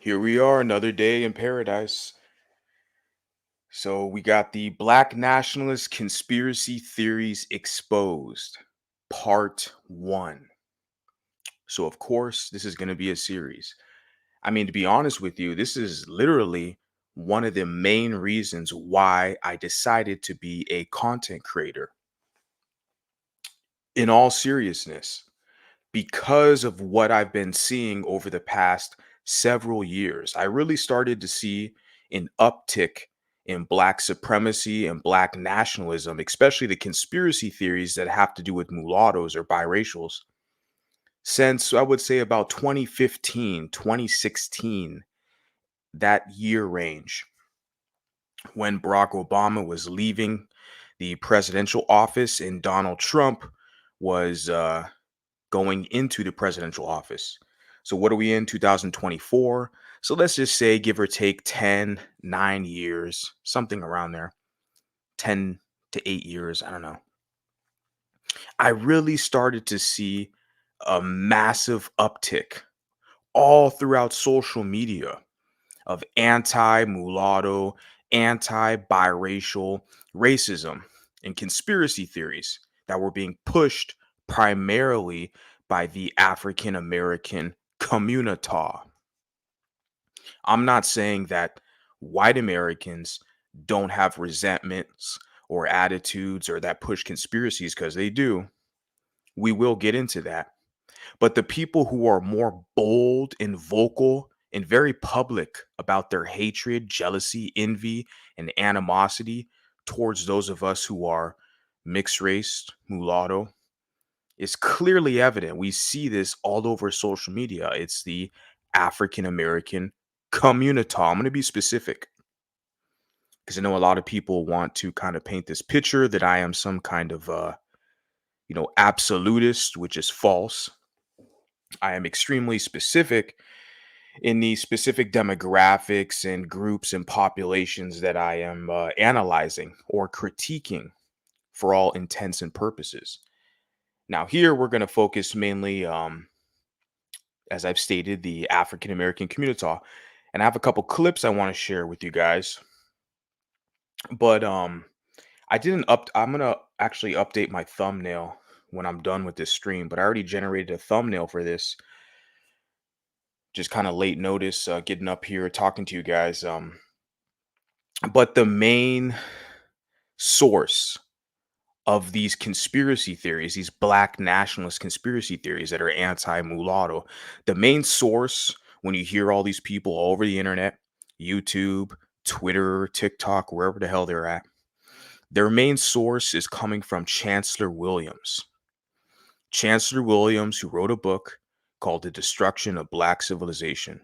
Here we are, another day in paradise. So we got the Black Nationalist Conspiracy Theories Exposed, Part 1. So, of course, this is going to be a series. I mean, to be honest with you, this is literally one of the main reasons why I decided to be a content creator. In all seriousness, because of what I've been seeing over the past several years, I really started to see an uptick in Black supremacy and Black nationalism, especially the conspiracy theories that have to do with mulattoes or biracials, since I would say about 2015, 2016, that year range, when Barack Obama was leaving the presidential office and Donald Trump was going into the presidential office. So what are we in 2024? So let's just say give or take 9 years, something around there. 10 to 8 years, I don't know. I really started to see a massive uptick all throughout social media of anti-mulatto, anti-biracial racism and conspiracy theories that were being pushed primarily by the African American community. I'm not saying that white Americans don't have resentments or attitudes or that push conspiracies, because they do. We will get into that. But the people who are more bold and vocal and very public about their hatred, jealousy, envy, and animosity towards those of us who are mixed race, mulatto, is clearly evident. We see this all over social media. It's the African American community. I'm going to be specific because I know a lot of people want to kind of paint this picture that I am some kind of absolutist, which is false. I am extremely specific in the specific demographics and groups and populations that I am analyzing or critiquing for all intents and purposes. Now, here we're going to focus mainly, as I've stated, the African American community. And I have a couple clips I want to share with you guys. But I'm gonna actually update my thumbnail when I'm done with this stream, but I already generated a thumbnail for this. Just kind of late notice getting up here talking to you guys. But the main source of these conspiracy theories, these black nationalist conspiracy theories that are anti-mulatto, the main source when you hear all these people all over the internet, YouTube, Twitter, TikTok, wherever the hell they're at, their main source is coming from Chancellor Williams. Chancellor Williams, who wrote a book called The Destruction of Black Civilization.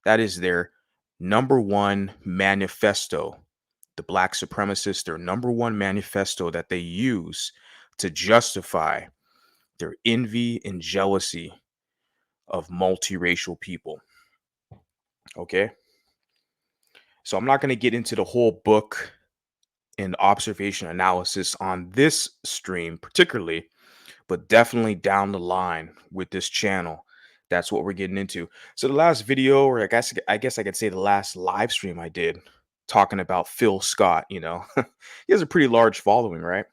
That is their number one manifesto. The black supremacists, their number one manifesto that they use to justify their envy and jealousy of multiracial people. Okay. So I'm not going to get into the whole book and observation analysis on this stream, particularly, but definitely down the line with this channel. That's what we're getting into. So the last video, or I guess I could say the last live stream I did talking about Phil Scott, he has a pretty large following, right?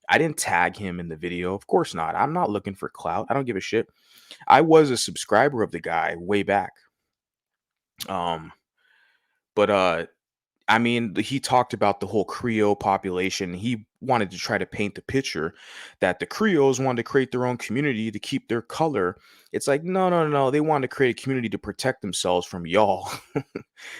I didn't tag him in the video. Of course not. I'm not looking for clout. I don't give a shit. I was a subscriber of the guy way back. Um, but I mean, he talked about the whole Creole population. He wanted to try to paint the picture that the Creoles wanted to create their own community to keep their color. It's like, no, no, no. They wanted to create a community to protect themselves from y'all.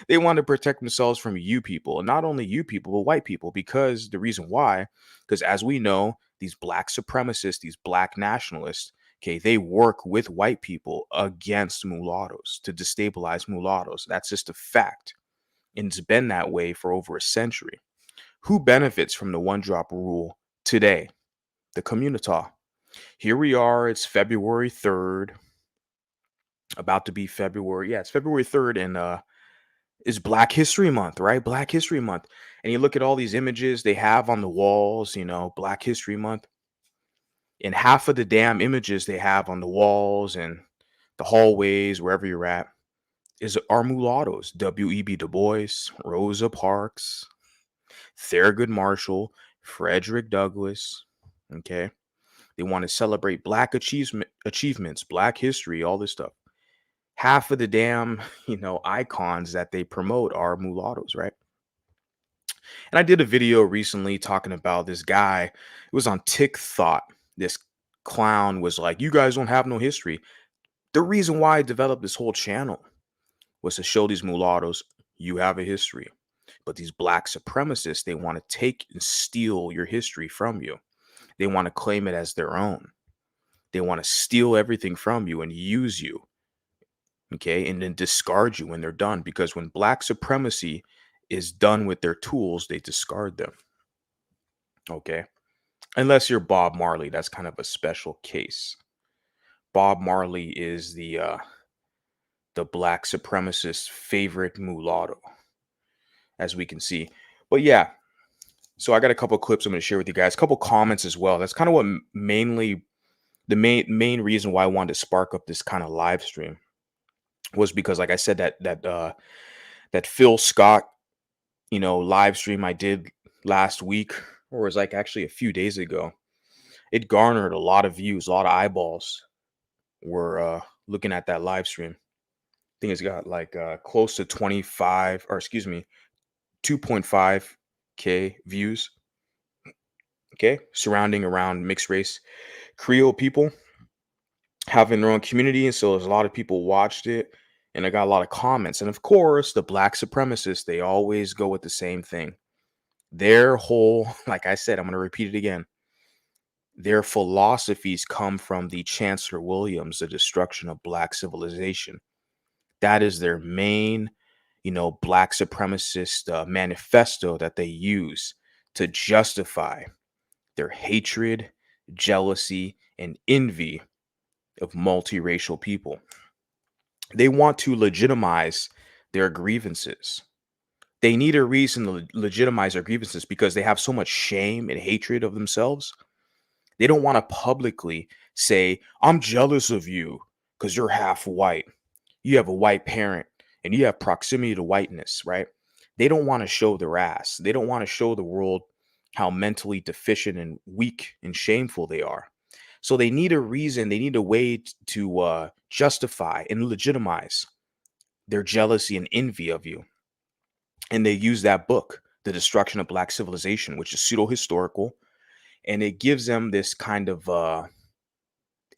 They want to protect themselves from you people, and not only you people, but white people. Because the reason why, because as we know, these black supremacists, these black nationalists, okay, they work with white people against mulattoes to destabilize mulattoes. That's just a fact. And it's been that way for over a century. Who benefits from the one drop rule today? The community. Here we are. It's February 3rd. About to be February. Yeah, it's February 3rd. And is Black History Month, right? Black History Month. And you look at all these images they have on the walls, Black History Month. And half of the damn images they have on the walls and the hallways, wherever you're at, is our mulattoes, W.E.B. Du Bois, Rosa Parks, Thurgood Marshall, Frederick Douglass. Okay. They want to celebrate black achievements, black history, all this stuff. Half of the damn, icons that they promote are mulattoes, right? And I did a video recently talking about this guy. It was on TikTok. This clown was like, "You guys don't have no history." The reason why I developed this whole channel was to show these mulattoes you have a history. But these black supremacists, they want to take and steal your history from you. They want to claim it as their own. They want to steal everything from you and use you, okay, and then discard you when they're done. Because when black supremacy is done with their tools, they discard them, okay? Unless you're Bob Marley, that's kind of a special case. Bob Marley is the black supremacist favorite mulatto, as we can see. But yeah, so I got a couple clips I'm going to share with you guys, a couple comments as well. That's kind of what mainly the main reason why I wanted to spark up this kind of live stream was because, like I said, that Phil Scott, live stream I did last week, or it was like actually a few days ago. It garnered a lot of views, a lot of eyeballs were looking at that live stream. I think it's got like close to 25, or excuse me, 2.5K views. Okay, surrounding around mixed race Creole people having their own community, and so there's a lot of people watched it, and I got a lot of comments. And of course, the black supremacists, they always go with the same thing. Their whole, like I said, I'm going to repeat it again. Their philosophies come from the Chancellor Williams, the destruction of black civilization. That is their main, black supremacist manifesto that they use to justify their hatred, jealousy, and envy of multiracial people. They want to legitimize their grievances. They need a reason to legitimize their grievances because they have so much shame and hatred of themselves. They don't want to publicly say, "I'm jealous of you because you're half white. You have a white parent and you have proximity to whiteness," right? They don't want to show their ass. They don't want to show the world how mentally deficient and weak and shameful they are. So they need a reason, they need a way to justify and legitimize their jealousy and envy of you. And they use that book, The Destruction of Black Civilization, which is pseudo historical. And it gives them this kind of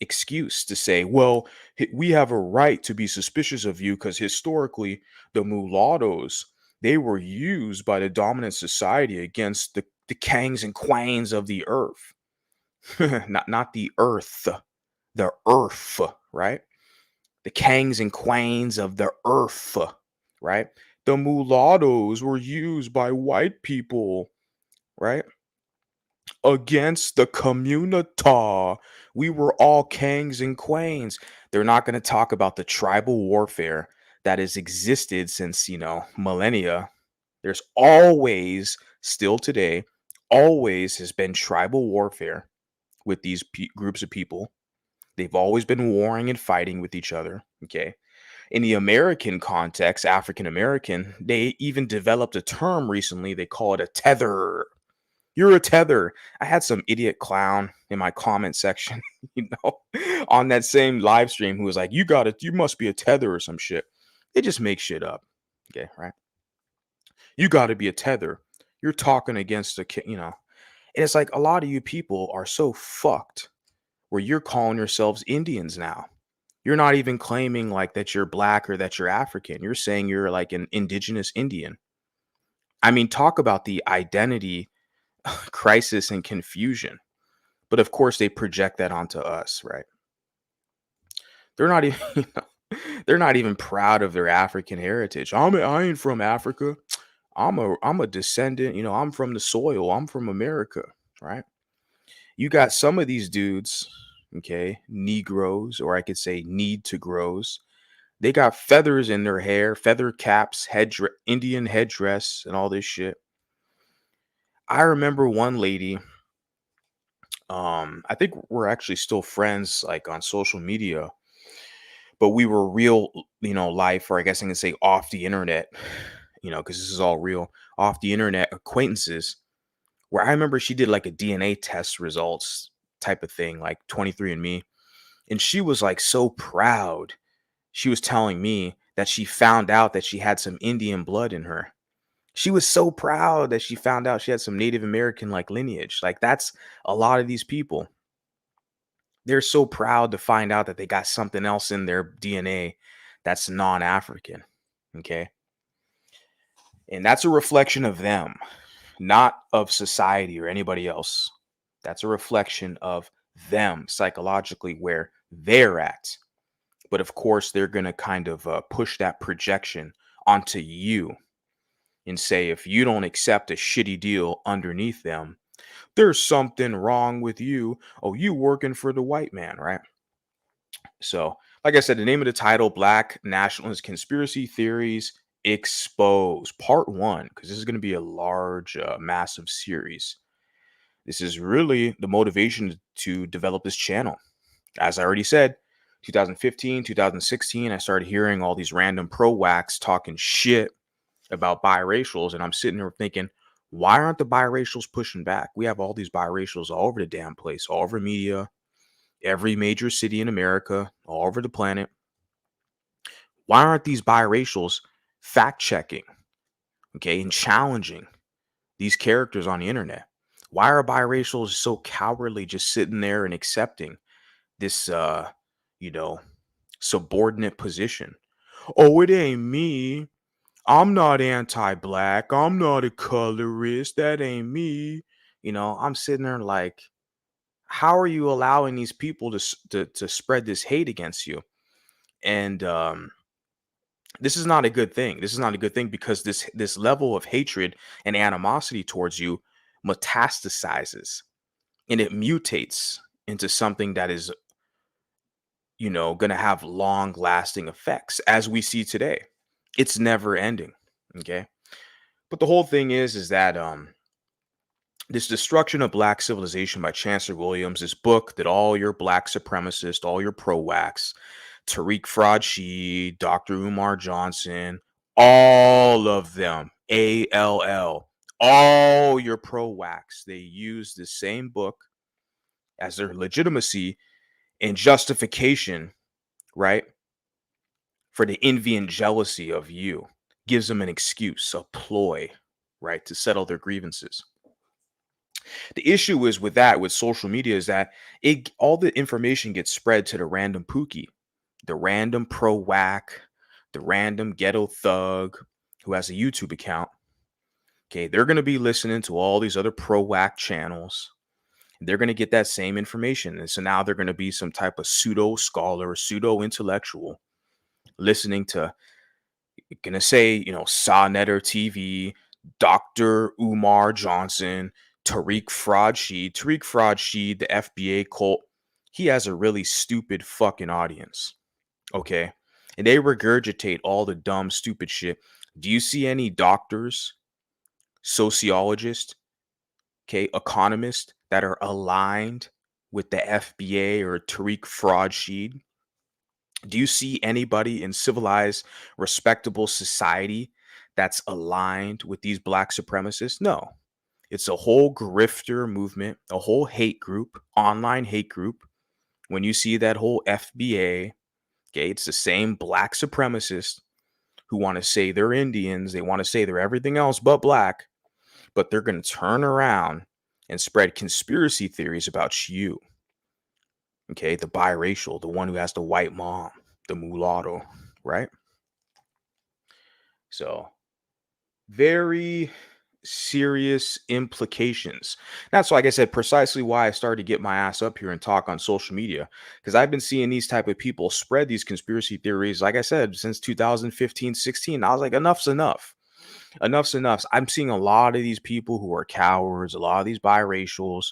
excuse to say, well, we have a right to be suspicious of you because historically the mulattoes, they were used by the dominant society against the kangs and quanes of the earth. not the earth, the earth, right? The kangs and quanes of the earth, right? The mulattoes were used by white people, right? Against the communita. We were all kangs and quanes. They're not going to talk about the tribal warfare that has existed since, millennia. There's always, still today, always has been tribal warfare with these groups of people. They've always been warring and fighting with each other. Okay. In the American context, African American, they even developed a term recently. They call it a tether. You're a tether. I had some idiot clown in my comment section, on that same live stream who was like, you must be a tether or some shit. They just make shit up. Okay, right? You got to be a tether. You're talking against and it's like a lot of you people are so fucked where you're calling yourselves Indians now. You're not even claiming like that you're black or that you're African. You're saying you're like an indigenous Indian. I mean, talk about the identity crisis and confusion. But of course, they project that onto us, right? They're not even, they're not even proud of their African heritage. I ain't from Africa. I'm a descendant. I'm from the soil. I'm from America, right? You got some of these dudes, okay, Negroes, or I could say need to grows. They got feathers in their hair, feather caps, Indian headdress, and all this shit. I remember one lady. I think we're actually still friends, like on social media. but we were real, life, or I guess I can say off the internet, because this is all real, off the internet acquaintances, where I remember she did like a DNA test results type of thing, like 23andMe. And she was like so proud. She was telling me that she found out that she had some Indian blood in her. She was so proud that she found out she had some Native American like lineage. Like that's a lot of these people. They're so proud to find out that they got something else in their DNA that's non-African. Okay. And that's a reflection of them, not of society or anybody else. That's a reflection of them psychologically where they're at. But of course, they're going to kind of push that projection onto you and say, if you don't accept a shitty deal underneath them, there's something wrong with you. Oh, you working for the white man, right? So, like I said, the name of the title, Black Nationalist Conspiracy Theories Exposed, Part 1, because this is going to be a large, massive series. This is really the motivation to develop this channel. As I already said, 2015, 2016, I started hearing all these random pro-whacks talking shit about biracials, and I'm sitting here thinking, why aren't the biracials pushing back? We have all these biracials all over the damn place, all over media, every major city in America, all over the planet. Why aren't these biracials fact checking, okay, and challenging these characters on the internet? Why are biracials so cowardly just sitting there and accepting this, you know, subordinate position? Oh, it ain't me. I'm not anti-black. I'm not a colorist. That ain't me. I'm sitting there like, how are you allowing these people to spread this hate against you? And this is not a good thing. This is not a good thing because this level of hatred and animosity towards you metastasizes and it mutates into something that is, going to have long lasting effects as we see today. It's never ending. Okay. But the whole thing is that this Destruction of Black Civilization by Chancellor Williams, this book that all your black supremacists, all your pro-wax, Tariq Fraud, Dr. Umar Johnson, all of them, all your pro-wax, they use the same book as their legitimacy and justification, right, for the envy and jealousy of you. Gives them an excuse, a ploy, right, to settle their grievances. The issue is with that, with social media, is that all the information gets spread to the random pookie, the random pro whack, the random ghetto thug who has a YouTube account. Okay, they're going to be listening to all these other pro whack channels. They're going to get that same information. And so now they're going to be some type of pseudo scholar, pseudo intellectual listening to, going to say, Sawnetter TV, Dr. Umar Johnson, Tariq Fraud, the FBA cult. He has a really stupid fucking audience. Okay. And they regurgitate all the dumb, stupid shit. Do you see any doctors, sociologists, okay, economists that are aligned with the FBA or Tariq Fraud? Do you see anybody in civilized, respectable society that's aligned with these black supremacists? No. It's a whole grifter movement, a whole hate group, online hate group. When you see that whole FBA, okay, it's the same black supremacists who want to say they're Indians. They want to say they're everything else but black, but they're going to turn around and spread conspiracy theories about you. Okay, the biracial, the one who has the white mom, the mulatto, right? So, very serious implications. That's why, like I said, precisely why I started to get my ass up here and talk on social media, because I've been seeing these type of people spread these conspiracy theories, like I said, since 2015, 16. I was like, enough's enough. Enough's enough. I'm seeing a lot of these people who are cowards, a lot of these biracials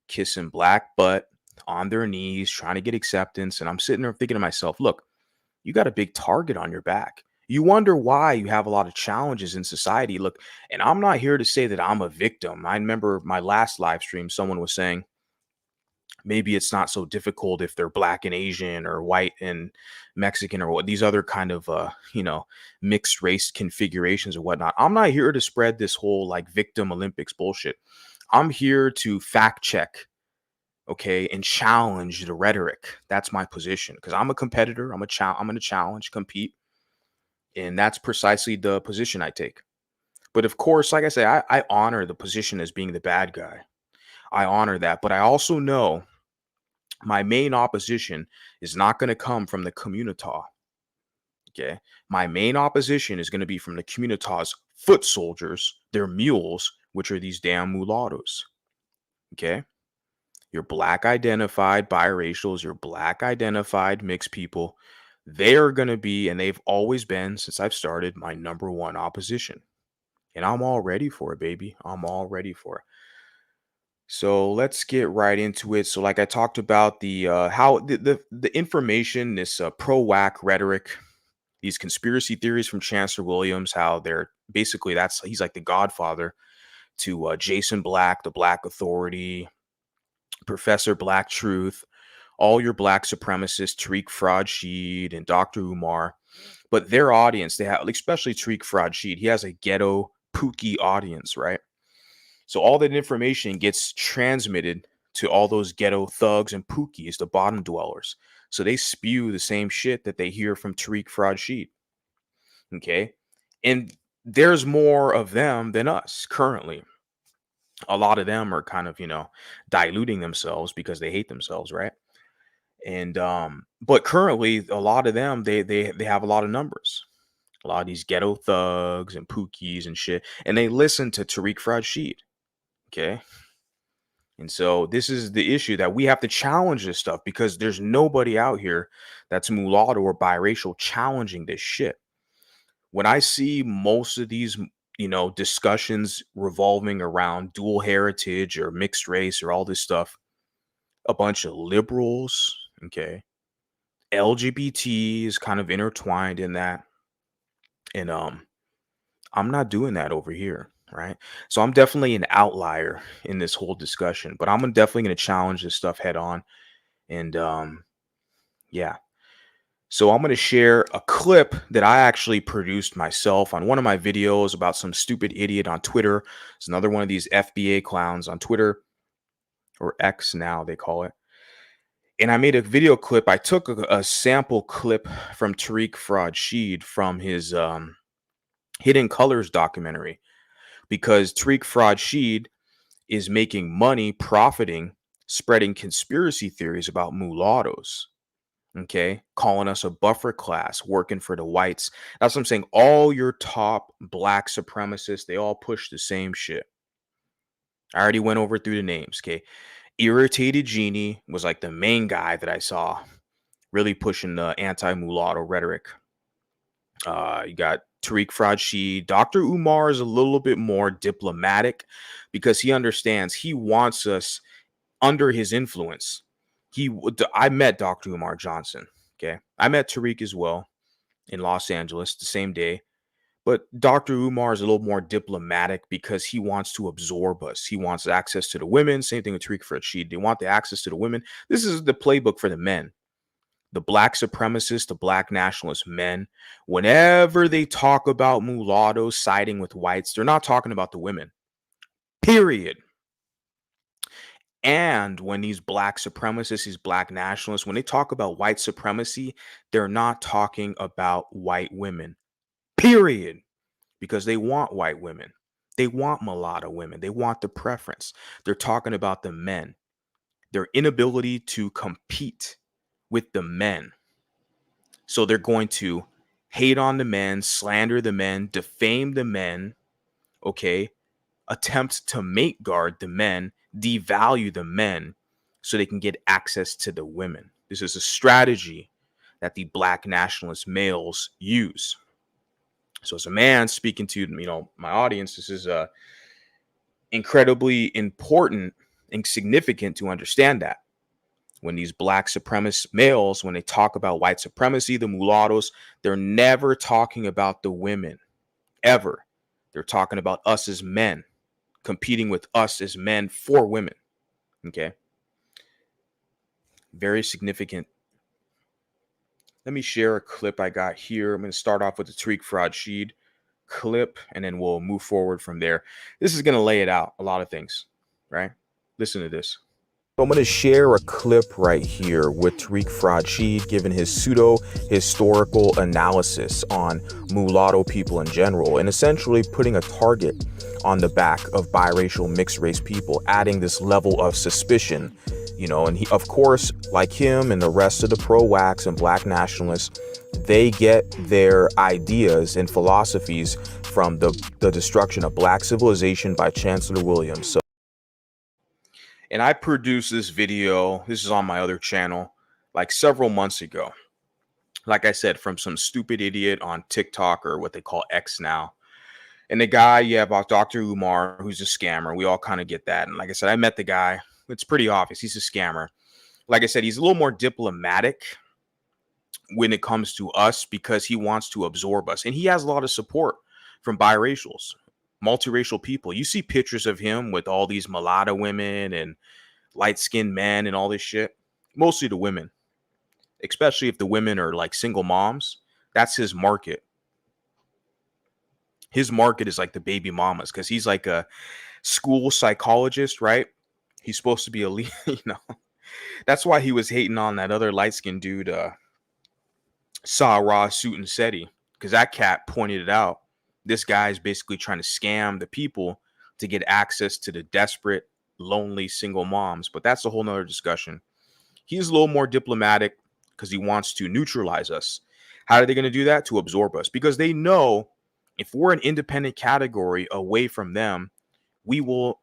kissing black butt on their knees, trying to get acceptance. And I'm sitting there thinking to myself, look, you got a big target on your back. You wonder why you have a lot of challenges in society. Look, and I'm not here to say that I'm a victim. I remember my last live stream, someone was saying, Maybe it's not so difficult if they're black and Asian or white and Mexican or what these other kind of mixed race configurations or whatnot. I'm not here to spread this whole like victim Olympics bullshit. I'm here to fact check, okay, and challenge the rhetoric. That's my position because I'm a competitor. I'm going to challenge, compete, and that's precisely the position I take. But of course, like I say, I honor the position as being the bad guy. I honor that, but I also know my main opposition is not going to come from the communita. Okay. My main opposition is going to be from the communita's foot soldiers, their mules, which are these damn mulattoes. Okay. Your black identified biracials, your black identified mixed people, they are going to be, and they've always been since I've started, my number one opposition. And I'm all ready for it, baby. I'm all ready for it. So let's get right into it. So, like I talked about, the how the information, this pro whack rhetoric, these conspiracy theories from Chancellor Williams, how they're basically he's like the godfather to Jason Black, the Black Authority, Professor Black Truth, all your black supremacists, Tariq Fraud and Dr. Umar. But their audience, they have, especially Tariq Fraud, he has a ghetto pookie audience, right? So all that information gets transmitted to all those ghetto thugs and pookies, the bottom dwellers. So they spew the same shit that they hear from Tariq Fraud. Okay. And there's more of them than us currently. A lot of them are kind of, diluting themselves because they hate themselves, right? And but currently a lot of them they have a lot of numbers. A lot of these ghetto thugs and pookies and shit. And they listen to Tariq Fraud. Okay. And so this is the issue that we have to challenge this stuff because there's nobody out here that's mulatto or biracial challenging this shit. When I see most of these, discussions revolving around dual heritage or mixed race or all this stuff, a bunch of liberals, okay, LGBT is kind of intertwined in that. And I'm not doing that over here, right? So I'm definitely an outlier in this whole discussion, but I'm definitely going to challenge this stuff head on. And yeah. So I'm going to share a clip that I actually produced myself on one of my videos about some stupid idiot on Twitter. It's another one of these FBA clowns on Twitter, or X now they call it. And I made a video clip. I took a sample clip from Tariq Fraud from his Hidden Colors documentary, because Tariq Fraud is making money, profiting, spreading conspiracy theories about mulattoes. Okay, calling us a buffer class, working for the whites. That's what I'm saying. All your top black supremacists, they all push the same shit. I already went over through the names. Okay, Irritated Genie was like the main guy that I saw really pushing the anti-mulatto rhetoric. You got Tariq Fraud. Dr. Umar is a little bit more diplomatic because he understands, he wants us under his influence. I met Dr. Umar Johnson. Okay. I met Tariq as well in Los Angeles the same day. But Dr. Umar is a little more diplomatic because he wants to absorb us. He wants access to the women. Same thing with Tariq Fraud. They want the access to the women. This is the playbook for the men. The black supremacists, the black nationalist men, whenever they talk about mulattoes siding with whites, they're not talking about the women. Period. And when these black supremacists, these black nationalists, when they talk about white supremacy, they're not talking about white women, period. Because they want white women. They want mulatto women. They want the preference. They're talking about the men, their inability to compete with the men. So they're going to hate on the men, slander the men, defame the men, okay? Attempt to mate guard the men, devalue the men so they can get access to the women. This is a strategy that the black nationalist males use. So as a man speaking to, my audience, this is incredibly important and significant to understand that when these black supremacist males, when they talk about white supremacy, the mulattoes, they're never talking about the women, ever. They're talking about us as men, competing with us as men for women. Okay. Very significant. Let me share a clip I got here. I'm going to start off with the Tariq Sheed clip, and then we'll move forward from there. This is going to lay it out, a lot of things, right? Listen to this. So I'm going to share a clip right here with Tariq Sheed giving his pseudo-historical analysis on mulatto people in general, and essentially putting a target on the back of biracial mixed race people, adding this level of suspicion, and he, of course, like him and the rest of the pro-wax and black nationalists, they get their ideas and philosophies from the destruction of black civilization by Chancellor Williams. So, and I produced this video, this is on my other channel, like several months ago. Like I said, from some stupid idiot on TikTok, or what they call X now. And the guy, about Dr. Umar, who's a scammer. We all kind of get that. And like I said, I met the guy. It's pretty obvious. He's a scammer. Like I said, he's a little more diplomatic when it comes to us because he wants to absorb us. And he has a lot of support from biracials, multiracial people. You see pictures of him with all these mulatto women and light-skinned men and all this shit. Mostly the women, especially if the women are like single moms. That's his market. His market is like the baby mamas, because he's like a school psychologist, right? He's supposed to be a lead, That's why he was hating on that other light-skinned dude, Sarah Suit and Seti, because that cat pointed it out. This guy is basically trying to scam the people to get access to the desperate, lonely single moms. But that's a whole nother discussion. He's a little more diplomatic because he wants to neutralize us. How are they going to do that? To absorb us, because they know if we're an independent category away from them, we will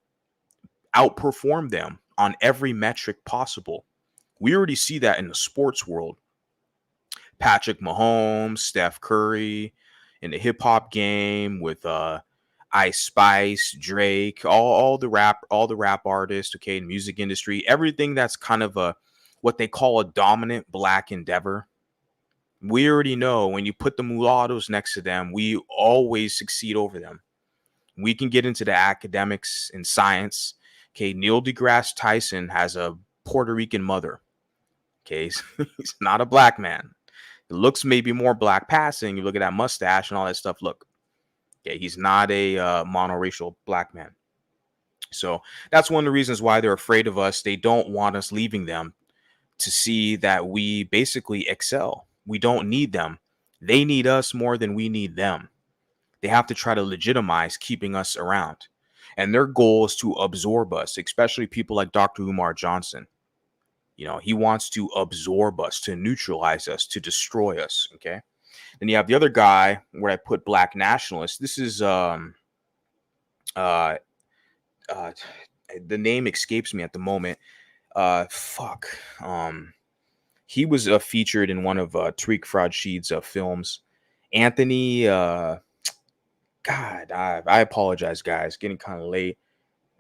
outperform them on every metric possible. We already see that in the sports world. Patrick Mahomes, Steph Curry, in the hip hop game with Ice Spice, Drake, all the rap artists, okay, in music industry, everything that's kind of what they call a dominant black endeavor. We already know when you put the mulattoes next to them, we always succeed over them. We can get into the academics and science. Okay, Neil deGrasse Tyson has a Puerto Rican mother. Okay, he's not a black man. It looks maybe more black passing. You look at that mustache and all that stuff. Look, okay, he's not a monoracial black man. So that's one of the reasons why they're afraid of us. They don't want us leaving them, to see that we basically excel. We don't need them. They need us more than we need them. They have to try to legitimize keeping us around. And their goal is to absorb us, especially people like Dr. Umar Johnson. He wants to absorb us, to neutralize us, to destroy us. Okay. Then you have the other guy where I put black nationalist. This is the name escapes me at the moment. He was featured in one of Tariq Sheed's films. Anthony, God, I apologize, guys. Getting kind of late.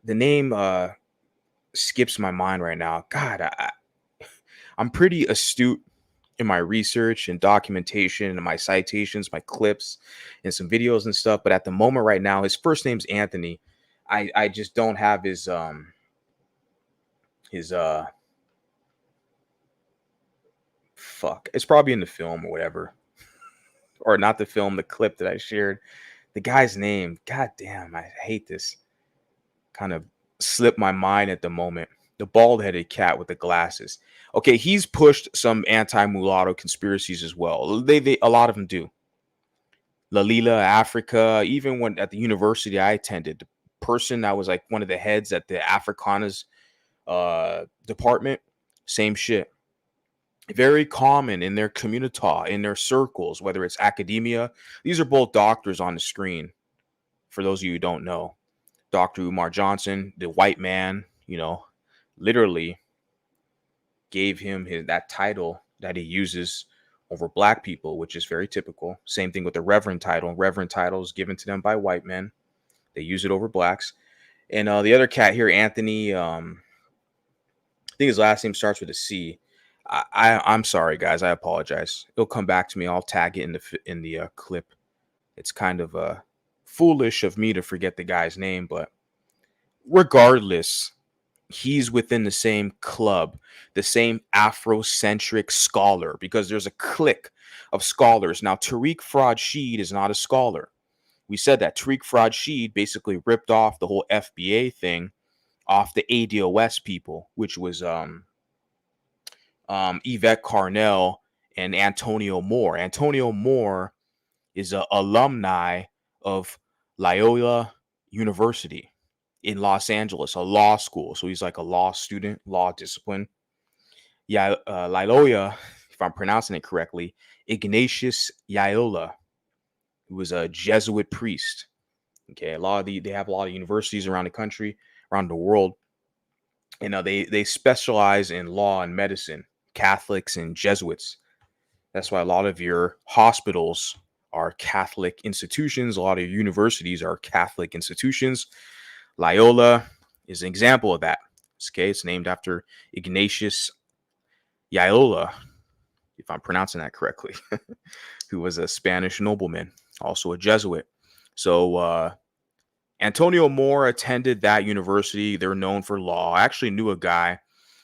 The name skips my mind right now. God, I'm pretty astute in my research and documentation and my citations, my clips, and some videos and stuff. But at the moment right now, his first name's Anthony. I just don't have his fuck. It's probably in the film or whatever. Or not the film, the clip that I shared. The guy's name. God damn, I hate this. Kind of slipped my mind at the moment. The bald-headed cat with the glasses. Okay, he's pushed some anti-mulatto conspiracies as well. They a lot of them do. Lalila, Africa, even when at the university I attended, the person that was like one of the heads at the Africanas department, same shit. Very common in their community, in their circles, whether it's academia. These are both doctors on the screen, for those of you who don't know. Dr. Umar Johnson, the white man, literally gave him that title that he uses over black people, which is very typical. Same thing with the reverend title. Reverend titles given to them by white men. They use it over blacks. And the other cat here, Anthony, I think his last name starts with a C. I'm sorry, guys. I apologize. It'll come back to me. I'll tag it in the clip. It's kind of foolish of me to forget the guy's name, but regardless, he's within the same club, the same Afrocentric scholar, because there's a clique of scholars. Now, Tariq Fraud is not a scholar. We said that Tariq Fraud basically ripped off the whole FBA thing off the ADOS people, which was Yvette Carnell and Antonio Moore. Antonio Moore is an alumni of Loyola University in Los Angeles, a law school. So he's like a law student, law discipline. Yeah, Loyola, if I'm pronouncing it correctly, Ignatius Loyola, who was a Jesuit priest. Okay, a lot of they have a lot of universities around the country, around the world. You know, they specialize in law and medicine, Catholics and Jesuits. That's why a lot of your hospitals are Catholic institutions. A lot of your universities are Catholic institutions. Loyola is an example of that. Okay, it's named after Ignatius Loyola, if I'm pronouncing that correctly, who was a Spanish nobleman, also a Jesuit. So Antonio Moore attended that university. They're known for law. I actually knew a guy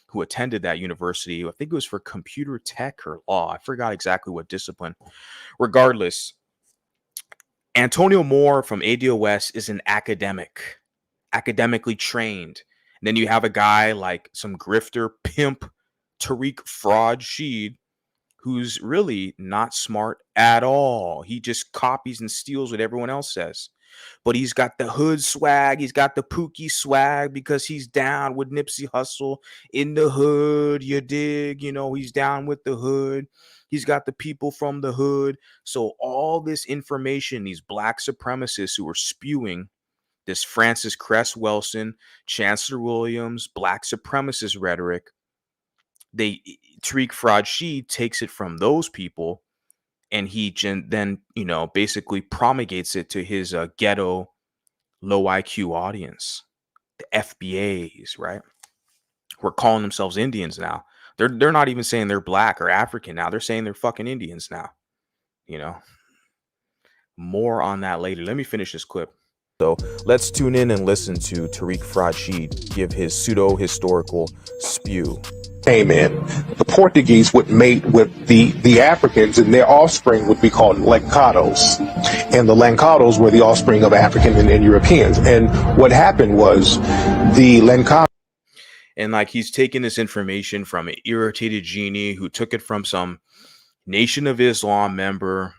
who attended that university. I think it was for computer tech or law. I forgot exactly what discipline. Regardless, Antonio Moore from ADOS is an academic, academically trained. And then you have a guy like some grifter pimp, Tariq Fraud who's really not smart at all. He just copies and steals what everyone else says. But he's got the hood swag. He's got the pookie swag because he's down with Nipsey Hussle in the hood. You dig? You know, he's down with the hood. He's got the people from the hood. So all this information, these black supremacists who are spewing this Francis Cress Welsing, Chancellor Williams, black supremacist rhetoric, Tariq Fraud takes it from those people, and he then, you know, basically promulgates it to his ghetto low IQ audience, the FBAs, right? Who are calling themselves Indians now. They're not even saying they're black or African now. They're saying they're fucking Indians now. You know, more on that later. Let me finish this clip. So let's tune in and listen to Tariq Fraud give his pseudo historical spew. Came in, the Portuguese would mate with the Africans, and their offspring would be called Lancados. And the Lancados were the offspring of African and Europeans. And what happened was the Lancados. And like he's taking this information from an irritated genie who took it from some Nation of Islam member,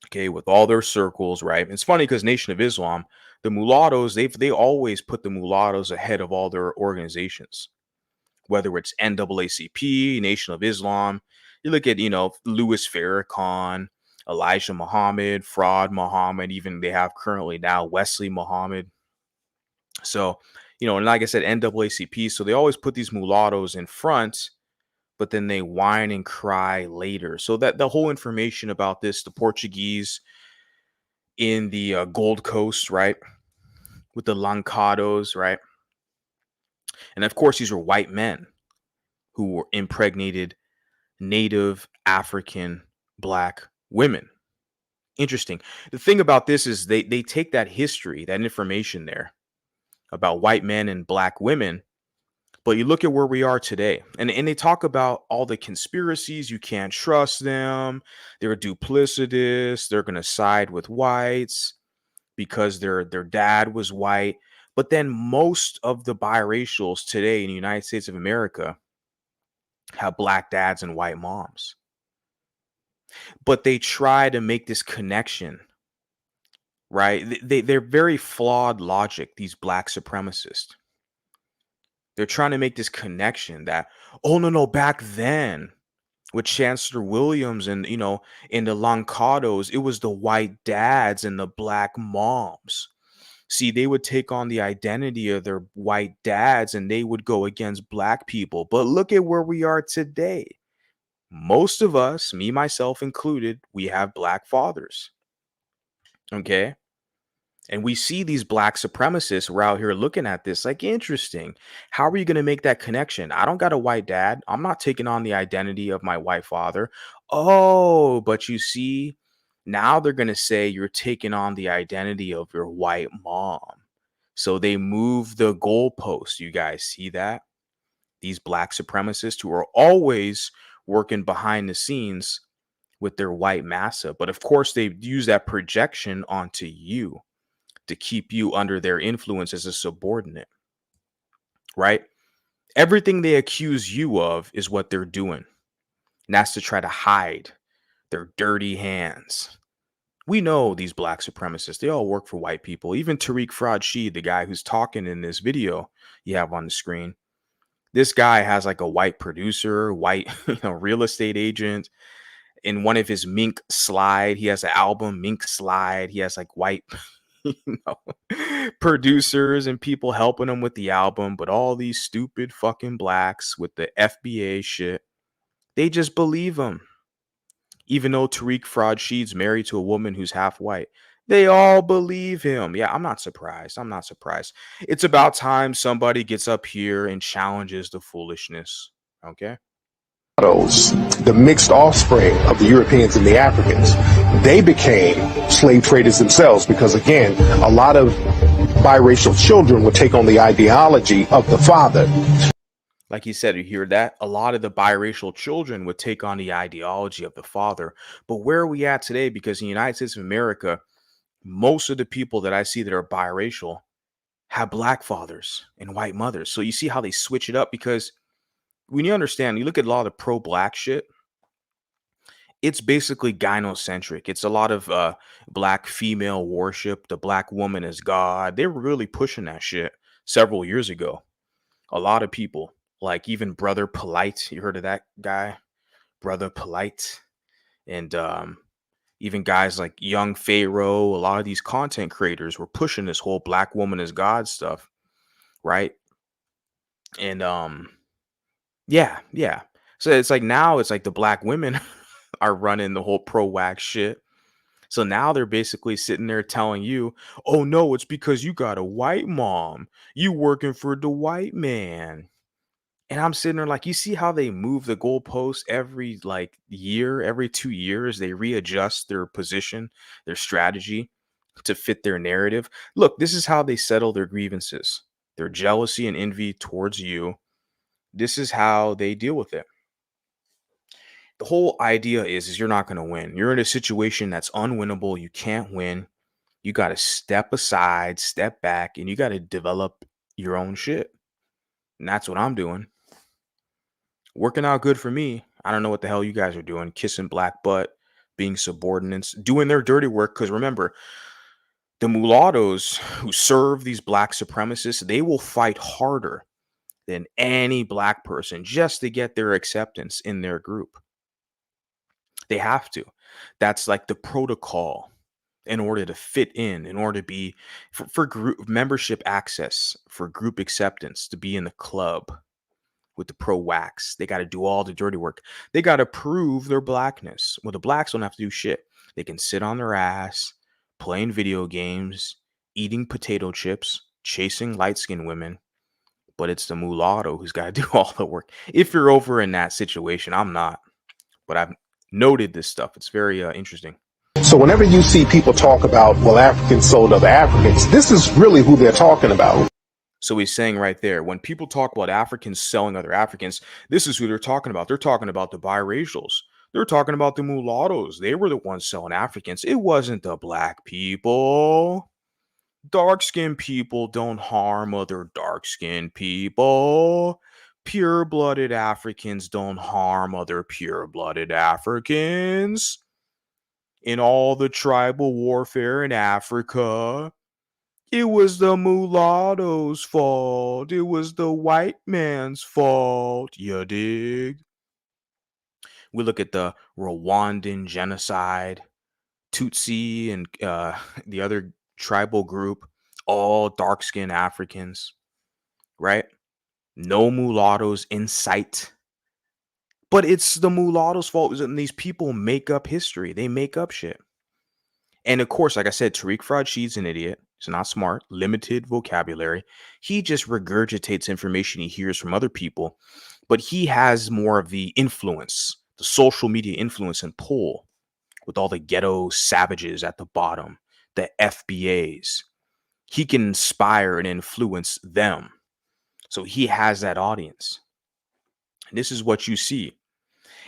okay, with all their circles, right? And it's funny because Nation of Islam, the mulattoes, they always put the mulattoes ahead of all their organizations, whether it's NAACP, Nation of Islam. You look at, you know, Louis Farrakhan, Elijah Muhammad, Fraud Muhammad, even they have currently now Wesley Muhammad. So, you know, and like I said, NAACP, so they always put these mulattoes in front, but then they whine and cry later. So that the whole information about this, the Portuguese in the Gold Coast, right, with the Lancados, right, and of course these are white men who were impregnated native African black women. Interesting. The thing about this is they take that history, that information there about white men and black women, but you look at where we are today, and they talk about all the conspiracies. You can't trust them. They're duplicitous. They're going to side with whites because their dad was white. But then most of the biracials today in the United States of America have black dads and white moms. But they try to make this connection, right? They're very flawed logic, these black supremacists. They're trying to make this connection that, oh, no, back then with Chancellor Williams and, you know, in the Lancados, it was the white dads and the black moms. See, they would take on the identity of their white dads and they would go against black people. But look at where we are today. Most of us, me, myself included, we have black fathers. Okay. And we see these black supremacists. We're out here looking at this like, interesting. How are you going to make that connection? I don't got a white dad. I'm not taking on the identity of my white father. Oh, but you see, now they're going to say you're taking on the identity of your white mom. So they move the goalposts. You guys see that? These black supremacists who are always working behind the scenes with their white massa. But of course, they use that projection onto you to keep you under their influence as a subordinate, right? Everything they accuse you of is what they're doing. And that's to try to hide their dirty hands. We know these black supremacists, they all work for white people. Even Tariq Fraud-Sheed, the guy who's talking in this video you have on the screen, this guy has like a white producer, white real estate agent. In one of his Mink Slide, he has an album, Mink Slide. He has like white you producers and people helping him with the album. But all these stupid fucking blacks with the FBA shit, they just believe him. Even though Tariq Fraud-Sheed's married to a woman who's half white, they all believe him. Yeah, I'm not surprised. I'm not surprised. It's about time somebody gets up here and challenges the foolishness. Okay. The mixed offspring of the Europeans and the Africans, they became slave traders themselves because, again, a lot of biracial children would take on the ideology of the father. Like he said, you hear that? A lot of the biracial children would take on the ideology of the father. But where are we at today? Because in the United States of America, most of the people that I see that are biracial have black fathers and white mothers. So you see how they switch it up, because when you understand, you look at a lot of the pro-black shit, it's basically gynocentric. It's a lot of black female worship. The black woman is God. They were really pushing that shit several years ago. A lot of people, like even Brother Polite, you heard of that guy? Brother Polite. And even guys like Young Pharaoh, a lot of these content creators were pushing this whole black woman is God stuff, right? And yeah. So it's like now it's like the black women are running the whole pro-wax shit. So now they're basically sitting there telling you, oh no, it's because you got a white mom. You working for the white man. And I'm sitting there like, you see how they move the goalposts every like year, every 2 years, they readjust their position, their strategy to fit their narrative. Look, this is how they settle their grievances. Their jealousy and envy towards you. This is how they deal with it. The whole idea is you're not going to win. You're in a situation that's unwinnable. You can't win. You got to step aside, step back, and you got to develop your own shit. And that's what I'm doing. Working out good for me. I don't know what the hell you guys are doing. Kissing black butt, being subordinates, doing their dirty work. Because remember, the mulattoes who serve these black supremacists, they will fight harder than any black person just to get their acceptance in their group. They have to. That's like the protocol in order to fit in order to be for group membership access, for group acceptance, to be in the club with the pro wax. They got to do all the dirty work. They got to prove their blackness. Well, the blacks don't have to do shit. They can sit on their ass, playing video games, eating potato chips, chasing light-skinned women. But it's the mulatto who's got to do all the work. If you're over in that situation, I'm not. But I've noted this stuff. It's very interesting. So whenever you see people talk about, well, Africans sold other Africans, this is really who they're talking about. So he's saying right there, when people talk about Africans selling other Africans, this is who they're talking about. They're talking about the biracials. They're talking about the mulattoes. They were the ones selling Africans. It wasn't the black people. Dark-skinned people don't harm other dark-skinned people. Pure-blooded Africans don't harm other pure-blooded Africans. In all the tribal warfare in Africa, it was the mulatto's fault. It was the white man's fault. You dig? We look at the Rwandan genocide, Tutsi and the other tribal group, all dark-skinned Africans, right? No mulattoes in sight. But it's the mulattoes' fault. And these people make up history. They make up shit. And of course, like I said, Tariq Fraud-Sheed's an idiot. He's not smart, limited vocabulary. He just regurgitates information he hears from other people, but he has more of the influence, the social media influence and pull with all the ghetto savages at the bottom, the FBAs. He can inspire and influence them. So he has that audience. And this is what you see.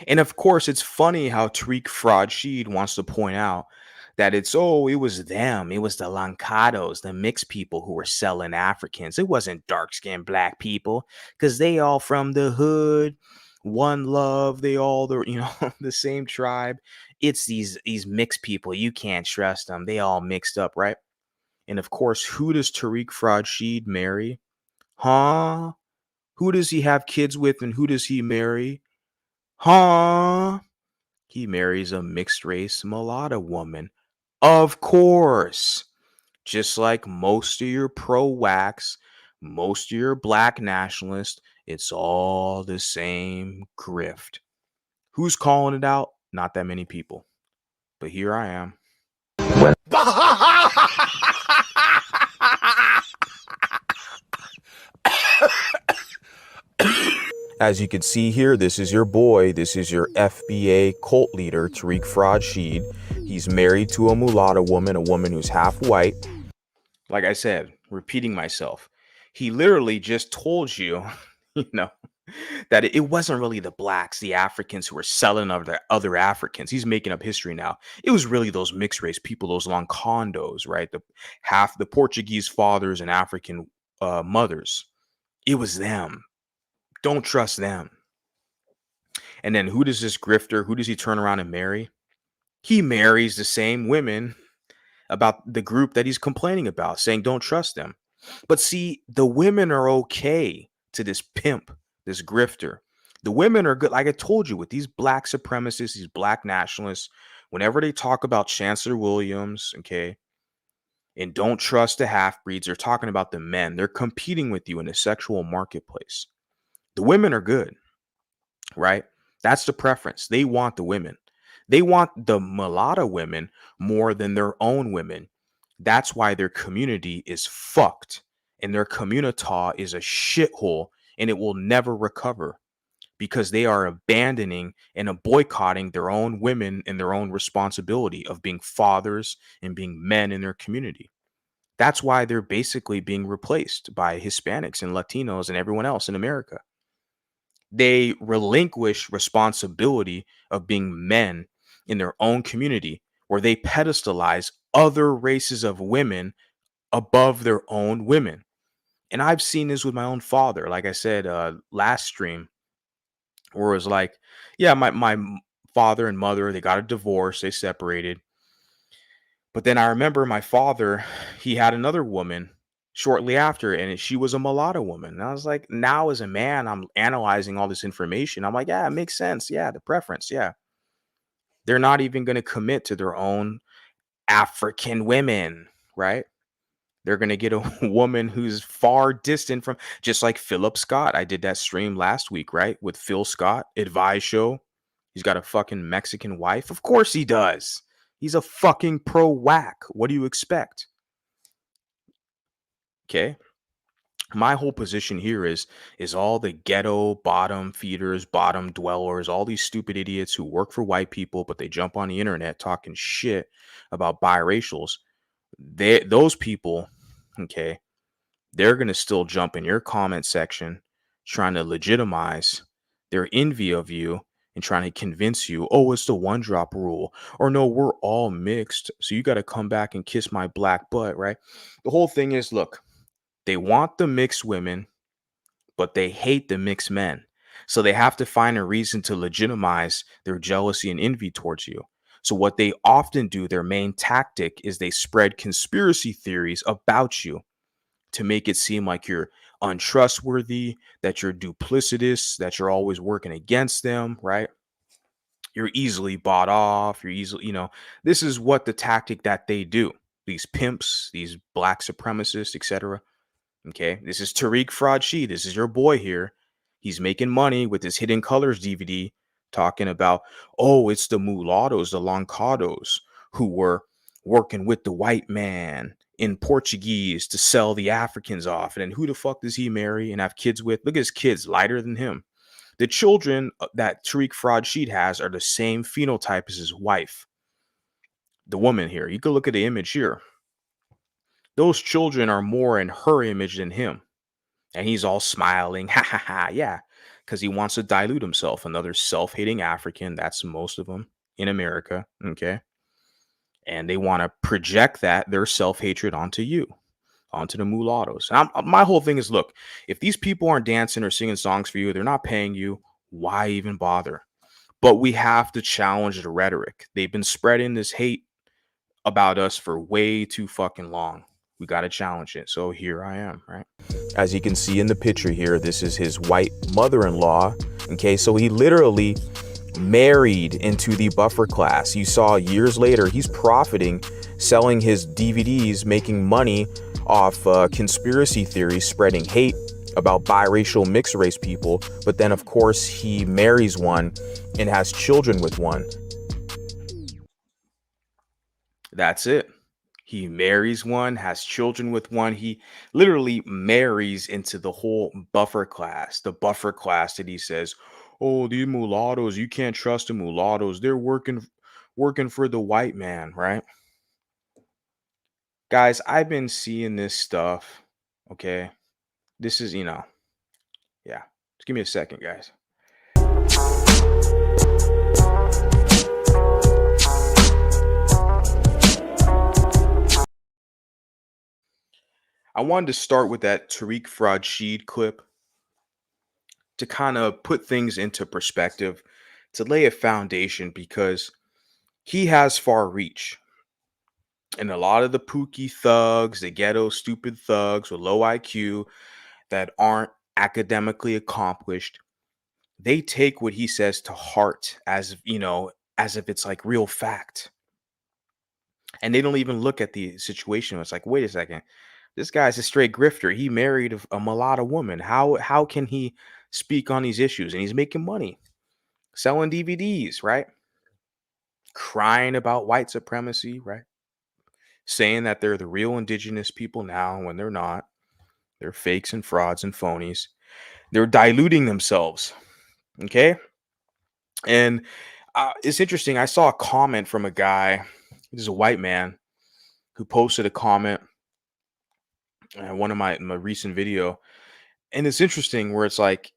And of course, it's funny how Tariq Fraud wants to point out that it was them. It was the Lancados, the mixed people who were selling Africans. It wasn't dark skinned black people because they all from the hood, one love, they all the the same tribe. It's these mixed people. You can't trust them. They all mixed up, right? And of course, who does Tariq Fraud marry? Huh? Who does he have kids with and who does he marry? Huh? He marries a mixed race mulatto woman. Of course. Just like most of your pro wax, most of your black nationalists, it's all the same grift. Who's calling it out? Not that many people. But here I am. As you can see here, this is your boy. This is your FBA cult leader, Tariq Fraud. He's married to a mulatto woman, a woman who's half white. Like I said, repeating myself, he literally just told you, you know, that it wasn't really the blacks, the Africans who were selling other Africans. He's making up history now. It was really those mixed race people, those Lancados, right? The Portuguese fathers and African mothers. It was them. Don't trust them. And then who does this grifter, who does he turn around and marry? He marries the same women about the group that he's complaining about, saying don't trust them. But see, the women are okay to this pimp, this grifter. The women are good. Like I told you, with these black supremacists, these black nationalists, whenever they talk about Chancellor Williams, okay, and don't trust the half breeds, they're talking about the men. They're competing with you in the sexual marketplace. The women are good, right? That's the preference. They want the women. They want the mulatto women more than their own women. That's why their community is fucked and their communita is a shithole and it will never recover because they are abandoning and boycotting their own women and their own responsibility of being fathers and being men in their community. That's why they're basically being replaced by Hispanics and Latinos and everyone else in America. They relinquish responsibility of being men in their own community where they pedestalize other races of women above their own women. And I've seen this with my own father. Like I said, last stream, where it was like, yeah, my father and mother, they got a divorce, they separated. But then I remember my father, he had another woman shortly after, and she was a mulatto woman. And I was like, now as a man, I'm analyzing all this information. I'm like, yeah, it makes sense. Yeah, the preference. Yeah. They're not even going to commit to their own African women, right? They're going to get a woman who's far distant from, just like Philip Scott. I did that stream last week, right? With Phil Scott, Advise Show. He's got a fucking Mexican wife. Of course he does. He's a fucking pro whack. What do you expect? Okay. My whole position here is all the ghetto bottom feeders, bottom dwellers, all these stupid idiots who work for white people, but they jump on the internet talking shit about biracials. Those people, okay, they're going to still jump in your comment section trying to legitimize their envy of you and trying to convince you, oh, it's the one drop rule, or no, we're all mixed, so you got to come back and kiss my black butt, right? The whole thing is, look, they want the mixed women, but they hate the mixed men. So they have to find a reason to legitimize their jealousy and envy towards you. So what they often do, their main tactic, is they spread conspiracy theories about you to make it seem like you're untrustworthy, that you're duplicitous, that you're always working against them, right? You're easily bought off. You're easily, this is what the tactic that they do. These pimps, these black supremacists, etc. Okay, this is Tariq Fraud. This is your boy here. He's making money with his Hidden Colors DVD, talking about, oh, it's the mulattoes, the Lancados, who were working with the white man in Portuguese to sell the Africans off. And then who the fuck does he marry and have kids with? Look at his kids, lighter than him. The children that Tariq Fraud has are the same phenotype as his wife, the woman here. You can look at the image here. Those children are more in her image than him. And he's all smiling, ha ha ha, yeah, because he wants to dilute himself. Another self hating African, that's most of them in America, okay? And they want to project that, their self hatred onto you, onto the mulattoes. My whole thing is look, if these people aren't dancing or singing songs for you, they're not paying you, why even bother? But we have to challenge the rhetoric. They've been spreading this hate about us for way too fucking long. We got to challenge it. So here I am, right? As you can see in the picture here, this is his white mother-in-law. Okay, so he literally married into the buffer class. You saw years later, he's profiting, selling his DVDs, making money off conspiracy theories, spreading hate about biracial mixed race people. But then, of course, he marries one and has children with one. That's it. He marries one, has children with one. He literally marries into the whole buffer class, the buffer class that he says, "Oh, these mulattoes, you can't trust the mulattoes. They're working for the white man," right? Guys, I've been seeing this stuff, okay? This is, yeah. Just give me a second, guys. I wanted to start with that Tariq Sheed clip to kind of put things into perspective, to lay a foundation because he has far reach. And a lot of the pookie thugs, the ghetto stupid thugs with low IQ that aren't academically accomplished, they take what he says to heart as if it's like real fact. And they don't even look at the situation. It's like, wait a second, this guy's a straight grifter. He married a mulatto woman. How can he speak on these issues? And he's making money selling DVDs, right? Crying about white supremacy, right? Saying that they're the real indigenous people now when they're not. They're fakes and frauds and phonies. They're diluting themselves. Okay. And it's interesting. I saw a comment from a guy. This is a white man who posted a comment in one of my recent video. And it's interesting where it's like,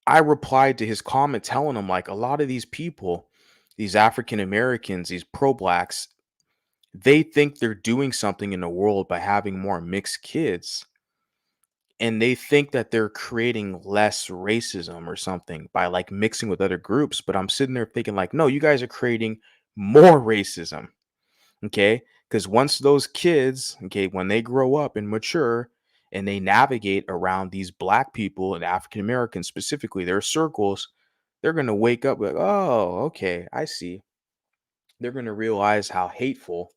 I replied to his comment telling him, like, a lot of these people, these African Americans, these pro blacks, they think they're doing something in the world by having more mixed kids. And they think that they're creating less racism or something by like mixing with other groups. But I'm sitting there thinking, like, no, you guys are creating more racism. Okay. Because once those kids, okay, when they grow up and mature and they navigate around these black people and African Americans specifically, their circles, they're going to wake up like, oh, okay, I see. They're going to realize how hateful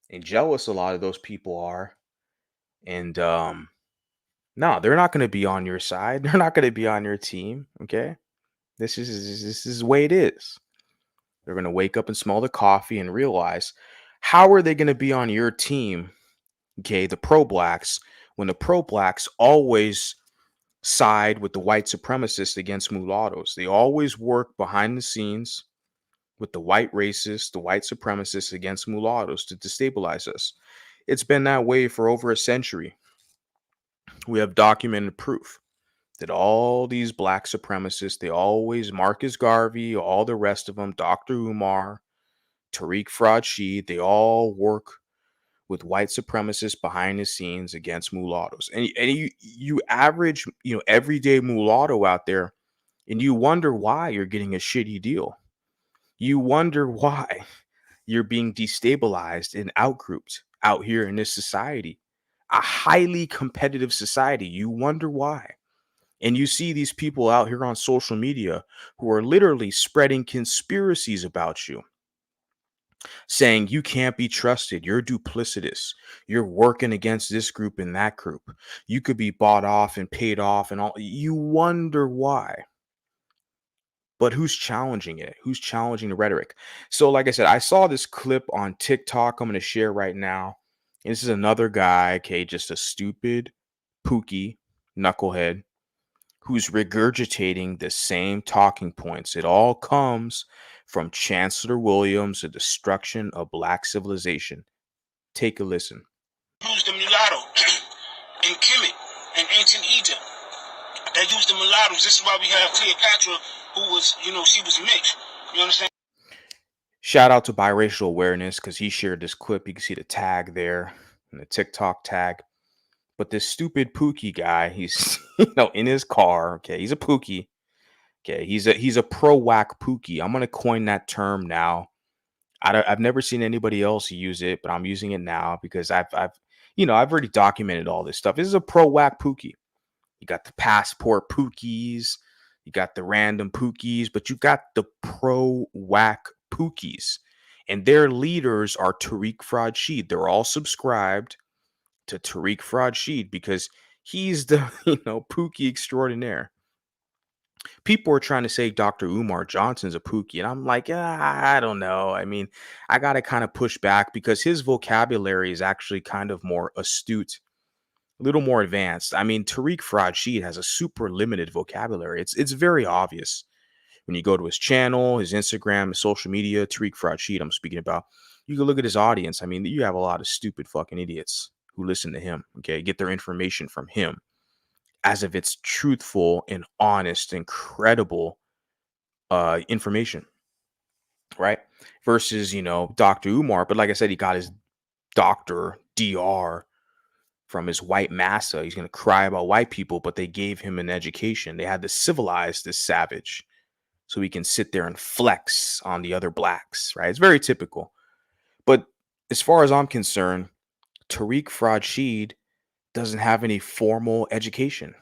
and jealous a lot of those people are. And no, they're not going to be on your side. They're not going to be on your team. Okay. This is the way it is. They're going to wake up and smell the coffee and realize, how are they going to be on your team? Okay. The pro blacks, when the pro blacks always side with the white supremacists against mulattoes. They always work behind the scenes with the white racists, the white supremacists against mulattoes to destabilize us. It's been that way for over a century. We have documented proof that all these black supremacists, they always, Marcus Garvey, all the rest of them, Dr. Umar, Tariq Sheed, they all work with white supremacists behind the scenes against mulattoes. And you average, everyday mulatto out there, and you wonder why you're getting a shitty deal. You wonder why you're being destabilized and outgrouped out here in this society, a highly competitive society. You wonder why. And you see these people out here on social media who are literally spreading conspiracies about you, saying you can't be trusted, you're duplicitous, you're working against this group and that group. You could be bought off and paid off and all. You wonder why. But who's challenging it? Who's challenging the rhetoric? So, like I said, I saw this clip on TikTok I'm going to share right now. And this is another guy, okay, just a stupid, pookie, knucklehead who's regurgitating the same talking points. It all comes from Chancellor Williams, The Destruction of Black Civilization. Take a listen. used the mulatto in Kemet in ancient Egypt. They used the mulattoes. This is why we have Cleopatra, who was, she was mixed. You understand? Shout out to Biracial Awareness because he shared this clip. You can see the tag there and the TikTok tag. But this stupid Pookie guy, he's in his car. Okay, he's a Pookie. Okay, he's a pro whack Pookie. I'm gonna coin that term now. I've never seen anybody else use it, but I'm using it now because I've already documented all this stuff. This is a pro whack Pookie. You got the passport Pookies, you got the random Pookies, but you got the pro whack Pookies, and their leaders are Tariq Fraud. They're all subscribed to Tariq Fraud because he's the Pookie extraordinaire. People are trying to say Dr. Umar Johnson's a Pookie, and I'm like, I don't know. I mean, I gotta kind of push back because his vocabulary is actually kind of more astute, a little more advanced. I mean, Tariq Fraud has a super limited vocabulary. It's very obvious when you go to his channel, his Instagram, his social media. Tariq Fraud I'm speaking about. You can look at his audience. I mean, you have a lot of stupid fucking idiots who listen to him. Okay, get their information from him as if it's truthful and honest and credible information, right? Versus, Dr. Umar. But like I said, he got his DR from his white massa. He's going to cry about white people, but they gave him an education. They had to civilize this savage so he can sit there and flex on the other blacks, right? It's very typical. But as far as I'm concerned, Tariq Fraud doesn't have any formal education.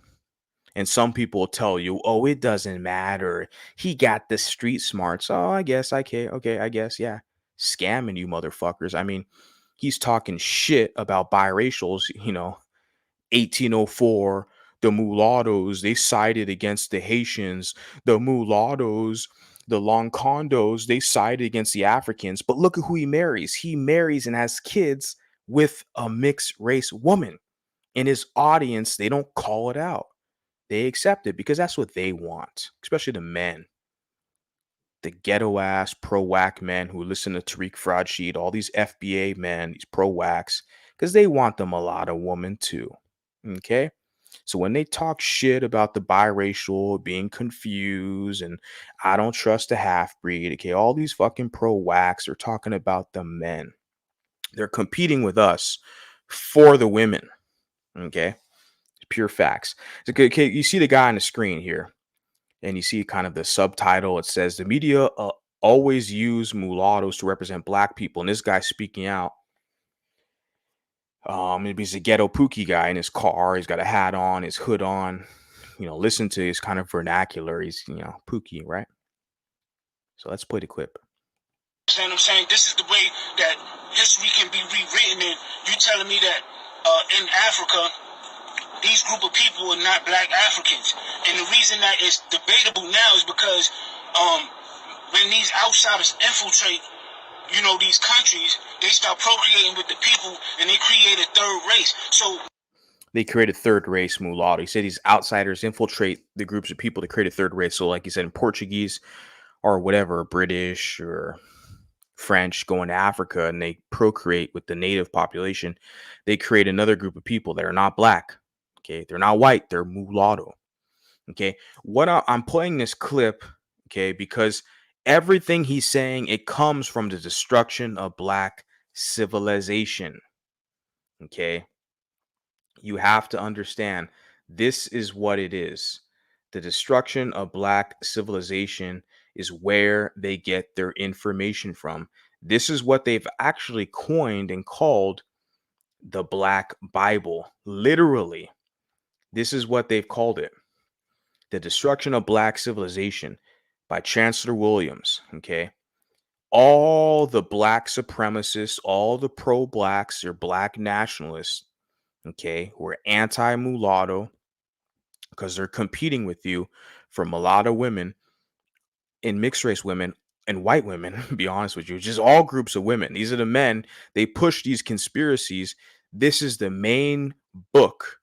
And some people will tell you, oh, it doesn't matter. He got the street smarts. Oh, I guess. Okay, I guess. Yeah. Scamming you motherfuckers. I mean, he's talking shit about biracials, 1804, the mulattoes, they sided against the Haitians. The mulattoes, the Loncondos, they sided against the Africans. But look at who he marries. He marries and has kids with a mixed race woman. In his audience, they don't call it out. They accept it because that's what they want, especially the men. The ghetto ass pro whack men who listen to Tariq Fraud, all these FBA men, these pro whacks, because they want the mulatto woman too. Okay. So when they talk shit about the biracial being confused and I don't trust a half breed, okay, all these fucking pro whacks are talking about the men. They're competing with us for the women. Okay. Pure facts. Okay, you see the guy on the screen here, and you see kind of the subtitle. It says the media always use mulattoes to represent black people, and this guy's speaking out. Maybe he's a ghetto Pookie guy in his car. He's got a hat on, his hood on. Listen to his kind of vernacular. He's Pookie, right? So let's play the clip. Understand what I'm saying? This is the way that history can be rewritten, and you telling me that in Africa, these group of people are not black Africans. And the reason that is debatable now is because when these outsiders infiltrate, these countries, they start procreating with the people and they create a third race. So they create a third race mulatto. He said these outsiders infiltrate the groups of people to create a third race. So like you said, in Portuguese or whatever, British or French going to Africa and they procreate with the native population, they create another group of people that are not black. Okay, they're not white, they're mulatto. Okay, I'm playing this clip, okay, because everything he's saying, it comes from the destruction of black civilization. Okay, you have to understand this is what it is. The destruction of black civilization is where they get their information from. This is what they've actually coined and called the Black Bible. Literally, this is what they've called it. The Destruction of Black Civilization by Chancellor Williams. Okay. All the black supremacists, all the pro-blacks, they're black nationalists, okay, who are anti-mulatto because they're competing with you for mulatto women and mixed race women and white women, to be honest with you, just all groups of women. These are the men. They push these conspiracies. This is the main book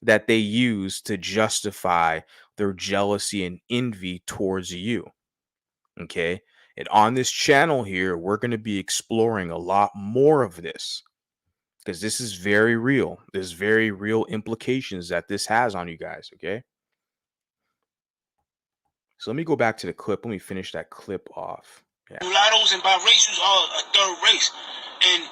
that they use to justify their jealousy and envy towards you. Okay. And on this channel here, we're going to be exploring a lot more of this. because this is very real. There's very real implications that this has on you guys. Okay. So let me go back to the clip. Let me finish that clip off. Yeah. Mulattoes and biracials are a third race. And,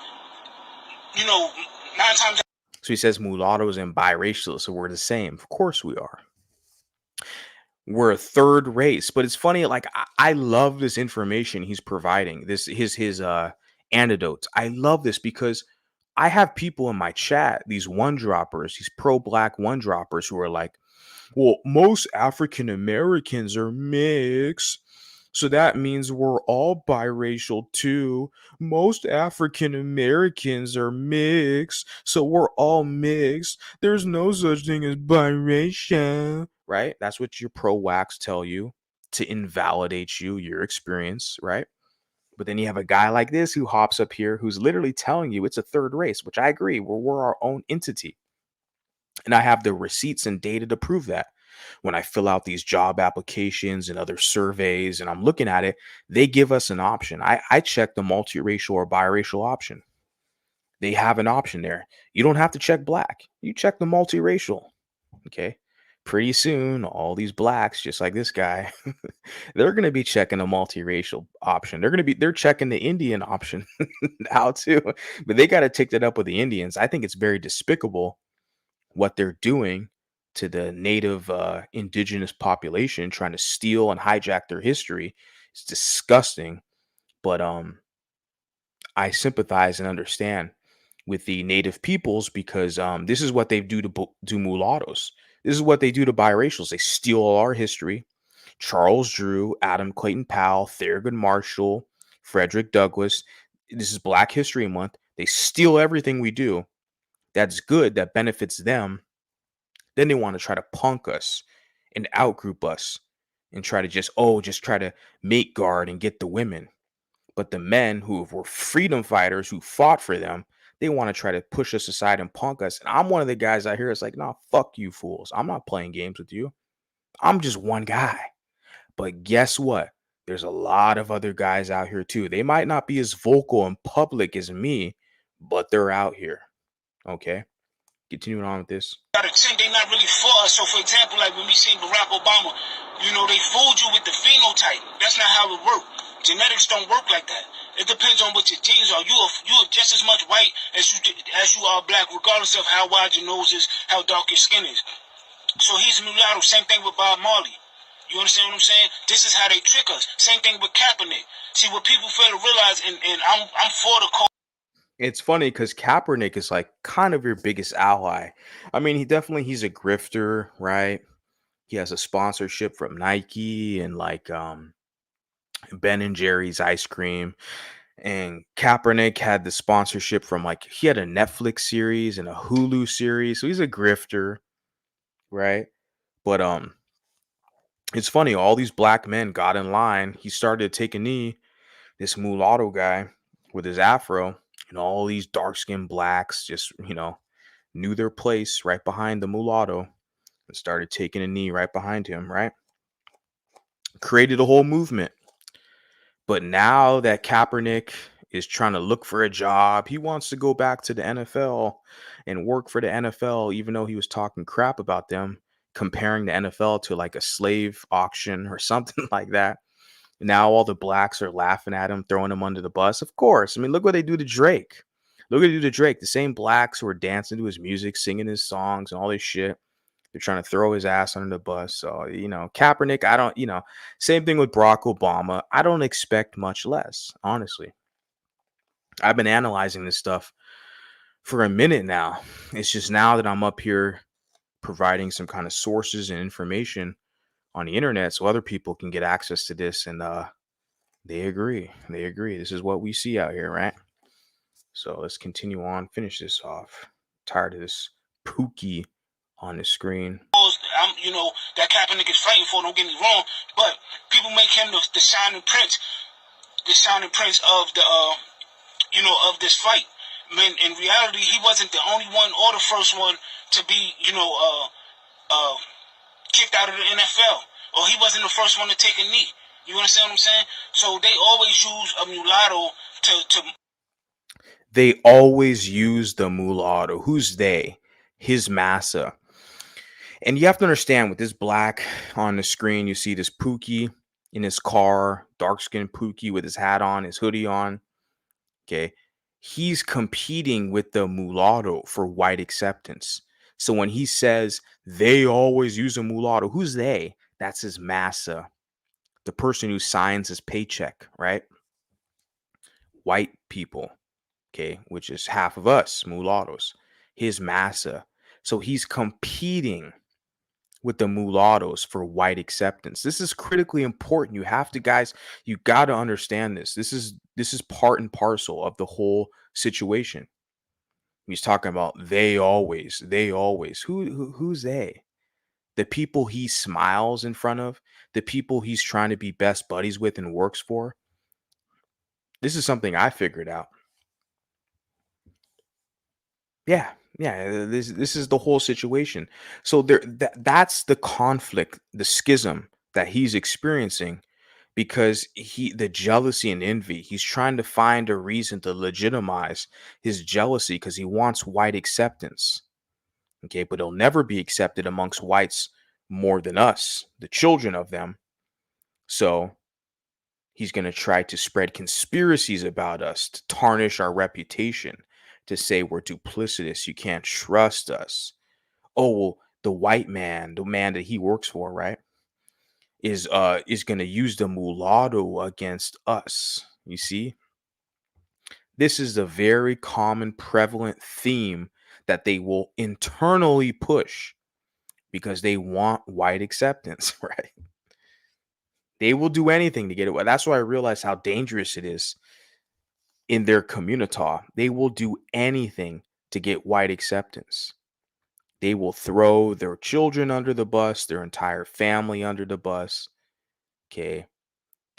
9 times. So he says mulattoes and biracial. So we're the same. Of course we are. We're a third race. But it's funny, like I love this information he's providing. This his antidotes. I love this because I have people in my chat, these one droppers, these pro-black one droppers who are like, well, most African Americans are mixed. So that means we're all biracial too. Most African Americans are mixed. So we're all mixed. There's no such thing as biracial. Right? That's what your pro wax tell you to invalidate your experience, right? But then you have a guy like this who hops up here who's literally telling you it's a third race, which I agree. We're our own entity. And I have the receipts and data to prove that. When I fill out these job applications and other surveys and I'm looking at it, they give us an option. I check the multiracial or biracial option. They have an option there. You don't have to check black. You check the multiracial. Okay. Pretty soon, all these blacks, just like this guy, they're going to be checking a multiracial option. They're checking the Indian option now too. But they got to take that up with the Indians. I think it's very despicable what they're doing to the native indigenous population, trying to steal and hijack their history. It's disgusting. But I sympathize and understand with the native peoples because this is what they do to mulattoes. This is what they do to biracials. They steal all our history. Charles Drew, Adam Clayton Powell, Thurgood Marshall, Frederick Douglass. This is Black History Month. They steal everything we do. That's good. That benefits them. Then they want to try to punk us and outgroup us and try to just try to make guard and get the women. But the men who were freedom fighters who fought for them, they want to try to push us aside and punk us. And I'm one of the guys out here that's like, nah, fuck you fools. I'm not playing games with you. I'm just one guy. But guess what? There's a lot of other guys out here too. They might not be as vocal and public as me, but they're out here. Okay. Continuing on with this. They're not really for us. So, for example, like when we seen Barack Obama, they fooled you with the phenotype. That's not how it works. Genetics don't work like that. It depends on what your genes are. You are just as much white as you are black, regardless of how wide your nose is, how dark your skin is. So he's a mulatto. Same thing with Bob Marley. You understand what I'm saying? This is how they trick us. Same thing with Kaepernick. See, what people fail to realize, and I'm for the cause. It's funny because Kaepernick is like kind of your biggest ally. I mean, he's a grifter, right? He has a sponsorship from Nike and like Ben and Jerry's ice cream. And Kaepernick had the sponsorship from he had a Netflix series and a Hulu series. So he's a grifter, right? But it's funny, all these black men got in line. He started to take a knee. This mulatto guy with his afro. And all these dark-skinned blacks just, knew their place right behind the mulatto and started taking a knee right behind him, right? Created a whole movement. But now that Kaepernick is trying to look for a job, he wants to go back to the NFL and work for the NFL, even though he was talking crap about them, comparing the NFL to like a slave auction or something like that. Now all the blacks are laughing at him, throwing him under the bus. Of course. I mean, look what they do to Drake. Look what they do to Drake. The same blacks who are dancing to his music, singing his songs and all this shit. They're trying to throw his ass under the bus. So, Kaepernick, same thing with Barack Obama. I don't expect much less, honestly. I've been analyzing this stuff for a minute now. It's just now that I'm up here providing some kind of sources and information on the internet so other people can get access to this, and they agree. This is what we see out here, right? So let's continue on, finish this off. Tired of this pookie on the screen. That Kaepernick is fighting for, don't get me wrong, but people make him the shining prince of the of this fight. When in reality he wasn't the only one or the first one to be kicked out of the NFL, or he wasn't the first one to take a knee. You understand what I'm saying? So they always use a mulatto to They always use the mulatto. Who's they? His massa. And you have to understand with this black on the screen, you see this pookie in his car, dark skinned pookie with his hat on, his hoodie on. Okay. He's competing with the mulatto for white acceptance. So when he says they always use a mulatto, who's they? That's his massa, the person who signs his paycheck, right? White people, okay, which is half of us, mulattoes, his massa. So he's competing with the mulattoes for white acceptance. This is critically important. You have to, guys, you got to understand this. This is part and parcel of the whole situation. He's talking about they always. Who's they? The people he smiles in front of, the people he's trying to be best buddies with and works for. This is something I figured out. Yeah, yeah. This is the whole situation. So that's the conflict, the schism that he's experiencing because the jealousy and envy. He's trying to find a reason to legitimize his jealousy because he wants white acceptance. Okay, but he'll never be accepted amongst whites more than us, the children of them. So he's going to try to spread conspiracies about us to tarnish our reputation, to say we're duplicitous, you can't trust us. Oh, well, the white man, the man that he works for, right, is going to use the mulatto against us. You see? This is a very common prevalent theme that they will internally push because they want white acceptance, right? They will do anything to get it. That's why I realized how dangerous it is in their community. They will do anything to get white acceptance. They will throw their children under the bus, their entire family under the bus. Okay.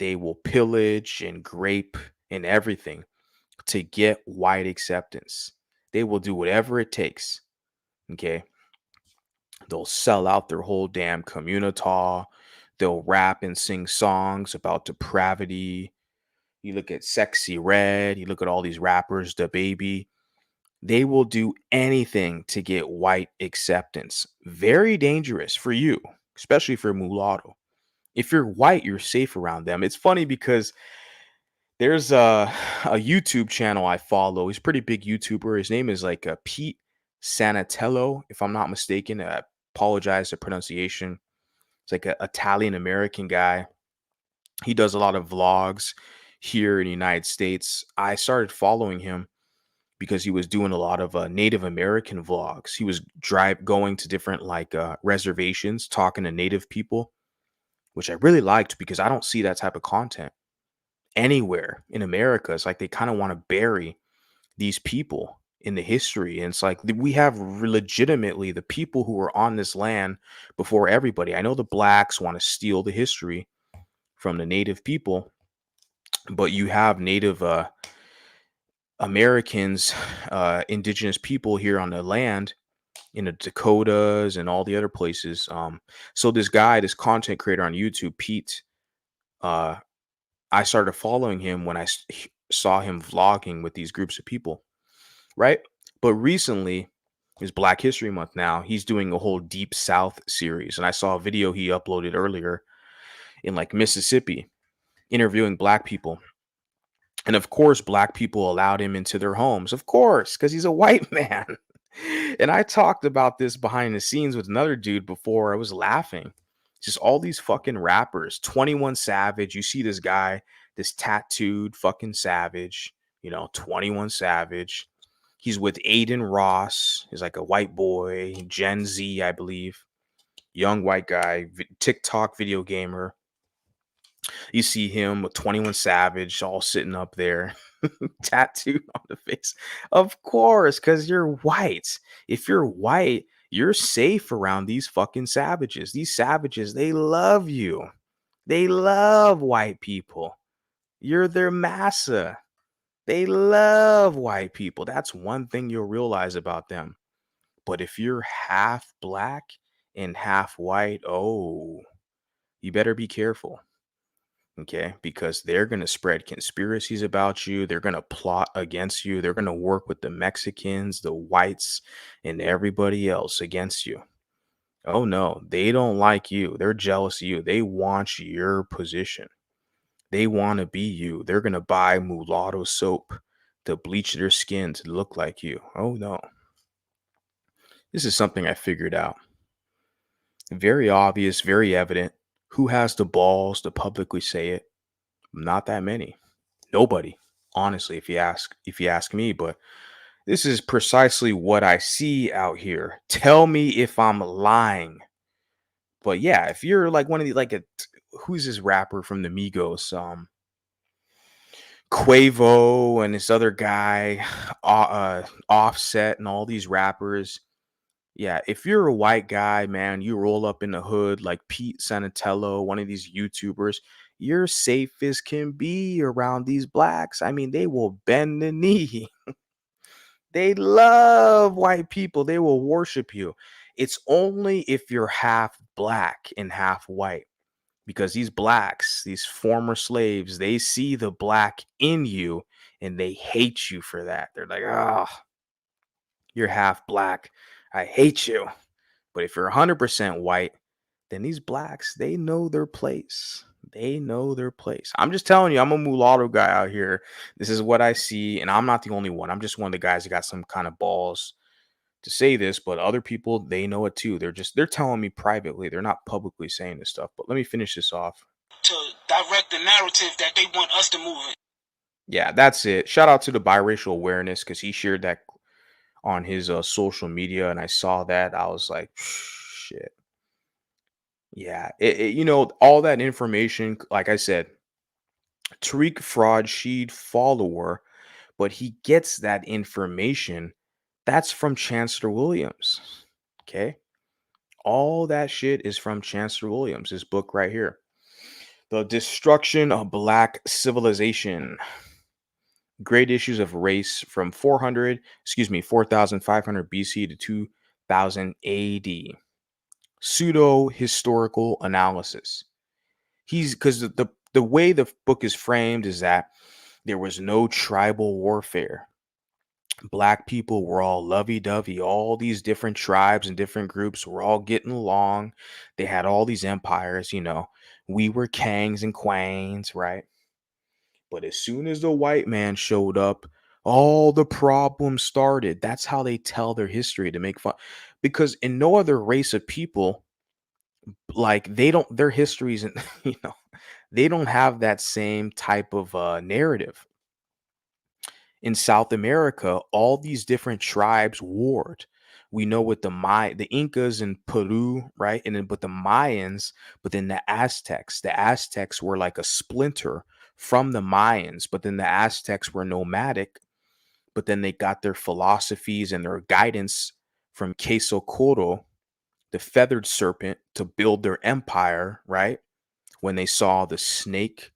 They will pillage and grape and everything to get white acceptance. They will do whatever it takes. Okay. They'll sell out their whole damn community. They'll rap and sing songs about depravity. You look at Sexy Red, you look at all these rappers, the baby. They will do anything to get white acceptance. Very dangerous for you, especially for mulatto. If you're white, you're safe around them. It's funny because there's a YouTube channel I follow. He's a pretty big YouTuber. His name is like Pete Sanatello, if I'm not mistaken. I apologize for pronunciation. It's like an Italian American guy. He does a lot of vlogs here in the United States. I started following him because he was doing a lot of Native American vlogs. He was going to different like reservations, talking to Native people, which I really liked because I don't see that type of content anywhere in America. It's like they kind of want to bury these people in the history. And it's like we have legitimately the people who were on this land before everybody. I know the blacks want to steal the history from the Native people, but you have Native Americans, indigenous people here on the land in the Dakotas and all the other places. So this guy, this content creator on YouTube, Pete, uh, I started following him when saw him vlogging with these groups of people, right? But recently, it's Black History Month now. He's doing a whole Deep South series, and I saw a video he uploaded earlier in like Mississippi, interviewing Black people. And of course, Black people allowed him into their homes, of course, because he's a white man. And I talked about this behind the scenes with another dude before. I was laughing. Just all these fucking rappers. 21 Savage. You see this guy, this tattooed fucking Savage, 21 Savage. He's with Aiden Ross. He's like a white boy, Gen Z, I believe. Young white guy, TikTok video gamer. You see him with 21 Savage all sitting up there, tattooed on the face. Of course, because you're white. If you're white, you're safe around these fucking savages. These savages, they love you. They love white people. You're their massa. They love white people. That's one thing you'll realize about them. But if you're half black and half white, oh, you better be careful. Okay, because they're going to spread conspiracies about you. They're going to plot against you. They're going to work with the Mexicans, the whites, and everybody else against you. Oh no, they don't like you. They're jealous of you. They want your position. They want to be you. They're going to buy mulatto soap to bleach their skin to look like you. Oh no. This is something I figured out. Very obvious, very evident. Who has the balls to publicly say it? Not that many. Nobody. Honestly, if you ask me, but this is precisely what I see out here. Tell me if I'm lying. But yeah, if you're like one of the who's this rapper from the Migos? Quavo and this other guy, Offset, and all these rappers. Yeah, if you're a white guy, man, you roll up in the hood like Pete Sanatello, one of these YouTubers, you're safe as can be around these blacks. I mean, they will bend the knee. They love white people. They will worship you. It's only if you're half black and half white, because these blacks, these former slaves, they see the black in you and they hate you for that. They're like, oh, you're half black. I hate you. But if you're 100% white, then these blacks, they know their place. They know their place. I'm just telling you, I'm a mulatto guy out here. This is what I see. And I'm not the only one. I'm just one of the guys that got some kind of balls to say this, but other people, they know it too. They're telling me privately. They're not publicly saying this stuff. But let me finish this off. To direct the narrative that they want us to move in. Yeah, that's it. Shout out to the biracial awareness because he shared that on his social media, and I saw that. I was like, shit. Yeah, all that information. Like I said, Tariq fraud sheet follower, but he gets that information. That's from Chancellor Williams. Okay, all that shit is from Chancellor Williams. This book right here, "The Destruction of Black Civilization." Great issues of race from 4,500 BC to 2000 AD. Pseudo historical analysis. He's because the way the book is framed is that there was no tribal warfare. Black people were all lovey-dovey. All these different tribes and different groups were all getting along. They had all these empires, We were kings and queens, right? But as soon as the white man showed up, all the problems started. That's how they tell their history, to make fun. Because in no other race of people, like their histories and they don't have that same type of narrative. In South America, all these different tribes warred. We know with the Incas in Peru, right? And then but the Mayans, but then the Aztecs. The Aztecs were like a splinter from the Mayans, but then the Aztecs were nomadic, but then they got their philosophies and their guidance from Quetzalcoatl, the feathered serpent, to build their empire, right? When they saw the snake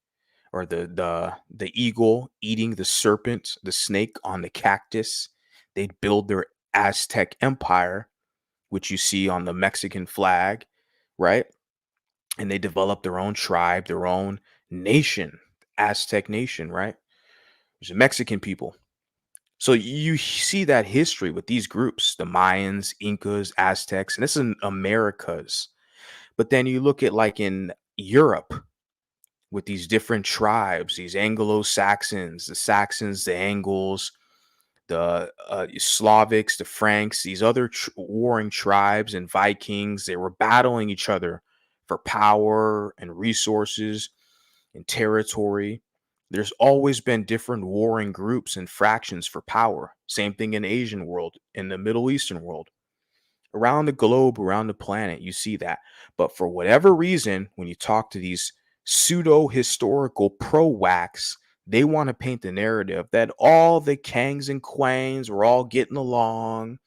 or the eagle eating the serpent, the snake on the cactus, they'd build their Aztec empire, which you see on the Mexican flag, right? And they developed their own tribe, their own nation, Aztec nation, right? There's Mexican people. So you see that history with these groups, the Mayans, Incas, Aztecs, and this is in Americas. But then you look at like in Europe, with these different tribes, these Anglo-Saxons, the Saxons, the Angles, the Slavics, the Franks, these other warring tribes and Vikings. They were battling each other for power and resources and territory. There's always been different warring groups and fractions for power. Same thing in the Asian world, in the Middle Eastern world. Around the globe, around the planet, you see that. But for whatever reason, when you talk to these pseudo historical pro wacks, they want to paint the narrative that all the kings and queens were all getting along.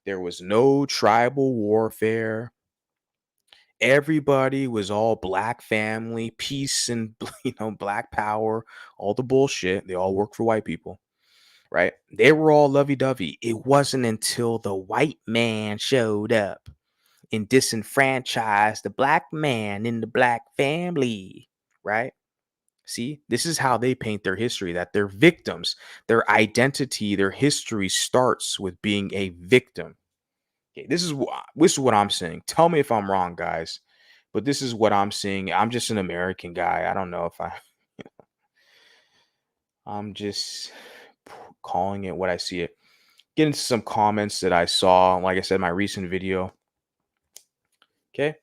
There was no tribal warfare. Everybody was all black family, peace, and black power, all the bullshit. They all work for white people, right? They were all lovey-dovey. It wasn't until the white man showed up and disenfranchised the black man in the black family, right? See, this is how they paint their history, that they're victims. Their identity, their history starts with being a victim. Okay, this is what I'm saying. Tell me if I'm wrong, guys. But this is what I'm seeing. I'm just an American guy. I don't know if I'm just calling it what I see it. Get into some comments that I saw. Like I said, my recent video. Okay.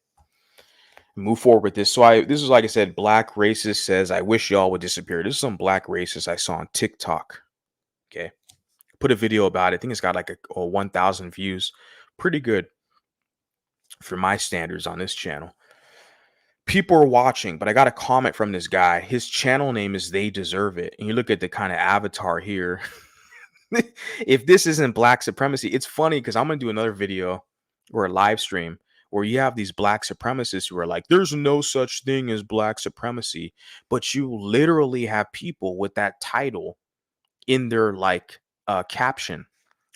Move forward with this. This is like I said, black racist says, I wish y'all would disappear. This is some black racist I saw on TikTok. Okay. Put a video about it. I think it's got like a 1,000 views. Pretty good for my standards on this channel. People are watching, but I got a comment from this guy. His channel name is They Deserve It. And you look at the kind of avatar here. If this isn't black supremacy, it's funny because I'm going to do another video or a live stream where you have these black supremacists who are like, there's no such thing as black supremacy. But you literally have people with that title in their like caption,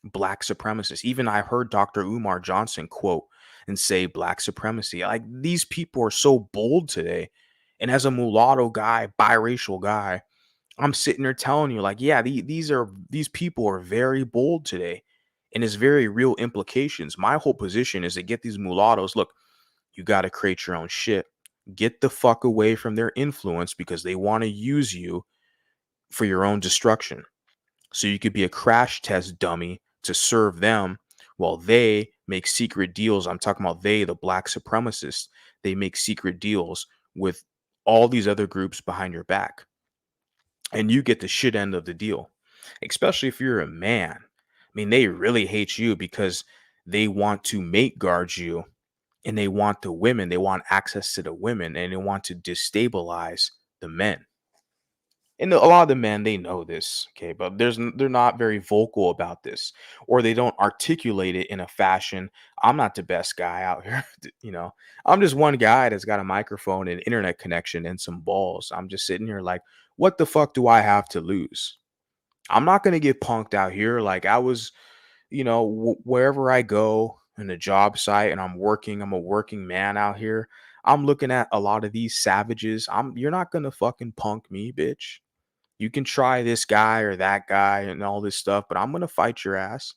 black supremacists. Even I heard Dr. Umar Johnson quote and say black supremacy. Like these people are so bold today. And as a mulatto guy, biracial guy, I'm sitting there telling you, like, yeah, these people are very bold today, and it's very real implications. My whole position is to get these mulattoes. Look, you got to create your own shit. Get the fuck away from their influence because they want to use you for your own destruction. So you could be a crash test dummy to serve them while they make secret deals. I'm talking about they, the black supremacists. They make secret deals with all these other groups behind your back. And you get the shit end of the deal, especially if you're a man. I mean, they really hate you because they want to mate guard you and they want the women. They want access to the women and they want to destabilize the men. And a lot of the men, they know this, okay, but they're not very vocal about this, or they don't articulate it in a fashion. I'm not the best guy out here, I'm just one guy that's got a microphone and internet connection and some balls. I'm just sitting here like, what the fuck do I have to lose? I'm not gonna get punked out here. Like I was, wherever I go in a job site and I'm a working man out here. I'm looking at a lot of these savages. You're not gonna fucking punk me, bitch. You can try this guy or that guy and all this stuff, but I'm going to fight your ass.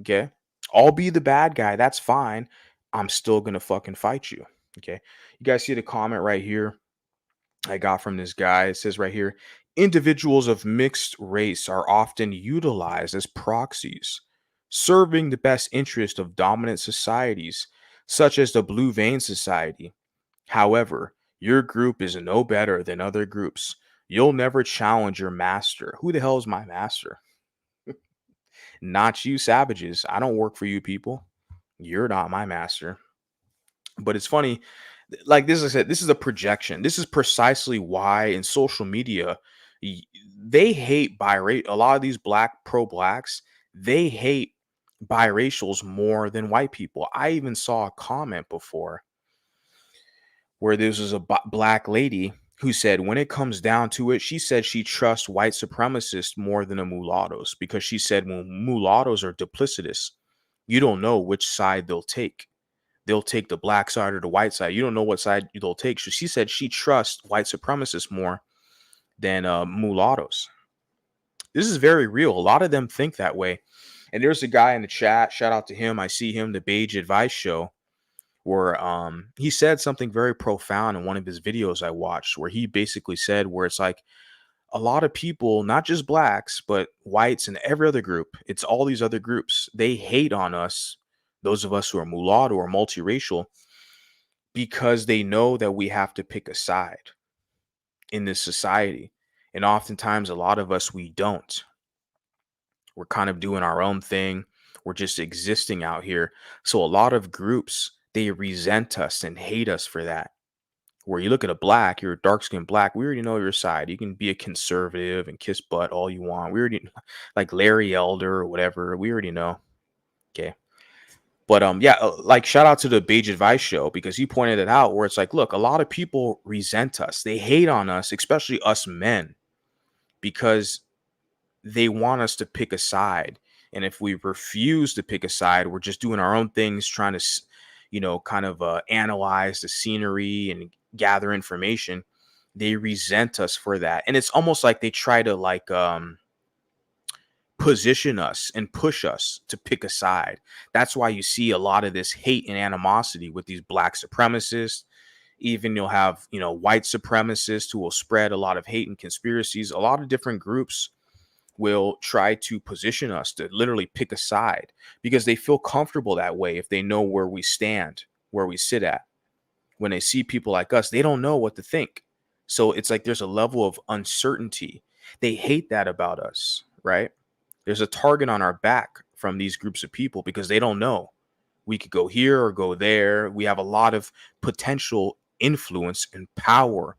Okay. I'll be the bad guy. That's fine. I'm still going to fucking fight you. Okay. You guys see the comment right here I got from this guy? It says right here, individuals of mixed race are often utilized as proxies, serving the best interest of dominant societies, such as the Blue Vein Society. However, your group is no better than other groups. You'll never challenge your master. Who the hell is my master? Not you, savages. I don't work for you people. You're not my master. But it's funny, like this, I said, this is a projection. This is precisely why in social media, they hate biracial. A lot of these pro blacks, they hate biracials more than white people. I even saw a comment before where this was a black lady who said when it comes down to it, she said she trusts white supremacists more than the mulattoes because she said when mulattoes are duplicitous, you don't know which side they'll take. They'll take the black side or the white side. You don't know what side they'll take. So she said she trusts white supremacists more than mulattoes. This is very real. A lot of them think that way. And there's a guy in the chat. Shout out to him. I see him, the Beige Advice Show, where he said something very profound in one of his videos I watched, where he basically said where it's like a lot of people, not just blacks, but whites and every other group, it's all these other groups, they hate on us, those of us who are mulatto or multiracial, because they know that we have to pick a side in this society. And oftentimes a lot of us, we don't. We're kind of doing our own thing. We're just existing out here. So a lot of groups, they resent us and hate us for that. Where you look at a black, you're a dark-skinned black, we already know your side. You can be a conservative and kiss butt all you want. We already like Larry Elder or whatever. We already know. Okay. But yeah, like shout out to the Beige Advice Show because he pointed it out where it's like, look, a lot of people resent us. They hate on us, especially us men, because they want us to pick a side. And if we refuse to pick a side, we're just doing our own things, trying to, kind of analyze the scenery and gather information. They resent us for that. And it's almost like they try to like position us and push us to pick a side. That's why you see a lot of this hate and animosity with these black supremacists. Even you'll have, white supremacists who will spread a lot of hate and conspiracies. A lot of different groups will try to position us to literally pick a side because they feel comfortable that way if they know where we stand, where we sit at. When they see people like us, they don't know what to think. So it's like there's a level of uncertainty. They hate that about us, right? There's a target on our back from these groups of people because they don't know. We could go here or go there. We have a lot of potential influence and power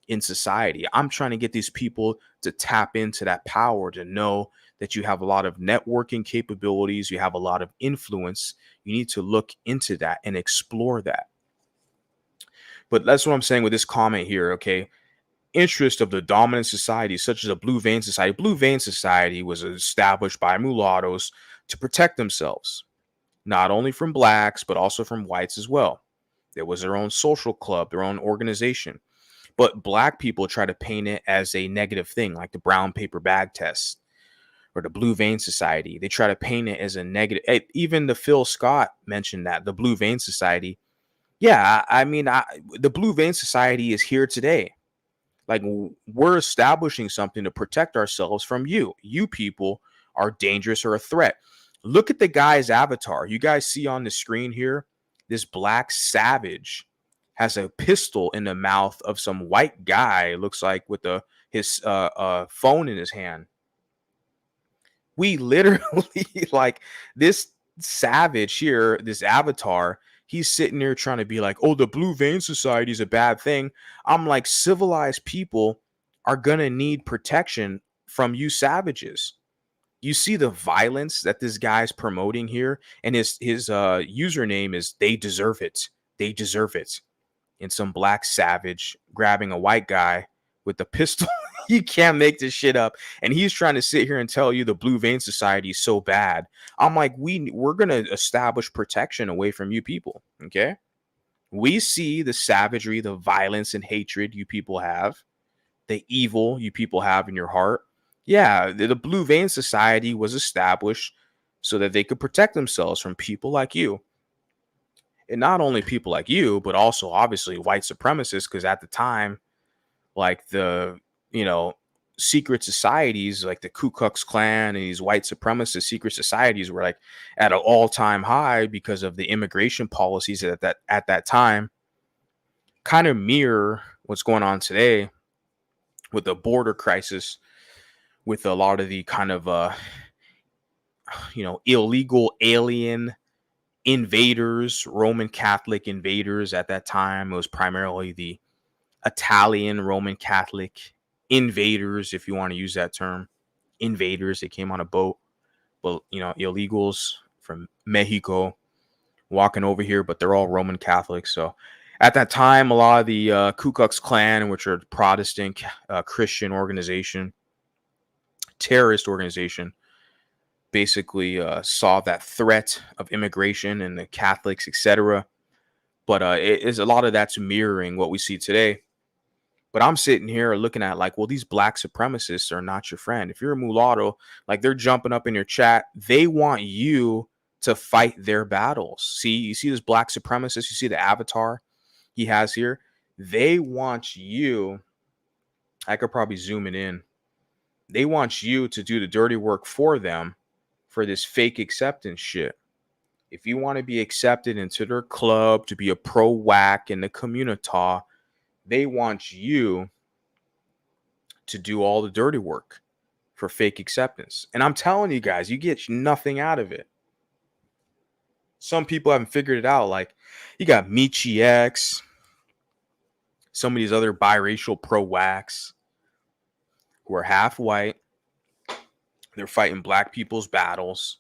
in society. I'm trying to get these people to tap into that power, to know that you have a lot of networking capabilities, you have a lot of influence. You need to look into that and explore that. But that's what I'm saying with this comment here, okay? Interest of the dominant society, such as a blue vein society. Blue vein society was established by mulattoes to protect themselves, not only from blacks, but also from whites as well. There was their own social club, their own organization. But black people try to paint it as a negative thing, like the brown paper bag test or the blue vein society. They try to paint it as a negative. Even the Phil Scott mentioned that the blue vein society. Yeah, I mean, the blue vein society is here today. Like, we're establishing something to protect ourselves from you. You people are dangerous or a threat. Look at the guy's avatar. You guys see on the screen here, this black savage has a pistol in the mouth of some white guy, looks like, with his phone in his hand. We literally, like, this savage here, this avatar, he's sitting there trying to be like, oh, the blue vein society is a bad thing. I'm like, civilized people are gonna need protection from you savages. You see the violence that this guy's promoting here, and his username is "they deserve it." They deserve it. And some black savage grabbing a white guy with a pistol. You can't make this shit up. And he's trying to sit here and tell you the blue vein society is so bad. I'm like, we're gonna establish protection away from you people. Okay. We see the savagery, the violence and hatred you people have, the evil you people have in your heart. Yeah, the blue vein society was established so that they could protect themselves from people like you. And not only people like you, but also obviously white supremacists, because at the time, like the, you know, secret societies like the Ku Klux Klan and these white supremacist secret societies were like at an all-time high because of the immigration policies at that time, kind of mirror what's going on today with the border crisis, with a lot of the kind of illegal alien invaders, Roman Catholic invaders. At that time, it was primarily the Italian Roman Catholic invaders, if you want to use that term. Invaders, they came on a boat, but illegals from Mexico walking over here, but they're all Roman Catholics. So at that time, a lot of the Ku Klux Klan, which are Protestant Christian organization, terrorist organization, basically saw that threat of immigration and the Catholics, etc. But it is a lot of that's mirroring what we see today. But I'm sitting here looking at like, well, these black supremacists are not your friend. If you're a mulatto, like they're jumping up in your chat, they want you to fight their battles. See, you see this black supremacist, you see the avatar he has here. They want you, I could probably zoom it in. They want you to do the dirty work for them for this fake acceptance shit. If you want to be accepted into their club, to be a pro whack in the community, they want you to do all the dirty work for fake acceptance. And I'm telling you guys, you get nothing out of it. Some people haven't figured it out. Like, you got Michi X, some of these other biracial pro whacks who are half white. They're fighting black people's battles,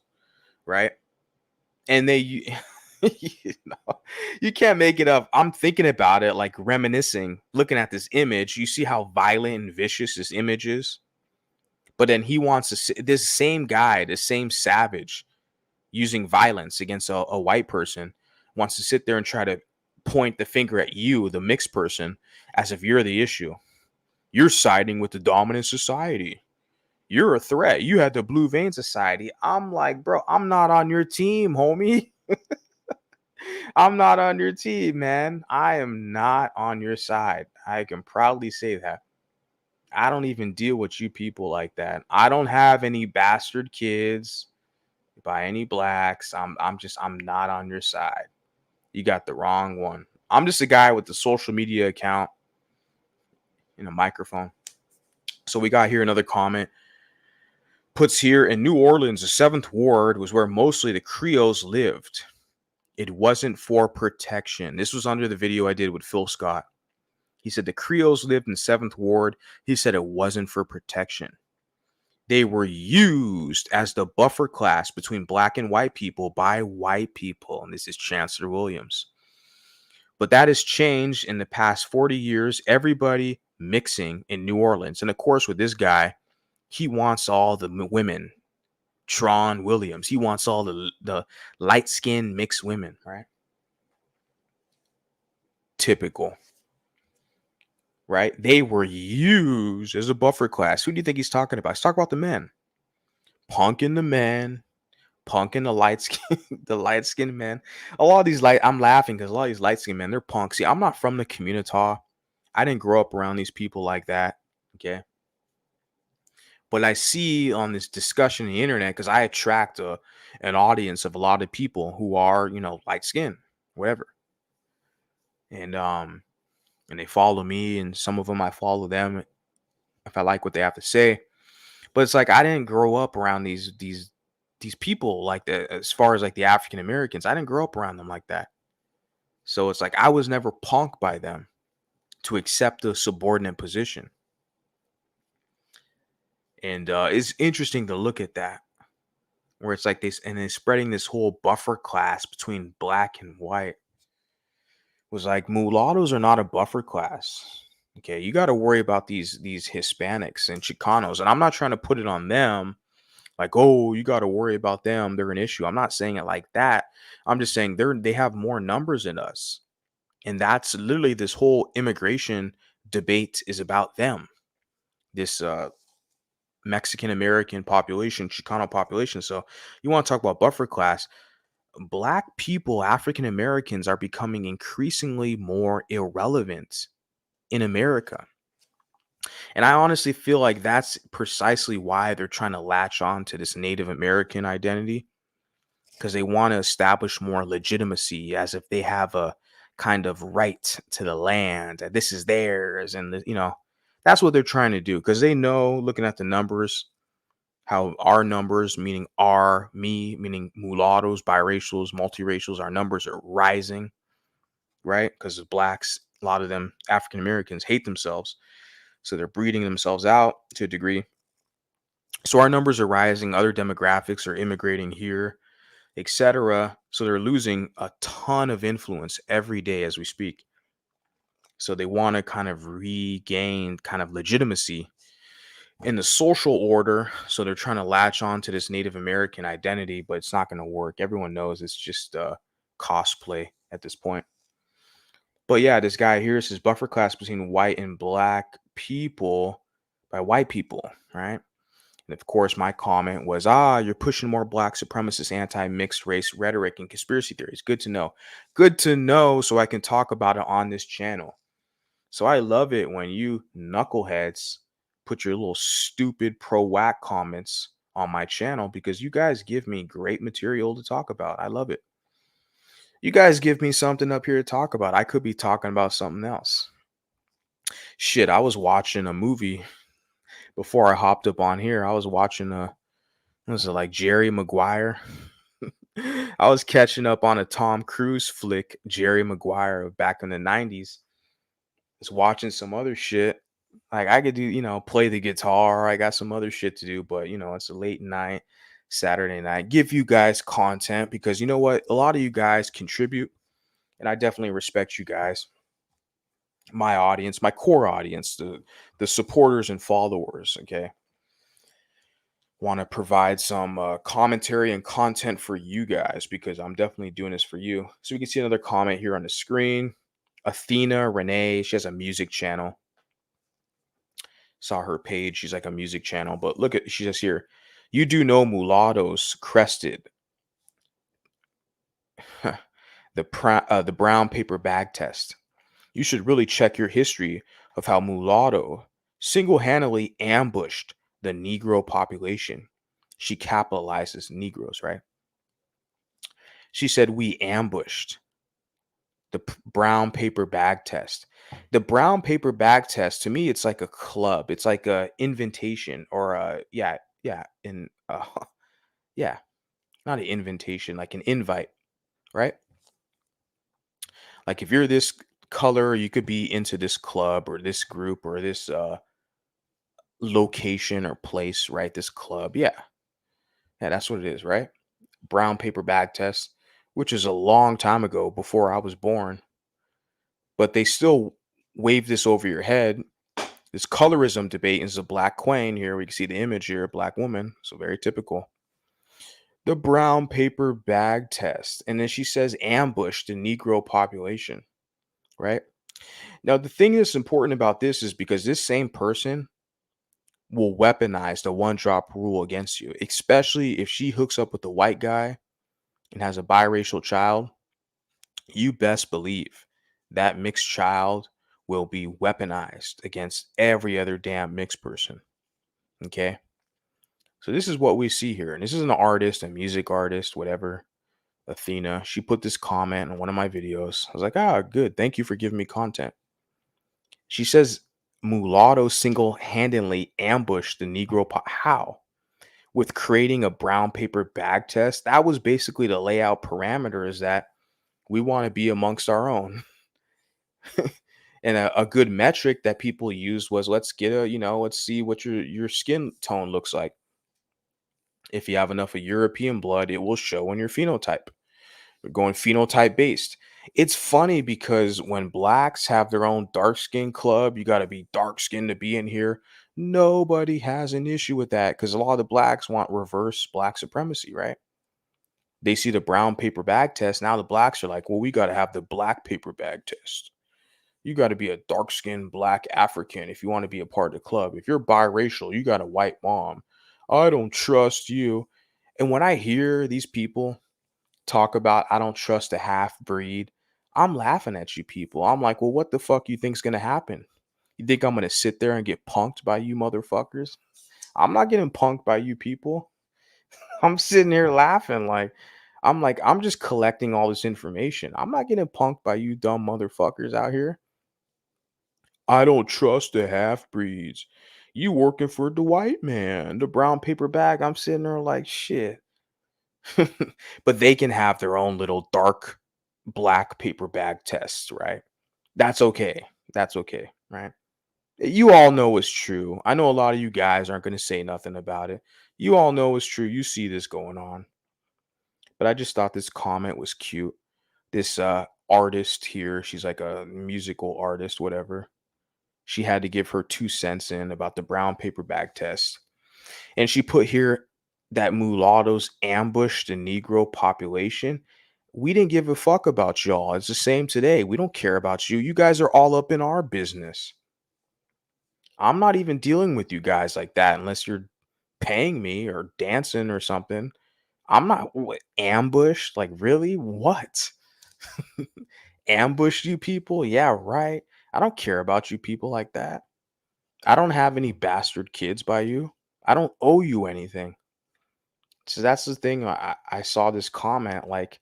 right? And they, you can't make it up. I'm thinking about it, like reminiscing, looking at this image. You see how violent and vicious this image is. But then he wants to, this same guy, this same savage, using violence against a white person, wants to sit there and try to point the finger at you, the mixed person, as if you're the issue. You're siding with the dominant society. You're a threat. You had the blue vein society. I'm like, bro, I'm not on your team, homie. I'm not on your team, man. I am not on your side. I can proudly say that. I don't even deal with you people like that. I don't have any bastard kids by any blacks. I'm not on your side. You got the wrong one. I'm just a guy with the social media account and a microphone. So we got here another comment. Puts here in New Orleans, the 7th Ward was where mostly the Creoles lived. It wasn't for protection. This was under the video I did with Phil Scott. He said the Creoles lived in 7th Ward. He said it wasn't for protection. They were used as the buffer class between black and white people by white people. And this is Chancellor Williams. But that has changed in the past 40 years. Everybody mixing in New Orleans. And of course, with this guy, he wants all the women. Tron Williams. He wants all the light-skinned mixed women, right? Typical. Right? They were used as a buffer class. Who do you think he's talking about? He's talking about the men. Punking the men, punking the light-skinned men. A lot of these I'm laughing because a lot of these light-skinned men, they're punks. See, I'm not from the community. I didn't grow up around these people like that. Okay. But I see on this discussion on the internet, because I attract an audience of a lot of people who are, light skinned, whatever. And they follow me, and some of them I follow them if I like what they have to say. But it's like I didn't grow up around these people like that. As far as like the African Americans, I didn't grow up around them like that. So it's like I was never punked by them to accept a subordinate position. And it's interesting to look at that, where it's like this, and they're spreading this whole buffer class between black and white. It was like mulattoes are not a buffer class. Okay, you got to worry about these Hispanics and Chicanos, and I'm not trying to put it on them. Like, oh, you got to worry about them. They're an issue. I'm not saying it like that. I'm just saying they have more numbers than us, and that's literally this whole immigration debate is about them. This Mexican American population, Chicano population. So you want to talk about buffer class? Black people, African Americans, are becoming increasingly more irrelevant in America. And I honestly feel like that's precisely why they're trying to latch on to this Native American identity, because they want to establish more legitimacy as if they have a kind of right to the land, that this is theirs. And, that's what they're trying to do, because they know, looking at the numbers, how our numbers, meaning meaning mulattoes, biracials, multiracials, our numbers are rising, right? Because of blacks, a lot of them, African Americans, hate themselves. So they're breeding themselves out to a degree. So our numbers are rising. Other demographics are immigrating here, etc. So they're losing a ton of influence every day as we speak. So they want to kind of regain kind of legitimacy in the social order. So they're trying to latch on to this Native American identity, but it's not going to work. Everyone knows it's just cosplay at this point. But yeah, this guy here says buffer class between white and black people by white people, right? And of course, my comment was, you're pushing more black supremacist, anti-mixed race rhetoric and conspiracy theories. Good to know. Good to know, so I can talk about it on this channel. So I love it when you knuckleheads put your little stupid pro-whack comments on my channel, because you guys give me great material to talk about. I love it. You guys give me something up here to talk about. I could be talking about something else. Shit, I was watching a movie before I hopped up on here. I was watching was it like Jerry Maguire? I was catching up on a Tom Cruise flick, Jerry Maguire, back in the 90s. Was watching some other shit. Like I could do, play the guitar. I got some other shit to do, but it's a late night, Saturday night. Give you guys content, because you know what? A lot of you guys contribute, and I definitely respect you guys. My audience, my core audience, the supporters and followers, okay? Want to provide some commentary and content for you guys, because I'm definitely doing this for you. So we can see another comment here on the screen. Athena Renee, she has a music channel. Saw her page. She's like a music channel. But look at, she says here, you do know mulattoes crested the brown paper bag test. You should really check your history of how mulatto single-handedly ambushed the Negro population. She capitalizes Negroes, right? She said, we ambushed the brown paper bag test. The brown paper bag test, to me, it's like a club. It's like a invitation or a, yeah, not an invitation, like an invite, right? Like if you're this color, you could be into this club or this group or this location or place, right? This club. Yeah. Yeah, that's what it is, right? Brown paper bag test, which is a long time ago before I was born, but they still wave this over your head. This colorism debate is a black queen here. We can see the image here, a black woman. So very typical. The brown paper bag test. And then she says ambush the Negro population, right? Now, the thing that's important about this is because this same person will weaponize the one drop rule against you, especially if she hooks up with a white guy and has a biracial child. You best believe that mixed child will be weaponized against every other damn mixed person. Okay. So this is what we see here. And this is an artist, a music artist, whatever. Athena. She put this comment on one of my videos. I was like, good. Thank you for giving me content. She says mulatto single-handedly ambushed the Negro. How? With creating a brown paper bag test. That was basically to lay out parameters that we want to be amongst our own. And a good metric that people used was let's get a, let's see what your skin tone looks like. If you have enough of European blood, it will show in your phenotype. We're going phenotype based. It's funny because when blacks have their own dark skin club, you got to be dark skinned to be in here. Nobody has an issue with that because a lot of the blacks want reverse black supremacy, right? They see the brown paper bag test. Now the blacks are like, well, we got to have the black paper bag test. You got to be a dark skinned black African if you want to be a part of the club. If you're biracial, you got a white mom. I don't trust you. And when I hear these people talk about I don't trust a half breed, I'm laughing at you people. I'm like, well, what the fuck you think's gonna happen? You think I'm gonna sit there and get punked by you motherfuckers? I'm not getting punked by you people. I'm sitting here laughing I'm just collecting all this information. I'm not getting punked by you dumb motherfuckers out here. I don't trust the half breeds. You working for the white man, the brown paper bag. I'm sitting there like shit. But they can have their own little dark black paper bag tests, right? That's okay. That's okay, right? You all know it's true. I know a lot of you guys aren't going to say nothing about it. You all know it's true. You see this going on. But I just thought this comment was cute. This artist here, she's like a musical artist, whatever. She had to give her 2 cents in about the brown paper bag test. And she put here that mulattoes ambushed the Negro population. We didn't give a fuck about y'all. It's the same today. We don't care about you. You guys are all up in our business. I'm not even dealing with you guys like that unless you're paying me or dancing or something. I'm not ambushed. Like, really? What? Ambushed you people? Yeah, right. I don't care about you people like that. I don't have any bastard kids by you. I don't owe you anything. So that's the thing. I saw this comment like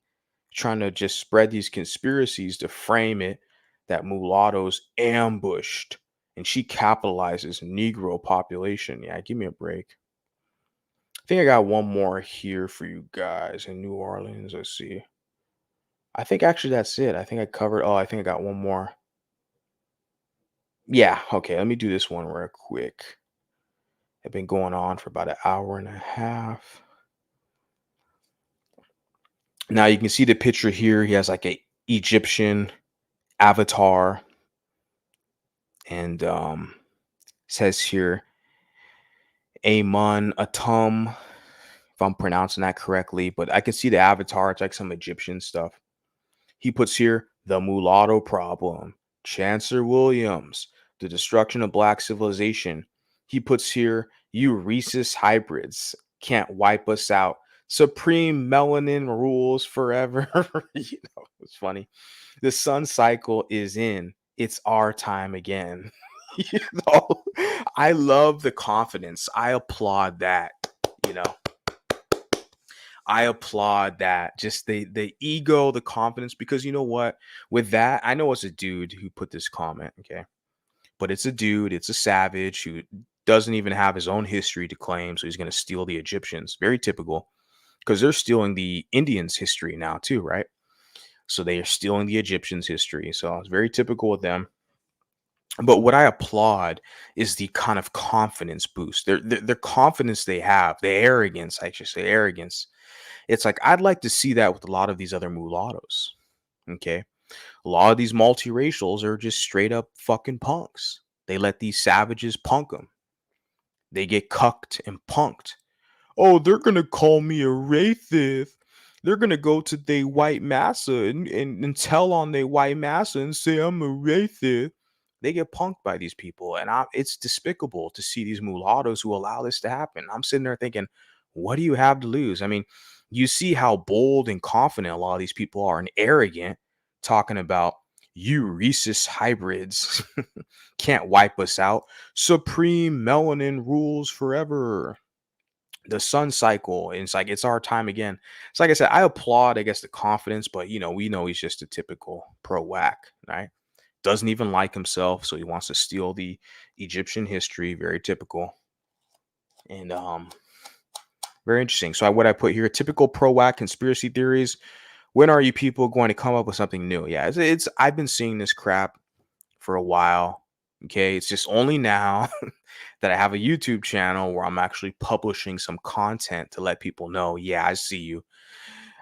trying to just spread these conspiracies to frame it that mulattoes ambushed and she capitalizes Negro population. Yeah, give me a break. I think I got one more here for you guys in New Orleans. Let's see. I think actually that's it. I think I covered. Oh, I think I got one more. Yeah, okay. Let me do this one real quick. It's been going on for about an hour and a half. Now you can see the picture here. He has like a Egyptian avatar, and says here Amun Atum, if I'm pronouncing that correctly, but I can see the avatar. It's like some Egyptian stuff. He puts here the mulatto problem, Chancellor Williams, the destruction of black civilization. He puts here, you rhesus hybrids can't wipe us out. Supreme melanin rules forever. It's funny. The sun cycle is in. It's our time again. you know, I love the confidence. I applaud that. You know, I applaud that. Just the ego, the confidence, because you know what? With that, I know it's a dude who put this comment, okay? But it's a dude, it's a savage who doesn't even have his own history to claim, so he's going to steal the Egyptians. Very typical, because they're stealing the Indians' history now too, right? So they are stealing the Egyptians' history. So it's very typical with them. But what I applaud is the kind of confidence boost. Their confidence they have, the arrogance, I should say, arrogance. It's like I'd like to see that with a lot of these other mulattoes. Okay. A lot of these multiracials are just straight up fucking punks. They let these savages punk them. They get cucked and punked. Oh, they're gonna call me a racist. They're gonna go to they white massa and tell on they white massa and say I'm a racist. They get punked by these people, and it's despicable to see these mulattoes who allow this to happen. I'm sitting there thinking, what do you have to lose? I mean, you see how bold and confident a lot of these people are and arrogant, talking about you rhesus hybrids can't wipe us out. Supreme melanin rules forever. The sun cycle, and it's like it's our time again. It's like I said, I applaud, I guess, the confidence, but we know he's just a typical pro whack, right? Doesn't even like himself, so he wants to steal the Egyptian history. Very typical, and very interesting. So what I put here: typical pro whack conspiracy theories. When are you people going to come up with something new? Yeah, it's I've been seeing this crap for a while. Okay, it's just only now that I have a YouTube channel where I'm actually publishing some content to let people know, yeah, I see you.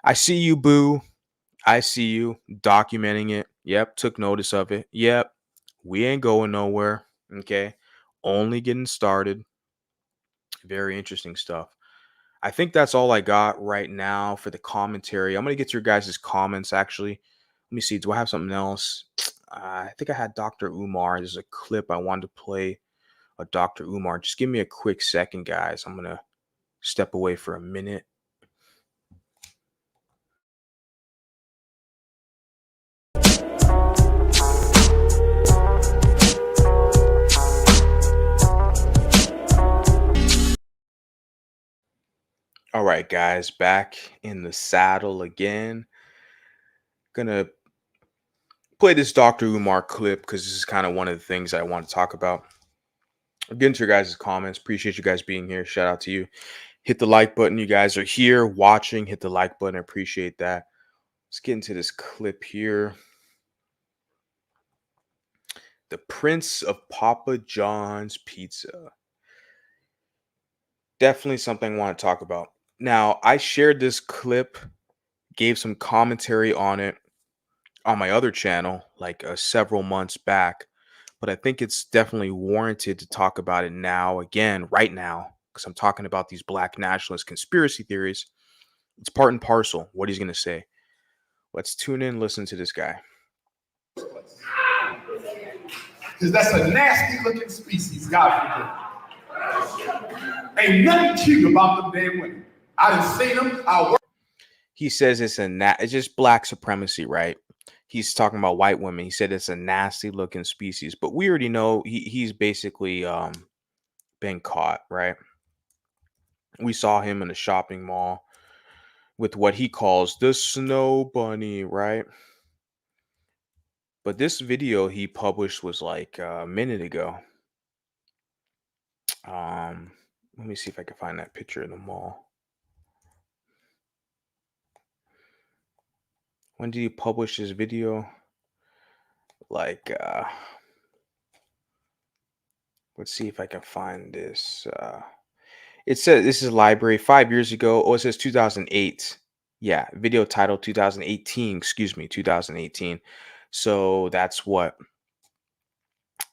I see you, boo. I see you documenting it. Yep, took notice of it. Yep, we ain't going nowhere. Okay, only getting started. Very interesting stuff. I think that's all I got right now for the commentary. I'm going to get your guys' comments actually. Let me see. Do I have something else? I think I had Dr. Umar. There's a clip I wanted to play of Dr. Umar. Just give me a quick second, guys. I'm going to step away for a minute. All right, guys, back in the saddle again. Gonna play this Dr. Umar clip because this is kind of one of the things I want to talk about. I'll get into your guys' comments. Appreciate you guys being here. Shout out to you. Hit the like button. You guys are here watching. Hit the like button. I appreciate that. Let's get into this clip here. The Prince of Papa John's Pizza. Definitely something I want to talk about. Now, I shared this clip, gave some commentary on it on my other channel like several months back, but I think it's definitely warranted to talk about it now again, right now, because I'm talking about these black nationalist conspiracy theories. It's part and parcel what he's going to say. Let's tune in, listen to this guy. Because that's a nasty looking species, God forbid. Ain't nothing cute about them damn women. I done seen them. He says it's just black supremacy, right? He's talking about white women. He said it's a nasty looking species, but we already know he's basically been caught, right? We saw him in a shopping mall with what he calls the snow bunny, right? But this video he published was like a minute ago. Let me see if I can find that picture in the mall. When did he publish this video? Like, let's see if I can find this. It says this is library 5 years ago. Oh, it says 2008. Yeah, video title 2018. Excuse me, 2018. So that's what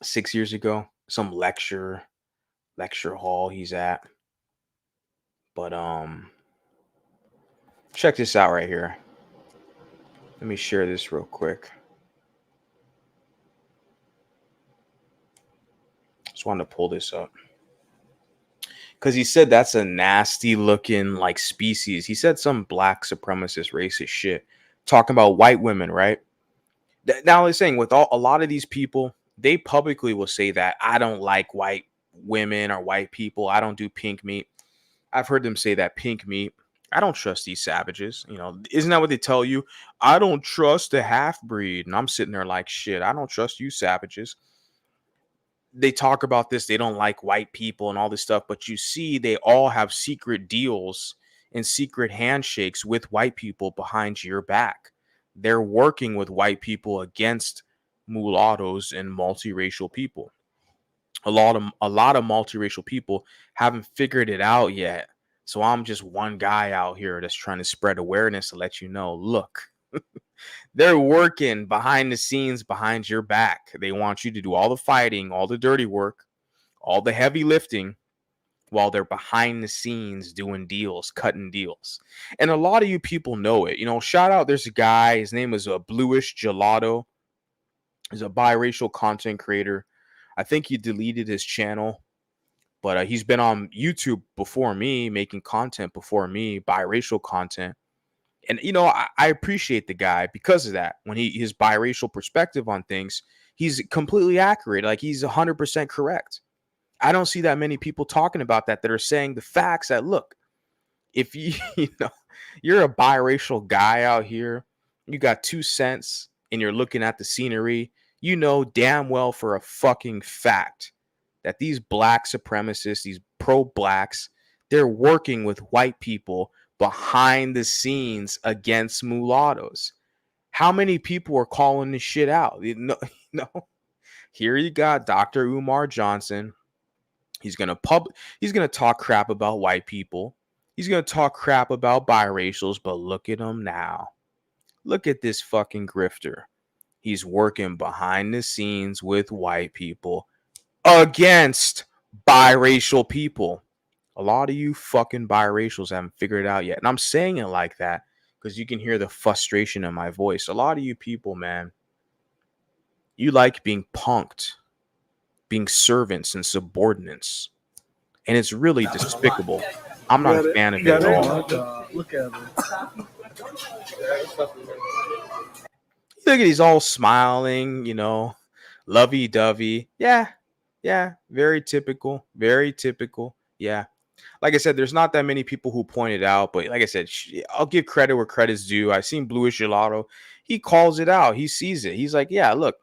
6 years ago. Some lecture hall he's at. But check this out right here. Let me share this real quick. Just wanted to pull this up. because he said that's a nasty looking like species. He said some black supremacist racist shit talking about white women, right? Now he's saying with a lot of these people, they publicly will say that I don't like white women or white people. I don't do pink meat. I've heard them say that pink meat. I don't trust these savages. You know, isn't that what they tell you? I don't trust a half breed. And I'm sitting there like, shit, I don't trust you savages. They talk about this. They don't like white people and all this stuff. But you see, they all have secret deals and secret handshakes with white people behind your back. They're working with white people against mulattoes and multiracial people. A lot of multiracial people haven't figured it out yet. So I'm just one guy out here that's trying to spread awareness to let you know, look, they're working behind the scenes behind your back. They want you to do all the fighting, all the dirty work, all the heavy lifting while they're behind the scenes doing deals, cutting deals. And a lot of you people know it. You know, shout out, there's a guy, his name is Bluish Gelato. He's a biracial content creator. I think he deleted his channel, but he's been on YouTube before me, making content before me, biracial content. And you know, I appreciate the guy because of that. When his biracial perspective on things, he's completely accurate. Like he's 100% correct. I don't see that many people talking about that are saying the facts that look, if you you know you're a biracial guy out here, you got 2 cents and you're looking at the scenery, you know damn well for a fucking fact that these black supremacists, these pro-blacks, they're working with white people behind the scenes against mulattoes. How many people are calling this shit out? Here you got Dr. Umar Johnson. He's gonna talk crap about white people. He's gonna talk crap about biracials, but look at him now. Look at this fucking grifter. He's working behind the scenes with white people against biracial people. A lot of you fucking biracials haven't figured it out yet. And I'm saying it like that because you can hear the frustration in my voice. A lot of you people, man, you like being punked, being servants and subordinates. And it's really despicable. I'm not a fan of it at all. Look at him. Look at he's all smiling, you know, lovey-dovey. Yeah, very typical. Very typical. Yeah. Like I said, there's not that many people who point it out, but like I said, I'll give credit where credit's due. I've seen Bluish Gelato. He calls it out. He sees it. He's like, yeah, look,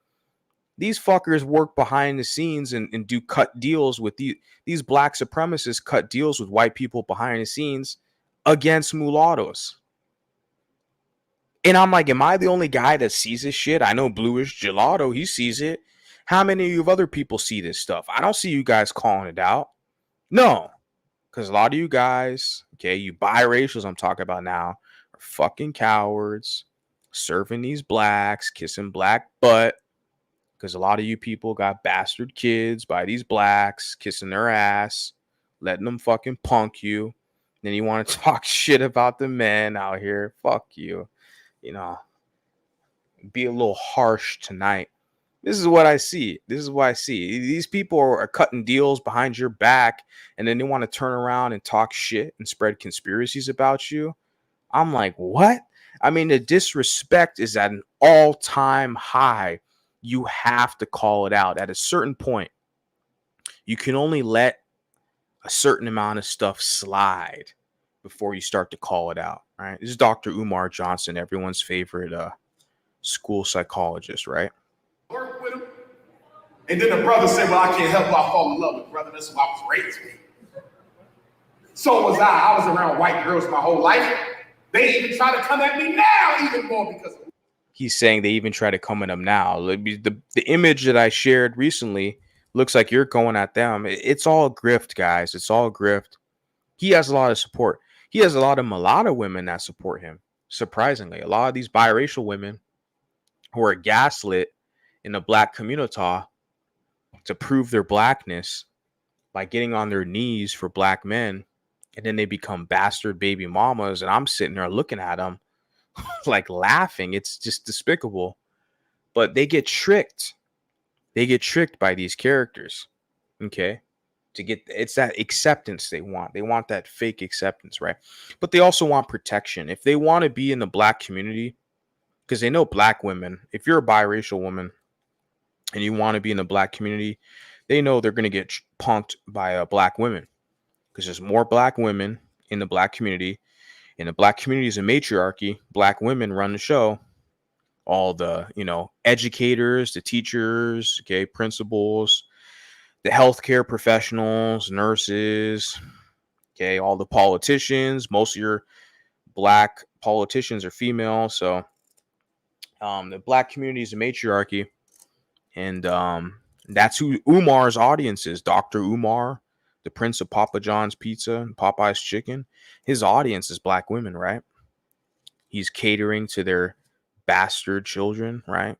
these fuckers work behind the scenes and do cut deals with these black supremacists cut deals with white people behind the scenes against mulattoes. And I'm like, am I the only guy that sees this shit? I know Bluish Gelato, he sees it. How many of you other people see this stuff? I don't see you guys calling it out. No. Because a lot of you guys, okay, you biracials I'm talking about now, are fucking cowards, serving these blacks, kissing black butt. Because a lot of you people got bastard kids by these blacks, kissing their ass, letting them fucking punk you. Then you want to talk shit about the men out here. Fuck you. You know, be a little harsh tonight. This is what I see. This is what I see. These people are cutting deals behind your back, and then they want to turn around and talk shit and spread conspiracies about you. I'm like, what? I mean, the disrespect is at an all-time high. You have to call it out. At a certain point, you can only let a certain amount of stuff slide before you start to call it out. Right? This is Dr. Umar Johnson, everyone's favorite school psychologist, right? Work with him. And then the brother said, well, I can't help but I fall in love with brother. That's who I was raised with. So was I. I was around white girls my whole life. They even try to come at me now even more because of He's saying they even try to come at him now. The image that I shared recently looks like you're going at them. It's all grift, guys. It's all grift. He has a lot of support. He has a lot of mulatto women that support him. Surprisingly, a lot of these biracial women who are gaslit in the black community to prove their blackness by getting on their knees for black men, and then they become bastard baby mamas, and I'm sitting there looking at them like laughing. It's just despicable. But they get tricked. They get tricked by these characters, okay, to get it's that acceptance they want. They want that fake acceptance, right? But they also want protection. If they want to be in the black community, because they know black women, if you're a biracial woman and you want to be in the black community, they know they're going to get punked by black women because there's more black women in the black community. And the black community is a matriarchy. Black women run the show. All the, educators, the teachers, okay, principals, the healthcare professionals, nurses, okay, all the politicians. Most of your black politicians are female. So the black community is a matriarchy. And that's who Umar's audience is. Dr. Umar, the Prince of Papa John's Pizza and Popeye's Chicken. His audience is black women, right? He's catering to their bastard children, right?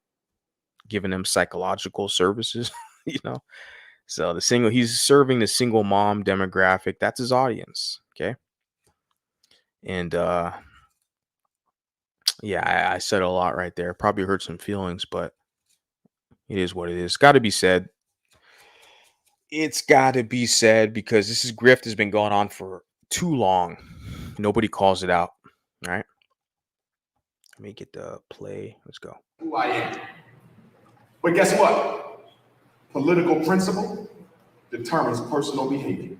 Giving them psychological services, you know. So he's serving the single mom demographic. That's his audience, okay? And yeah, I said a lot right there. Probably hurt some feelings, but it is what it is. Got to be said. It's got to be said because this grift has been going on for too long. Nobody calls it out, right? Let me get the play. Let's go. Who I am. But guess what? Political principle determines personal behavior.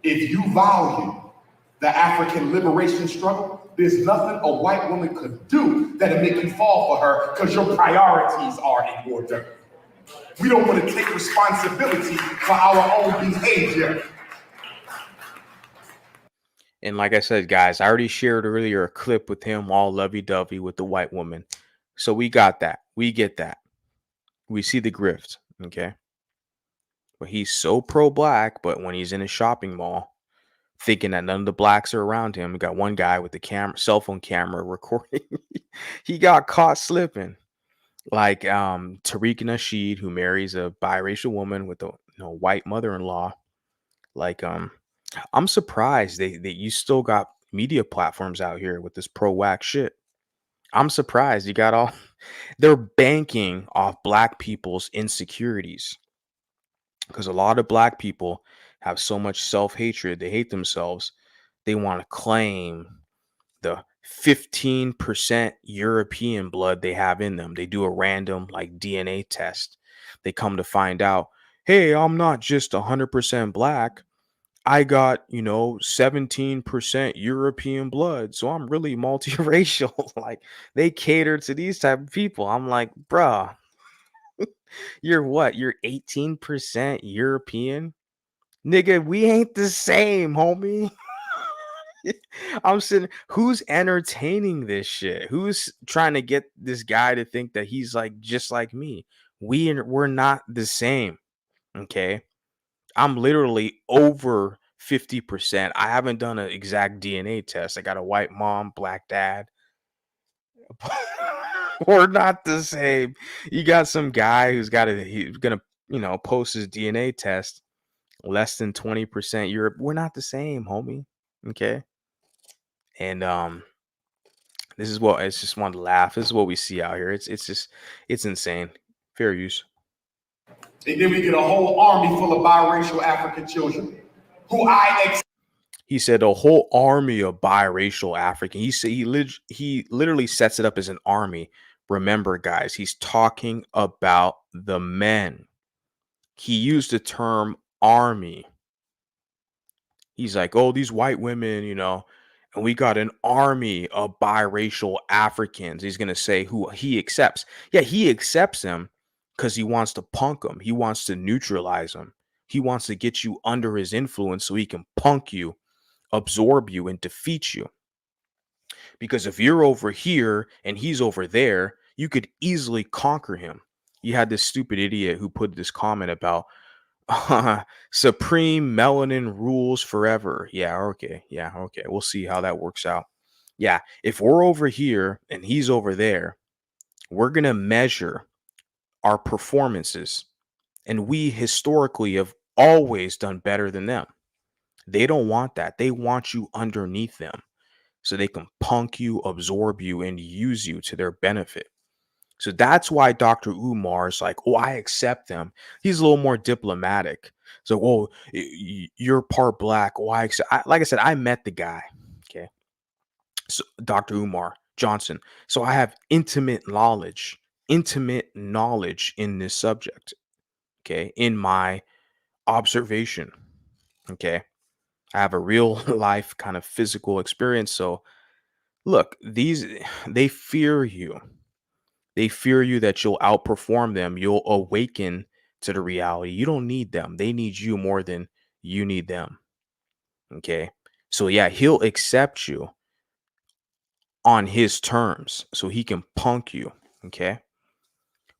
If you value the African liberation struggle, there's nothing a white woman could do that'll make you fall for her because your priorities are in order. We don't want to take responsibility for our own behavior. And like I said, guys, I already shared earlier a clip with him all lovey-dovey with the white woman. So we got that. We get that. We see the grift, okay? But he's so pro-black, but when he's in a shopping mall, thinking that none of the blacks are around him, we got one guy with the cell phone camera recording. He got caught slipping. Like Tariq and Nasheed, who marries a biracial woman with a white mother-in-law. Like I'm surprised that you still got media platforms out here with this pro-whack shit. I'm surprised you got all they're banking off black people's insecurities because a lot of black people have so much self-hatred. They hate themselves. They want to claim the 15% European blood they have in them. They do a random like DNA test. They come to find out, hey, I'm not just 100% black. I got, 17% European blood. So I'm really multiracial. Like they cater to these type of people. I'm like, bruh, you're what? You're 18% European? Nigga, we ain't the same, homie. I'm sitting, who's entertaining this shit? Who's trying to get this guy to think that he's like just like me? We're not the same. Okay. I'm literally over 50%. I haven't done an exact DNA test. I got a white mom, black dad. We're not the same. You got some guy he's gonna, post his DNA test less than 20% Europe. We're not the same, homie. Okay. And this is what it's just one to laugh. This is what we see out here. It's insane. Fair use. And then we get a whole army full of biracial African children who He said a whole army of biracial African. He said he literally sets it up as an army. Remember, guys, he's talking about the men. He used the term army. He's like, oh, these white women, and we got an army of biracial Africans. He's going to say who he accepts. Yeah, he accepts them because he wants to punk them. He wants to neutralize them. He wants to get you under his influence so he can punk you, absorb you, and defeat you. Because if you're over here and he's over there, you could easily conquer him. You had this stupid idiot who put this comment about supreme melanin rules forever. Yeah, okay. We'll see how that works out. Yeah, if we're over here and he's over there, we're going to measure our performances. And we historically have always done better than them. They don't want that. They want you underneath them so they can punk you, absorb you, and use you to their benefit. So that's why Dr. Umar is like, oh, I accept them. He's a little more diplomatic. So, oh, you're part black. Oh, I accept. Like I said, I met the guy. Okay. So, Dr. Umar Johnson. So I have intimate knowledge in this subject. Okay. In my observation. Okay. I have a real life kind of physical experience. So look, they fear you. They fear you that you'll outperform them. You'll awaken to the reality. You don't need them. They need you more than you need them. Okay. So, yeah, he'll accept you on his terms so he can punk you. Okay.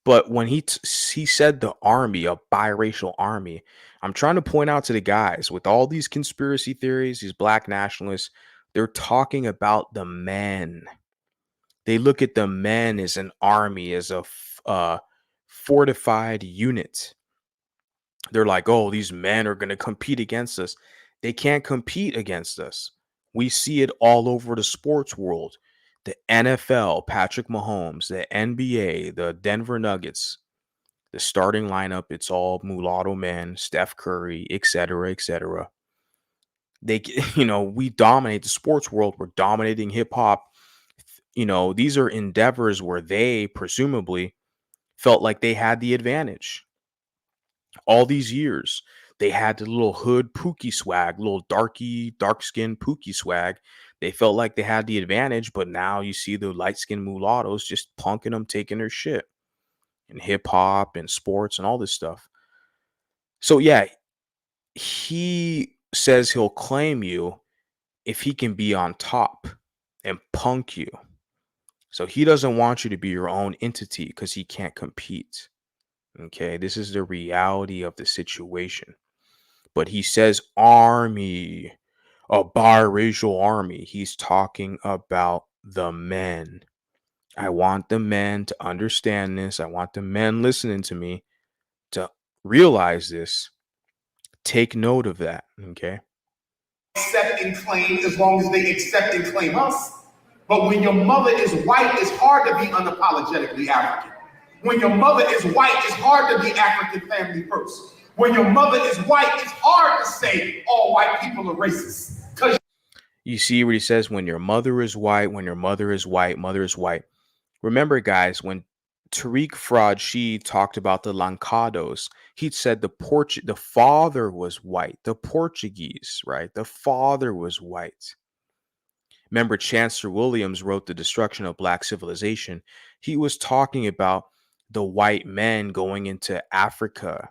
But when he said the army, a biracial army, I'm trying to point out to the guys with all these conspiracy theories, these black nationalists, they're talking about the men. They look at the men as an army, as a fortified unit. They're like, oh, these men are going to compete against us. They can't compete against us. We see it all over the sports world. The NFL, Patrick Mahomes, the NBA, the Denver Nuggets, the starting lineup, it's all mulatto men, Steph Curry, et cetera, et cetera. They, we dominate the sports world. We're dominating hip hop. These are endeavors where they presumably felt like they had the advantage. All these years, they had the little hood pookie swag, little dark skinned pookie swag. They felt like they had the advantage, but now you see the light skinned mulattoes just punking them, taking their shit in hip hop and sports and all this stuff. So, yeah, he says he'll claim you if he can be on top and punk you. So he doesn't want you to be your own entity because he can't compete. Okay, this is the reality of the situation. But he says army, a biracial army. He's talking about the men. I want the men to understand this. I want the men listening to me to realize this. Take note of that. Okay. Accept and claim as long as they accept and claim us. But when your mother is white, it's hard to be unapologetically African. When your mother is white, it's hard to be African family first. When your mother is white, it's hard to say all white people are racist. Because you see what he says, when your mother is white, when your mother is white, mother is white. Remember, guys, when Tariq Fraud talked about the Lancados, he said the father was white, the Portuguese, right? The father was white. Remember, Chancellor Williams wrote The Destruction of Black Civilization. He was talking about the white men going into Africa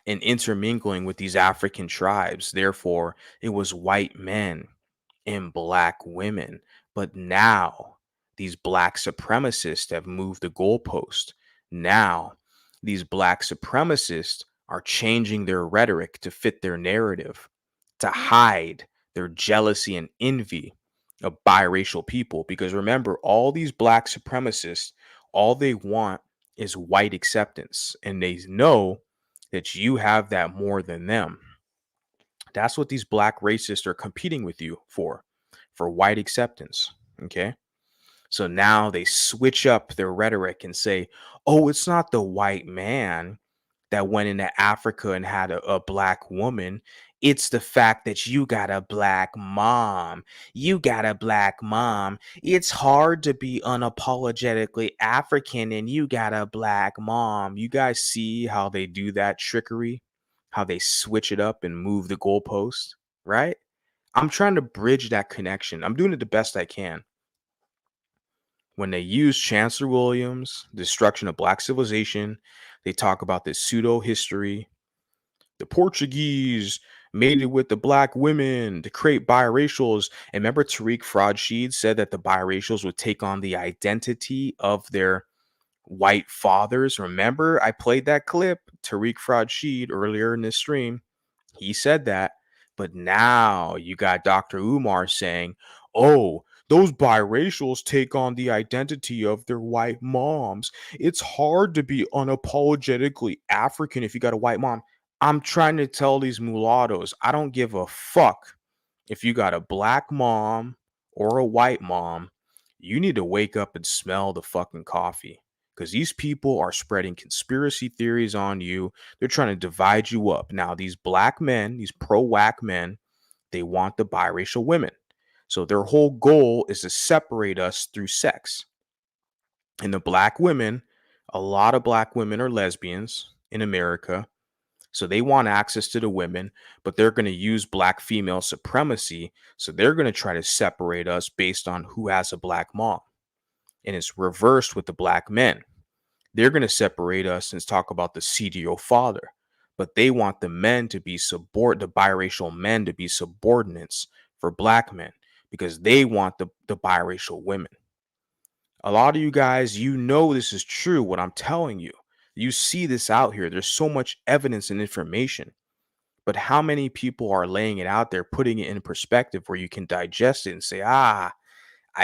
and intermingling with these African tribes. Therefore, it was white men and black women. But now these black supremacists have moved the goalpost. Now these black supremacists are changing their rhetoric to fit their narrative, to hide their jealousy and envy of biracial people. Because remember, all these black supremacists, all they want is white acceptance. And they know that you have that more than them. That's what these black racists are competing with you for white acceptance. Okay. So now they switch up their rhetoric and say, oh, it's not the white man that went into Africa and had a black woman. It's the fact that you got a black mom. You got a black mom. It's hard to be unapologetically African and you got a black mom. You guys see how they do that trickery? How they switch it up and move the goalpost, right? I'm trying to bridge that connection. I'm doing it the best I can. When they use Chancellor Williams, destruction of black civilization, they talk about this pseudo history. The Portuguese mated with the black women to create biracials. And remember, Tariq Fraud said that the biracials would take on the identity of their white fathers. Remember, I played that clip, Tariq Fraud earlier in this stream. He said that. But now you got Dr. Umar saying, oh, those biracials take on the identity of their white moms. It's hard to be unapologetically African if you got a white mom. I'm trying to tell these mulattoes, I don't give a fuck if you got a black mom or a white mom. You need to wake up and smell the fucking coffee, because these people are spreading conspiracy theories on you. They're trying to divide you up. Now, these black men, these pro-whack men, they want the biracial women. So their whole goal is to separate us through sex. And the black women, a lot of black women are lesbians in America. So they want access to the women, but they're going to use black female supremacy. So they're going to try to separate us based on who has a black mom. And it's reversed with the black men. They're going to separate us and talk about the CDO father, but they want the men to be the biracial men to be subordinates for black men, because they want the biracial women. A lot of you guys, you know this is true, what I'm telling you. You see this out here. There's so much evidence and information. But how many people are laying it out there, putting it in perspective where you can digest it and say, I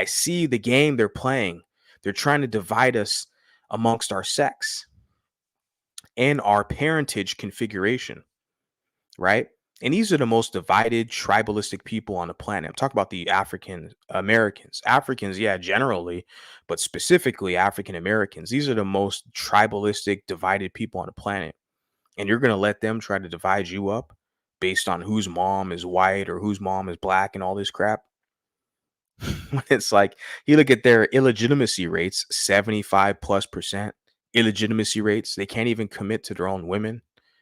see the game they're playing. They're trying to divide us amongst our sex and our parentage configuration, right? And these are the most divided tribalistic people on the planet. I'm talking about the African Americans. Africans, yeah, generally, but specifically African Americans. These are the most tribalistic, divided people on the planet. And you're going to let them try to divide you up based on whose mom is white or whose mom is black and all this crap. It's like, you look at their illegitimacy rates, 75+% illegitimacy rates. They can't even commit to their own women.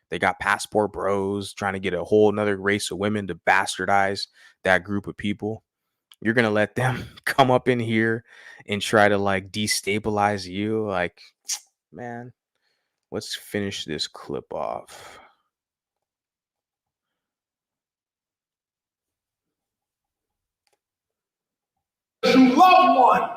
They got passport bros trying to get a whole nother race of women to bastardize that group of people. You're going to let them come up in here and try to like destabilize you. Like, man, let's finish this clip off. You love one.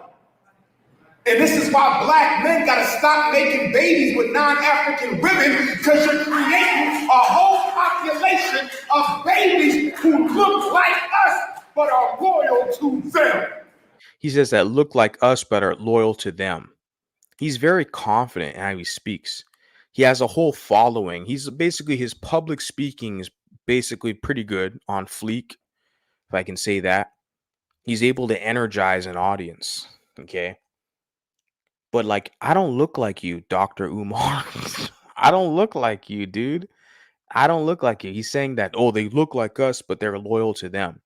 And this is why black men got to stop making babies with non-African women, because you're creating a whole population of babies who look like us but are loyal to them. He says that look like us but are loyal to them. He's very confident in how he speaks. He has a whole following. He's basically, his public speaking is basically pretty good, on fleek, if I can say that. He's able to energize an audience. Okay. But like, I don't look like you, Dr. Umar. I don't look like you, dude. I don't look like you. He's saying that, oh, they look like us, but they're loyal to them.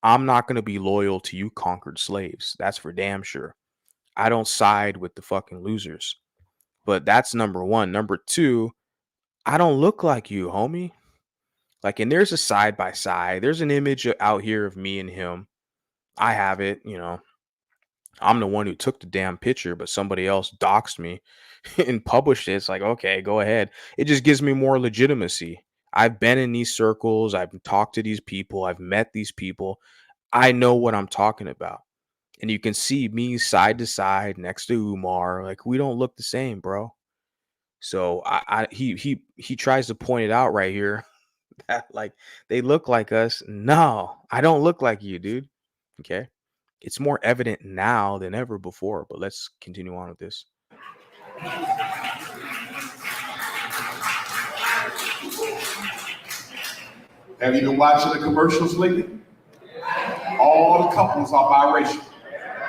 I'm not going to be loyal to you conquered slaves. That's for damn sure. I don't side with the fucking losers. But that's number one. Number two, I don't look like you, homie. Like, and there's a side by side. There's an image out here of me and him. I have it, you know. I'm the one who took the damn picture, but somebody else doxed me and published it. It's like, okay, go ahead. It just gives me more legitimacy. I've been in these circles. I've talked to these people. I've met these people. I know what I'm talking about. And you can see me side to side next to Umar. Like, we don't look the same, bro. So he tries to point it out right here that like they look like us. No, I don't look like you, dude. Okay. It's more evident now than ever before, but let's continue on with this. Have you been watching the commercials lately? All the couples are biracial.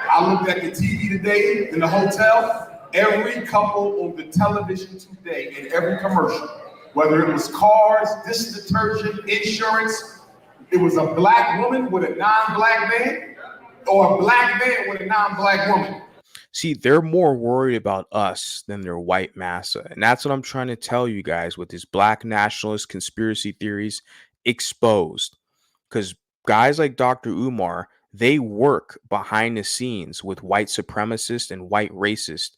I looked at the TV today in the hotel. Every couple on the television today, in every commercial, whether it was cars, dish detergent, insurance, it was a black woman with a non-black man, or a black man with a non-black woman. See, they're more worried about us than their white massa. And that's what I'm trying to tell you guys with these black nationalist conspiracy theories exposed. Because guys like Dr. Umar, they work behind the scenes with white supremacists and white racists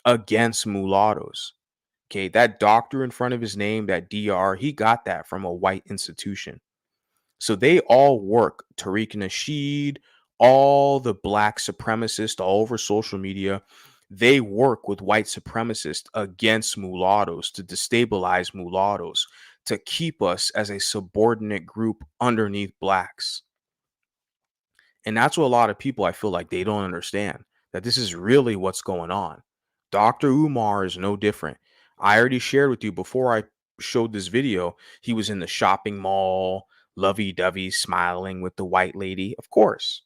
against mulattoes. Okay, that doctor in front of his name, that DR, he got that from a white institution. So they all work. Tariq Nasheed, all the black supremacists all over social media, they work with white supremacists against mulattoes to destabilize mulattoes, to keep us as a subordinate group underneath blacks. And that's what a lot of people, I feel like, they don't understand, that this is really what's going on. Dr. Umar is no different. I already shared with you before I showed this video, he was in the shopping mall, lovey-dovey, smiling with the white lady. Of course.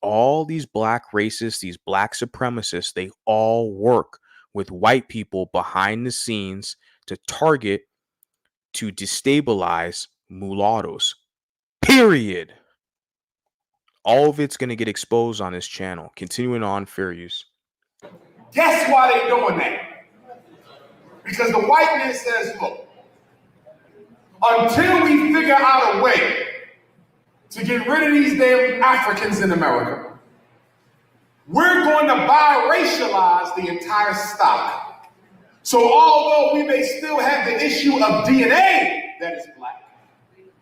All these black racists, these black supremacists, they all work with white people behind the scenes to target, to destabilize mulattoes. Period. All of it's going to get exposed on this channel. Continuing on, fair use. Guess why they doing that? Because the white man says, look, until we figure out a way to get rid of these damn Africans in America, we're going to biracialize the entire stock. So although we may still have the issue of DNA that is black,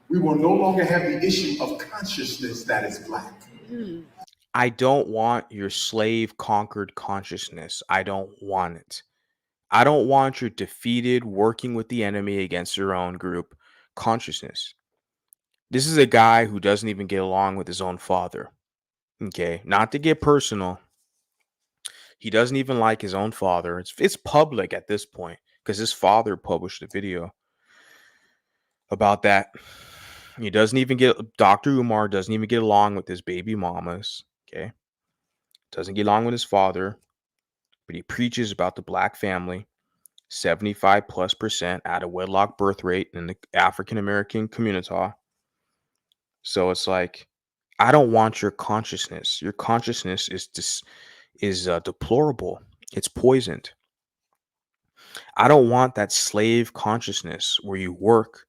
we will no longer have the issue of consciousness that is black. I don't want your slave conquered consciousness. I don't want it. I don't want your defeated, working with the enemy against your own group consciousness. This is a guy who doesn't even get along with his own father. Okay, not to get personal. He doesn't even like his own father. It's public at this point because his father published a video about that. He doesn't even get, Dr. Umar doesn't even get along with his baby mamas. Okay, doesn't get along with his father, but he preaches about the black family. 75+% out of wedlock birth rate in the African American community. So it's like, I don't want your consciousness. Your consciousness is deplorable. It's poisoned. I don't want that slave consciousness where you work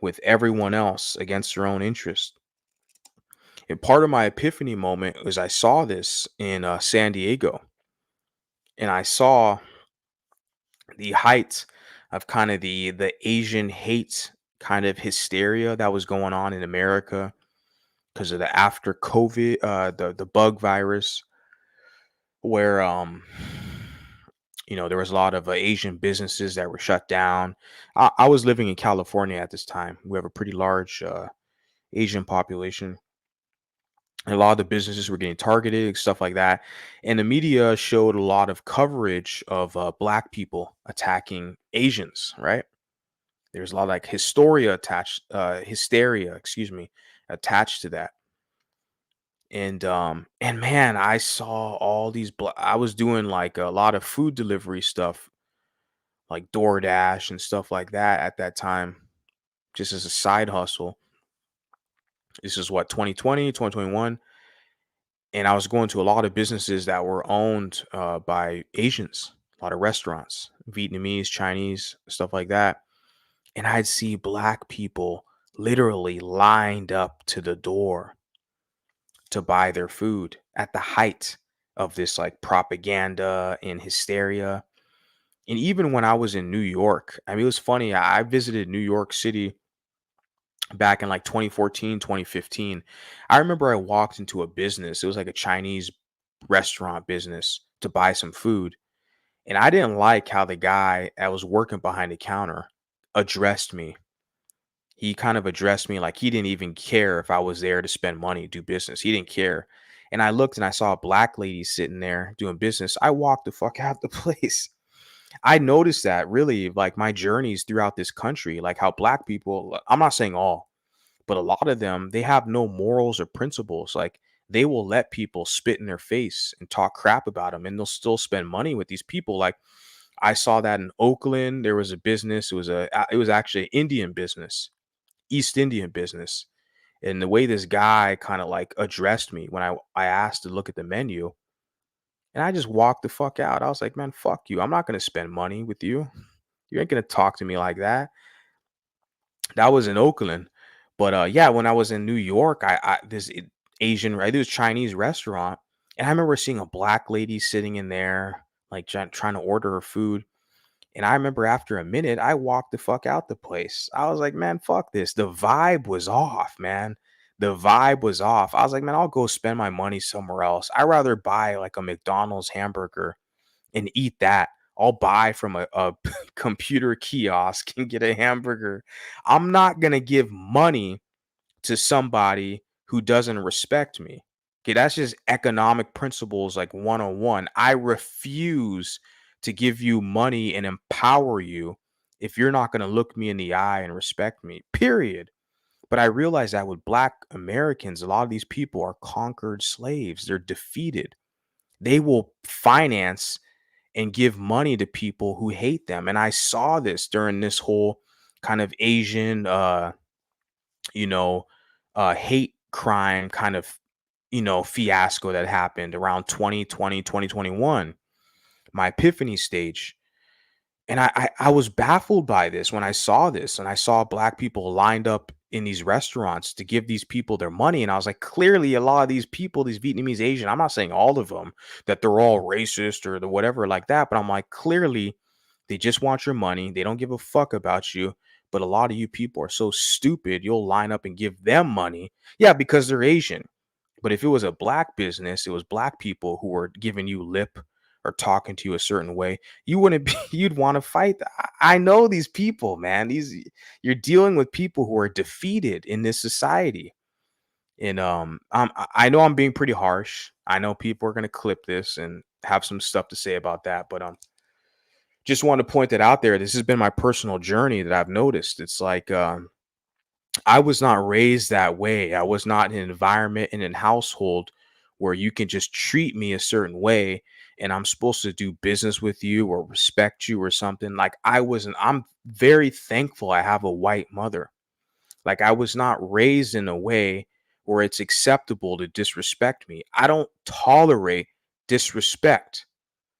with everyone else against your own interest. And part of my epiphany moment was I saw this in San Diego, and I saw the height of kind of the Asian hate kind of hysteria that was going on in America because of the after COVID, the bug virus, where there was a lot of Asian businesses that were shut down. I was living in California at this time. We have a pretty large Asian population. And a lot of the businesses were getting targeted, stuff like that. And the media showed a lot of coverage of black people attacking Asians, right? There's a lot of like hysteria, attached to that. And man, I saw all these I was doing like a lot of food delivery stuff, like DoorDash and stuff like that at that time, just as a side hustle. This is what, 2020, 2021. And I was going to a lot of businesses that were owned by Asians, a lot of restaurants, Vietnamese, Chinese, stuff like that. And I'd see black people literally lined up to the door to buy their food at the height of this like propaganda and hysteria. And even when I was in New York, I mean, it was funny. I visited New York City back in like 2014, 2015. I remember I walked into a business. It was like a Chinese restaurant business to buy some food. And I didn't like how the guy that was working behind the counter addressed me. He kind of addressed me like he didn't even care if I was there to spend money, do business. He didn't care. And I looked and I saw a black lady sitting there doing business. I walked the fuck out the place. I noticed that really like my journeys throughout this country, like how black people, I'm not saying all, but a lot of them, they have no morals or principles. Like they will let people spit in their face and talk crap about them, and they'll still spend money with these people. Like I saw that in Oakland. There was a business. It was actually an Indian business, East Indian business. And the way this guy kind of like addressed me when I asked to look at the menu, and I just walked the fuck out. I was like, man, fuck you. I'm not going to spend money with you. You ain't going to talk to me like that. That was in Oakland. But yeah, when I was in New York, Asian, right? It was Chinese restaurant. And I remember seeing a black lady sitting in there, like trying to order her food. And I remember after a minute, I walked the fuck out the place. I was like, man, fuck this. The vibe was off, man. The vibe was off. I was like, man, I'll go spend my money somewhere else. I'd rather buy like a McDonald's hamburger and eat that. I'll buy from a computer kiosk and get a hamburger. I'm not going to give money to somebody who doesn't respect me. Okay, that's just economic principles like 101. I refuse to give you money and empower you if you're not going to look me in the eye and respect me. Period. But I realized that with Black Americans, a lot of these people are conquered slaves. They're defeated. They will finance and give money to people who hate them. And I saw this during this whole kind of Asian, you know, hate crime kind of, fiasco that happened around 2020, 2021, my epiphany stage. And I was baffled by this when I saw this, and I saw Black people lined up in these restaurants to give these people their money. And I was like, clearly a lot of these people, these Vietnamese, Asian, I'm not saying all of them that they're all racist or the whatever like that, but I'm like, clearly they just want your money. They don't give a fuck about you. But a lot of you people are so stupid, you'll line up and give them money. Yeah, because they're Asian. But if it was a Black business, it was Black people who were giving you lip or talking to you a certain way, you wouldn't be, you'd want to fight. I know these people, man. You're dealing with people who are defeated in this society. And I know I'm being pretty harsh. I know people are gonna clip this and have some stuff to say about that, but just want to point that out there. This has been my personal journey that I've noticed. It's like I was not raised that way. I was not in an environment, in a household where you can just treat me a certain way and I'm supposed to do business with you or respect you or something. Like I wasn't, I'm very thankful I have a white mother. Like I was not raised in a way where it's acceptable to disrespect me. I don't tolerate disrespect.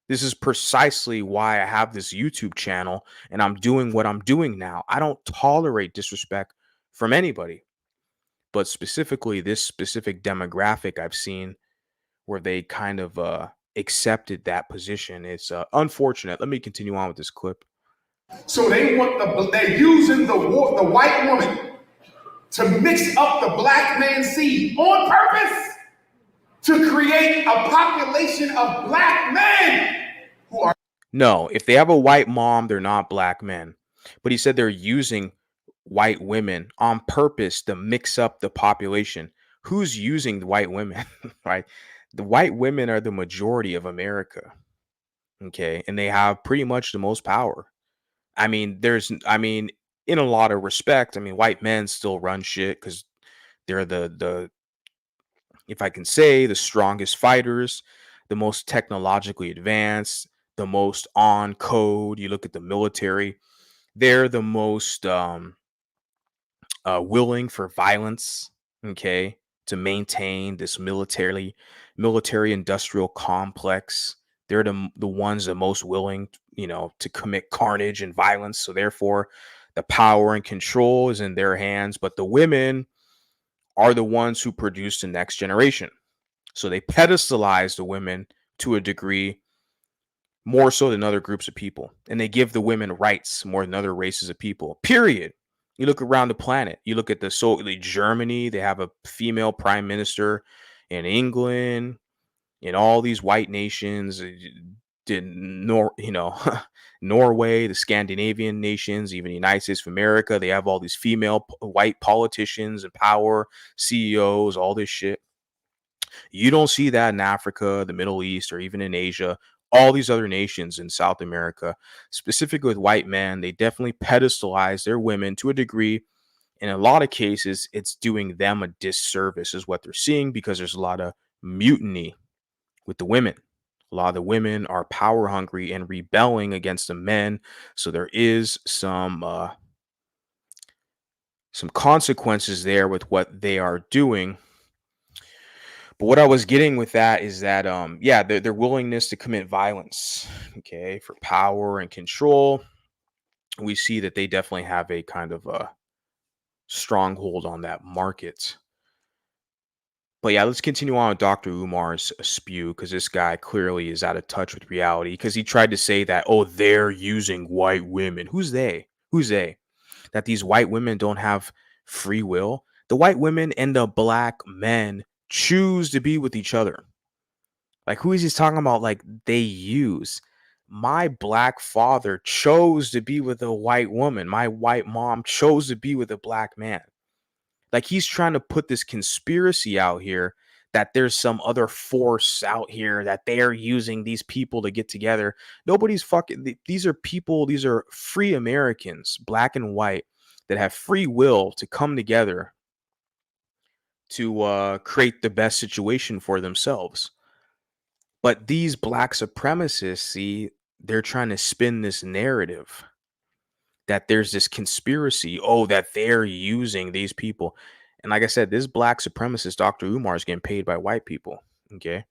This is precisely why I have this YouTube channel and I'm doing what I'm doing now. I don't tolerate disrespect from anybody, but specifically this specific demographic I've seen where they kind of accepted that position. It's unfortunate. Let me continue on with this clip. So they're using the white woman to mix up the black man's seed on purpose to create a population of black men who are. No, if they have a white mom, they're not Black men. But he said they're using white women on purpose to mix up the population. Who's using the white women? Right? The white women are the majority of America. Okay. And they have pretty much the most power. I mean, in a lot of respect, I mean, white men still run shit because they're the if I can say, the strongest fighters, the most technologically advanced, the most on code. You look at the military, they're the most willing for violence, okay, to maintain this military industrial complex. They're the ones that most willing, to commit carnage and violence. So therefore, the power and control is in their hands. But the women are the ones who produce the next generation. So they pedestalize the women to a degree more so than other groups of people. And they give the women rights more than other races of people. Period. You look around the planet. You look at Germany, they have a female prime minister. In England, in all these white nations, Norway, the Scandinavian nations, even the United States of America, they have all these female white politicians and power, CEOs, all this shit. You don't see that in Africa, the Middle East, or even in Asia. All these other nations in South America, specifically with white men, they definitely pedestalize their women to a degree. In a lot of cases, it's doing them a disservice, is what they're seeing, because there's a lot of mutiny with the women. A lot of the women are power hungry and rebelling against the men. So there is some consequences there with what they are doing. But what I was getting with that is that, yeah, their willingness to commit violence, okay, for power and control. We see that they definitely have a kind of a stronghold on that market. But yeah, let's continue on with Dr. Umar's spew, because this guy clearly is out of touch with reality, because he tried to say that, oh, they're using white women. Who's they? Who's they? That these white women don't have free will? The white women and the black men choose to be with each other. Like, who is he talking about? Like, they use. My black father chose to be with a white woman. My white mom chose to be with a black man. Like, he's trying to put this conspiracy out here that there's some other force out here that they're using these people to get together. Nobody's fucking. These are people. These are free Americans, black and white, that have free will to come together to create the best situation for themselves. But these black supremacists, see, they're trying to spin this narrative that there's this conspiracy, oh, that they're using these people. And like I said, this black supremacist, Dr. Umar, is getting paid by white people. Okay.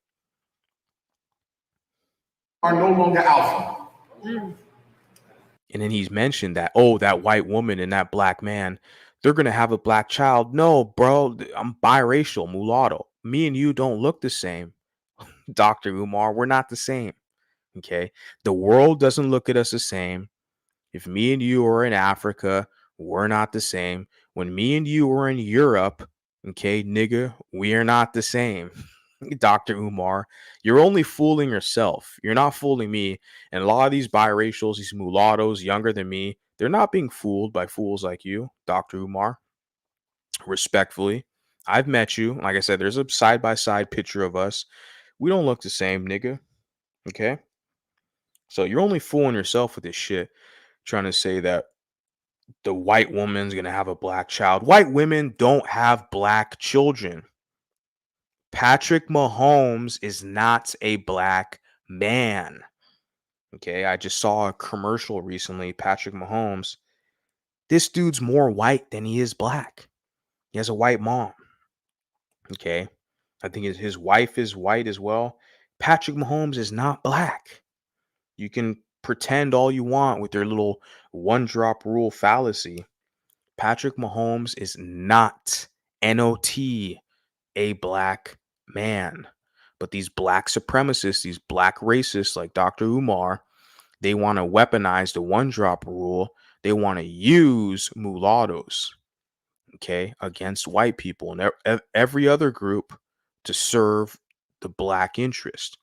Are no longer alpha. And then he's mentioned that, oh, that white woman and that black man, they're going to have a black child. No, bro, I'm biracial, mulatto. Me and you don't look the same. Dr. Umar, we're not the same. Okay. The world doesn't look at us the same. If me and you are in Africa, we're not the same. When me and you are in Europe, okay, nigga, we are not the same. Dr. Umar, you're only fooling yourself. You're not fooling me. And a lot of these biracials, these mulattoes younger than me, they're not being fooled by fools like you, Dr. Umar. Respectfully, I've met you. Like I said, there's a side by side picture of us. We don't look the same, nigga. Okay. So you're only fooling yourself with this shit, trying to say that the white woman's gonna have a black child. White women don't have black children. Patrick Mahomes is not a black man. Okay, I just saw a commercial recently. Patrick Mahomes, this dude's more white than he is black. He has a white mom. Okay, I think his wife is white as well. Patrick Mahomes is not black. You can pretend all you want with your little one drop rule fallacy. Patrick Mahomes is not not a black man. But these black supremacists, these black racists like Dr. Umar, they want to weaponize the one drop rule. They want to use mulattoes, okay, against white people and every other group to serve the black interest.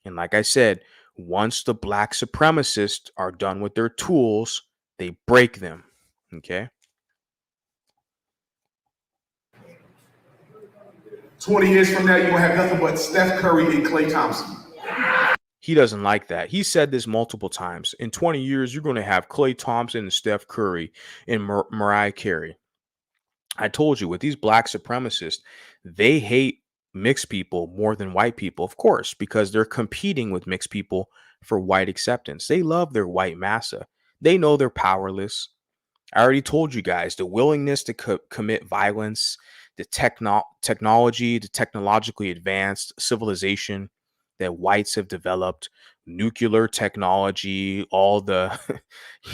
And like I said, once the black supremacists are done with their tools, they break them, okay? 20 years from now, you're going to have nothing but Steph Curry and Klay Thompson. He doesn't like that. He said this multiple times. In 20 years, you're going to have Klay Thompson and Steph Curry and Mariah Carey. I told you, with these black supremacists, they hate mixed people more than white people, of course, because they're competing with mixed people for white acceptance. They love their white massa. They know they're powerless. I already told you guys, the willingness to commit violence, the technology, the technologically advanced civilization that whites have developed, nuclear technology, all the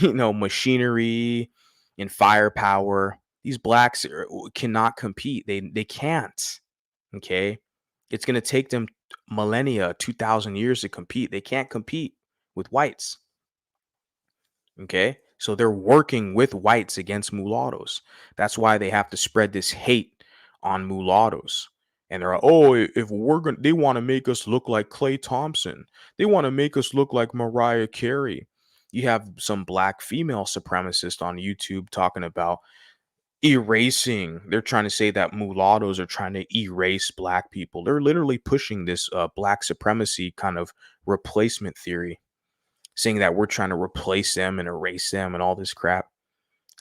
machinery and firepower. These blacks cannot compete. They can't. Okay, it's going to take them millennia, 2,000 years to compete. They can't compete with whites. Okay, so they're working with whites against mulattoes. That's why they have to spread this hate on mulattoes. And they're like, oh, if we're going to, they want to make us look like Klay Thompson. They want to make us look like Mariah Carey. You have some black female supremacists on YouTube talking about erasing. They're trying to say that mulattoes are trying to erase black people. They're literally pushing this black supremacy kind of replacement theory, saying that we're trying to replace them and erase them and all this crap.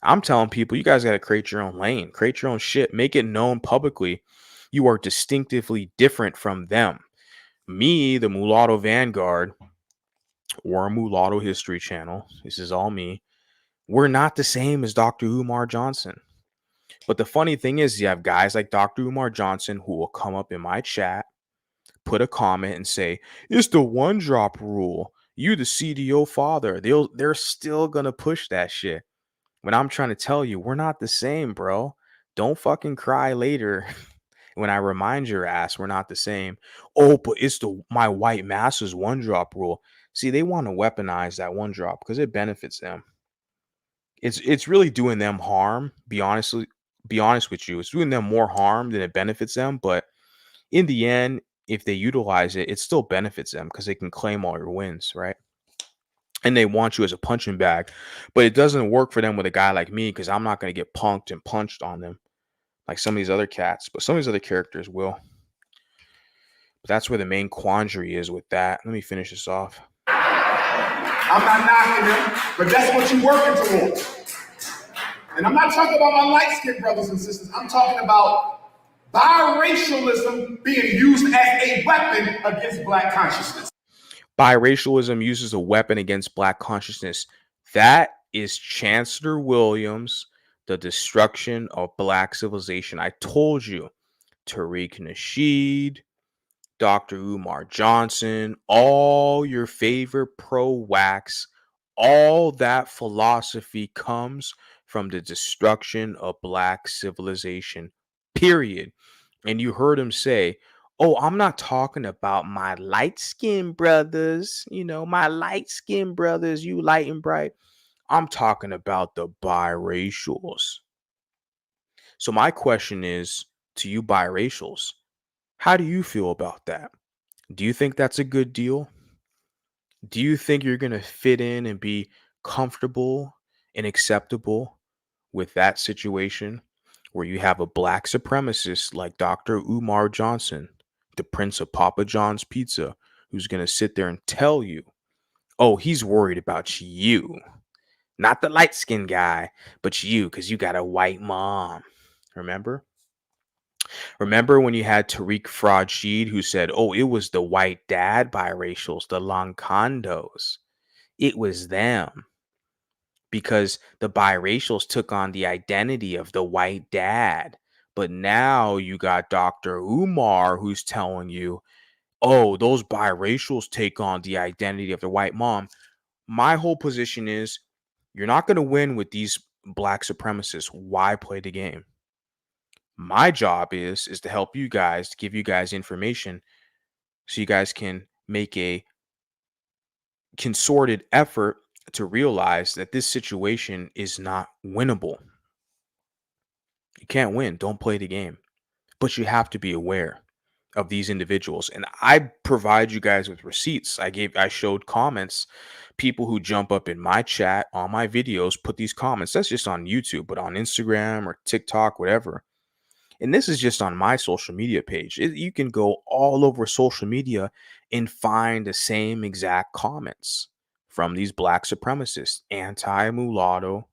I'm telling people, you guys got to create your own lane, create your own shit, make it known publicly. You are distinctively different from them. Me, the Mulatto Vanguard, or a Mulatto History Channel, this is all me. We're not the same as Dr. Umar Johnson. But the funny thing is, you have guys like Dr. Umar Johnson who will come up in my chat, put a comment and say, it's the one drop rule. You the CDO father. They're still gonna push that shit. When I'm trying to tell you, we're not the same, bro. Don't fucking cry later when I remind your ass we're not the same. Oh, but it's my white masses one drop rule. See, they want to weaponize that one drop because it benefits them. It's really doing them harm. Be honest with you, it's doing them more harm than it benefits them. But in the end, if they utilize it, it still benefits them because they can claim all your wins, right? And they want you as a punching bag. But it doesn't work for them with a guy like me because I'm not going to get punked and punched on them like some of these other cats. But some of these other characters will. But that's where the main quandary is with that. Let me finish this off. I'm not knocking them, but that's what you're working towards. And I'm not talking about my light-skinned brothers and sisters. I'm talking about biracialism being used as a weapon against black consciousness. Biracialism uses a weapon against black consciousness. That is Chancellor Williams, The Destruction of Black Civilization. I told you, Tariq Nasheed, Dr. Umar Johnson, all your favorite pro-wax, all that philosophy comes from the destruction of black civilization, period. And you heard him say, "Oh, I'm not talking about my light skinned brothers, my light skinned brothers, you light and bright. I'm talking about the biracials." So, my question is to you, biracials, how do you feel about that? Do you think that's a good deal? Do you think you're going to fit in and be comfortable and acceptable with that situation where you have a black supremacist like Dr. Umar Johnson, the Prince of Papa John's Pizza, who's going to sit there and tell you, oh, he's worried about you, not the light skinned guy, but you, because you got a white mom. Remember? Remember when you had Tariq Fraud who said, oh, it was the white dad biracials, the Loncondos. It was them because the biracials took on the identity of the white dad. But now you got Dr. Umar who's telling you, oh, those biracials take on the identity of the white mom. My whole position is you're not going to win with these black supremacists. Why play the game? My job is to help you guys, to give you guys information so you guys can make a concerted effort to realize that this situation is not winnable. You can't win. Don't play the game. But you have to be aware of these individuals. And I provide you guys with receipts. I showed comments. People who jump up in my chat on my videos put these comments. That's just on YouTube, but on Instagram or TikTok, whatever. And this is just on my social media page. You can go all over social media and find the same exact comments from these black supremacists, anti-mulatto.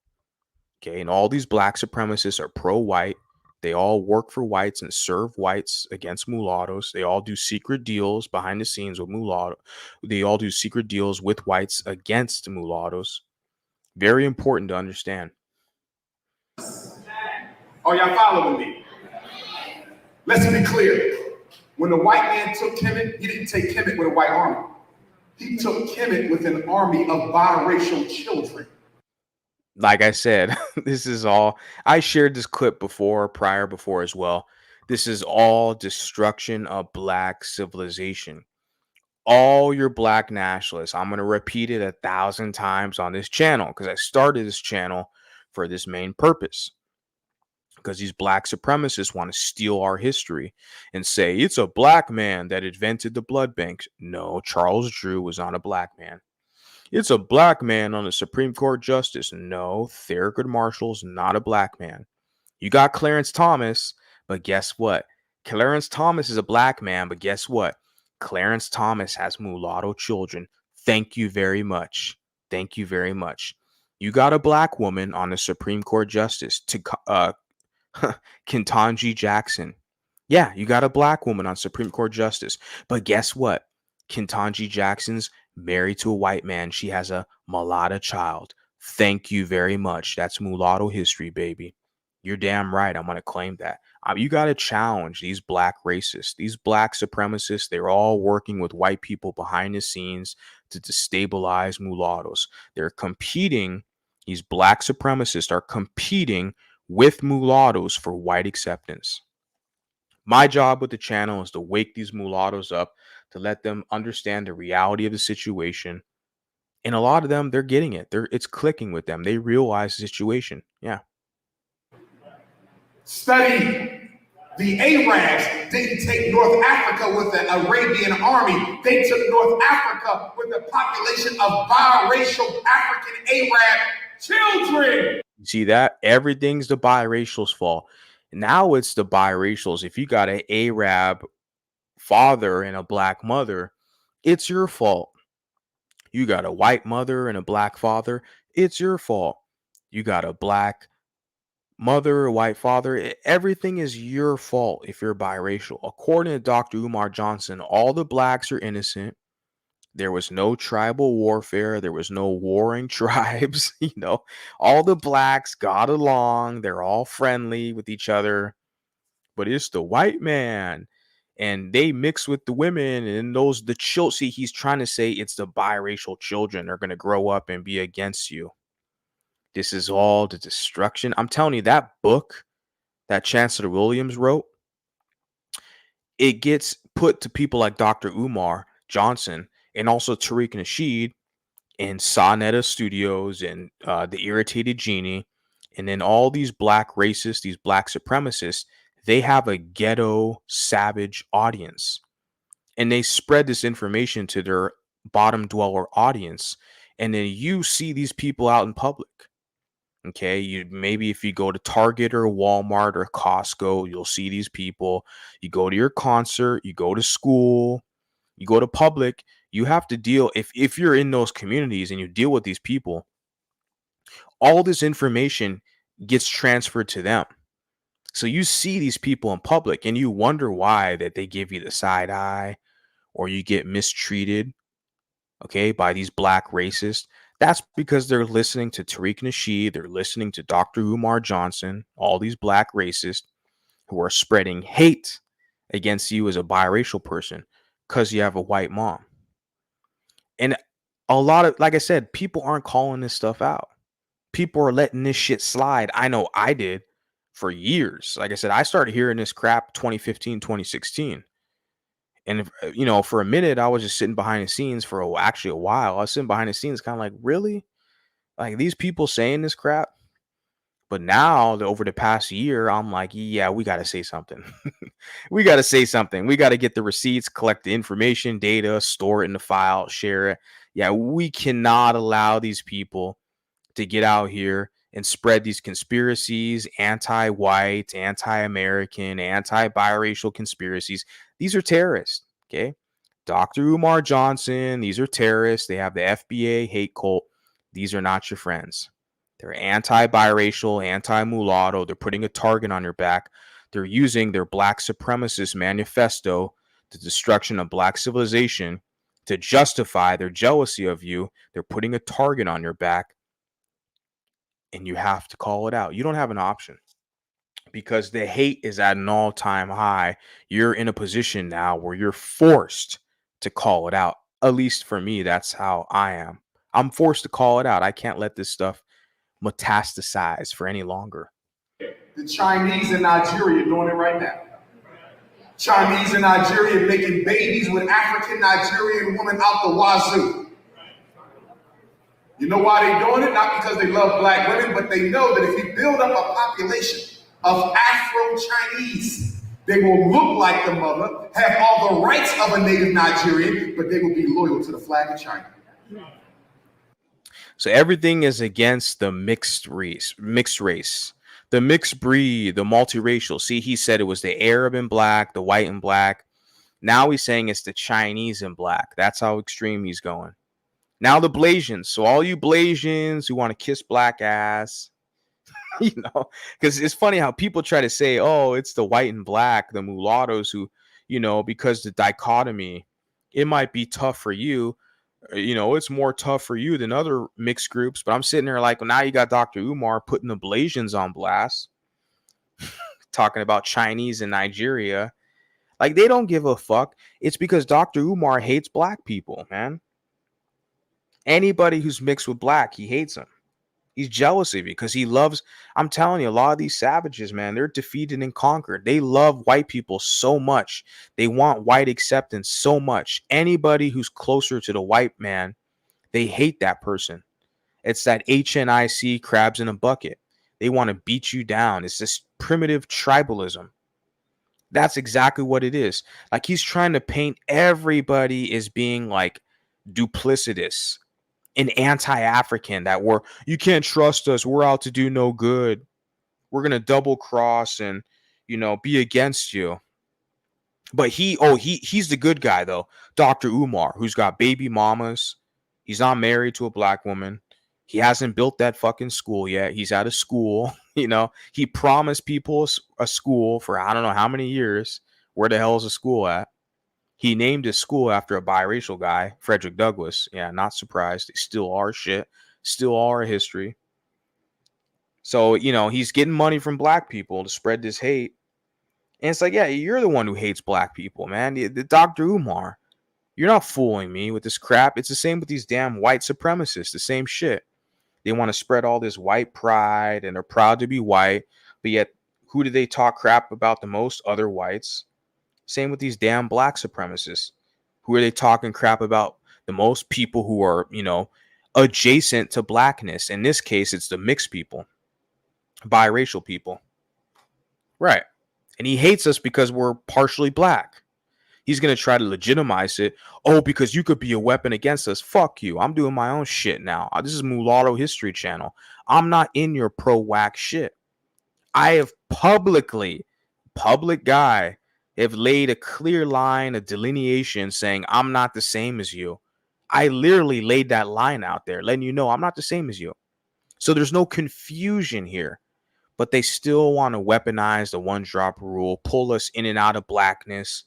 Okay. And all these black supremacists are pro-white. They all work for whites and serve whites against mulattoes. They all do secret deals behind the scenes with mulatto. They all do secret deals with whites against mulattoes. Very important to understand. Are y'all following me? Let's be clear. When the white man took Kemet, he didn't take Kemet with a white army. He took Kemet with an army of biracial children. Like I said, this is all, I shared this clip before as well. This is all destruction of black civilization. All your black nationalists, I'm going to repeat it 1,000 times on this channel because I started this channel for this main purpose. Because these black supremacists want to steal our history and say it's a black man that invented the blood banks. No, Charles Drew was not a black man. It's a black man on the Supreme Court justice. No, Thurgood Marshall's not a black man. You got Clarence Thomas, but guess what? Clarence Thomas is a black man, but guess what? Clarence Thomas has mulatto children. Thank you very much. Thank you very much. You got a black woman on the Supreme Court justice, to Ketanji Jackson. Yeah, you got a black woman on Supreme Court justice. But guess what? Ketanji Jackson's married to a white man. She has a mulatto child. Thank you very much. That's mulatto history, baby. You're damn right. I'm going to claim that. You got to challenge these black racists, these black supremacists. They're all working with white people behind the scenes to destabilize mulattoes. They're competing. These black supremacists are competing with mulattoes for white acceptance. My job with the channel is to wake these mulattoes up, to let them understand the reality of the situation. And a lot of them, they're getting it. It's clicking with them. They realize the situation. Yeah. Study. The Arabs didn't take North Africa with the Arabian army. They took North Africa with the population of biracial African Arab children. You see that? Everything's the biracials' fault. Now it's the biracials. If you got an Arab father and a black mother, it's your fault. You got a white mother and a black father, it's your fault. You got a black mother, white father, everything is your fault if you're biracial. According to Dr. Umar Johnson, all the blacks are innocent. There was no tribal warfare. There was no warring tribes. All the blacks got along. They're all friendly with each other. But it's the white man. And they mix with the women. And the children. See, he's trying to say it's the biracial children. They're going to grow up and be against you. This is all the destruction. I'm telling you, that book that Chancellor Williams wrote, it gets put to people like Dr. Umar Johnson and also Tariq Nasheed in Sonetta Studios and The Irritated Genie. And then all these black racists, these black supremacists, they have a ghetto savage audience. And they spread this information to their bottom dweller audience. And then you see these people out in public. Okay, maybe if you go to Target or Walmart or Costco, you'll see these people. You go to your concert, you go to school, you go to public, you have to deal if you're in those communities and you deal with these people, all this information gets transferred to them. So you see these people in public and you wonder why that they give you the side eye or you get mistreated, okay, by these black racists. That's because they're listening to Tariq Nasheed, they're listening to Dr. Umar Johnson, all these black racists who are spreading hate against you as a biracial person because you have a white mom. And a lot of, like I said, people aren't calling this stuff out. People are letting this shit slide. I know I did for years. Like I said, I started hearing this crap 2015, 2016. And, for a minute, I was just sitting behind the scenes for actually a while. I was sitting behind the scenes kind of like, really? Like these people saying this crap? But now, over the past year, I'm like, yeah, we got to say something. We got to say something. We got to get the receipts, collect the information, data, store it in the file, share it. Yeah, we cannot allow these people to get out here and spread these conspiracies, anti-white, anti-American, anti-biracial conspiracies. These are terrorists, okay? Dr. Umar Johnson, these are terrorists. They have the FBA hate cult. These are not your friends. They're anti-biracial, anti-mulatto. They're putting a target on your back. They're using their black supremacist manifesto, the destruction of black civilization, to justify their jealousy of you. They're putting a target on your back. And you have to call it out. You don't have an option because the hate is at an all-time high. You're in a position now where you're forced to call it out. At least for me, that's how I am. I'm forced to call it out. I can't let this stuff metastasize for any longer. The Chinese in Nigeria doing it right now. Chinese in Nigeria making babies with African Nigerian women out the wazoo. You know why they're doing it? Not because they love black women, but they know that if you build up a population of Afro-Chinese, they will look like the mother, have all the rights of a native Nigerian, but they will be loyal to the flag of China. So everything is against the mixed race, the mixed breed, the multiracial. See, he said it was the Arab and black, the white and black. Now he's saying it's the Chinese and black. That's how extreme he's going. Now the Blasians. So all you Blasians who want to kiss black ass, because it's funny how people try to say, oh, it's the white and black, the mulattoes who, because the dichotomy, it might be tough for you. It's more tough for you than other mixed groups. But I'm sitting there like, well, now you got Dr. Umar putting the Blasians on blast, talking about Chinese in Nigeria. Like, they don't give a fuck. It's because Dr. Umar hates black people, man. Anybody who's mixed with black, he hates them. He's jealous of you because he loves, I'm telling you, a lot of these savages, man, they're defeated and conquered. They love white people so much. They want white acceptance so much. Anybody who's closer to the white man, they hate that person. It's that HNIC, crabs in a bucket. They want to beat you down. It's this primitive tribalism. That's exactly what it is. Like, he's trying to paint everybody as being like duplicitous and anti-African, that you can't trust us. We're out to do no good. We're going to double cross and, be against you. But he's the good guy, though. Dr. Umar, who's got baby mamas. He's not married to a black woman. He hasn't built that fucking school yet. He's out of school. He promised people a school for I don't know how many years. Where the hell is the school at? He named his school after a biracial guy, Frederick Douglass. Yeah, not surprised. They still are shit. Still are history. So, he's getting money from black people to spread this hate. And it's like, yeah, you're the one who hates black people, man. The Dr. Umar. You're not fooling me with this crap. It's the same with these damn white supremacists. The same shit. They want to spread all this white pride and they're proud to be white. But yet, who do they talk crap about the most? Other whites. Same with these damn black supremacists. Who are they talking crap about the most? People who are, adjacent to blackness. In this case, it's the mixed people, biracial people. Right. And he hates us because we're partially black. He's going to try to legitimize it. Oh, because you could be a weapon against us. Fuck you. I'm doing my own shit now. This is Mulatto History Channel. I'm not in your pro-whack shit. I have public guy, have laid a clear line, a delineation saying I'm not the same as you. I literally laid that line out there, letting you know I'm not the same as you. So there's no confusion here. But they still want to weaponize the one drop rule, pull us in and out of blackness,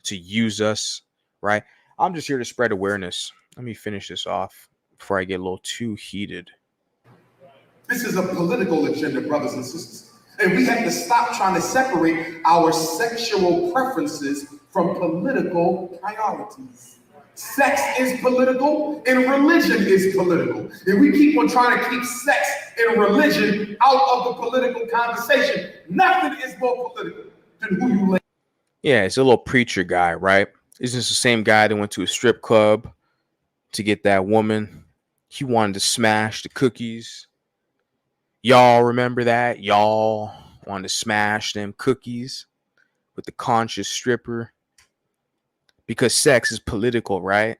to use us, right? I'm just here to spread awareness. Let me finish this off before I get a little too heated. This is a political agenda, brothers and sisters. And we have to stop trying to separate our sexual preferences from political priorities. Sex is political and religion is political. And we keep on trying to keep sex and religion out of the political conversation. Nothing is more political than who you lay. Yeah, it's a little preacher guy, right? Is this the same guy that went to a strip club to get that woman? He wanted to smash the cookies. Y'all remember that? Y'all wanted to smash them cookies with the conscious stripper. Because sex is political, right?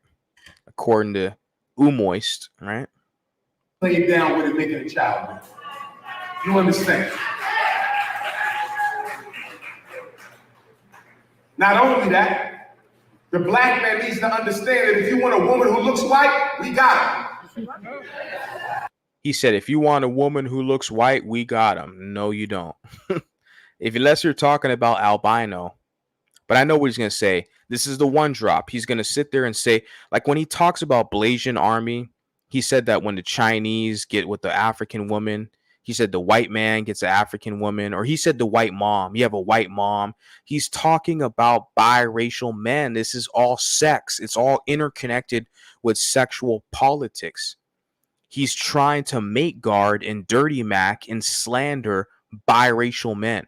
According to Umoist, right? Lay down with it, making a child. You understand? Not only that, the black man needs to understand that if you want a woman who looks white, we got her. He said, if you want a woman who looks white, we got him. No, you don't. Unless you're talking about albino. But I know what he's going to say. This is the one drop. He's going to sit there and say, like when he talks about Blasian army, he said that when the Chinese get with the African woman, he said the white man gets an African woman, or he said the white mom. You have a white mom. He's talking about biracial men. This is all sex. It's all interconnected with sexual politics. He's trying to make guard and dirty Mac and slander biracial men.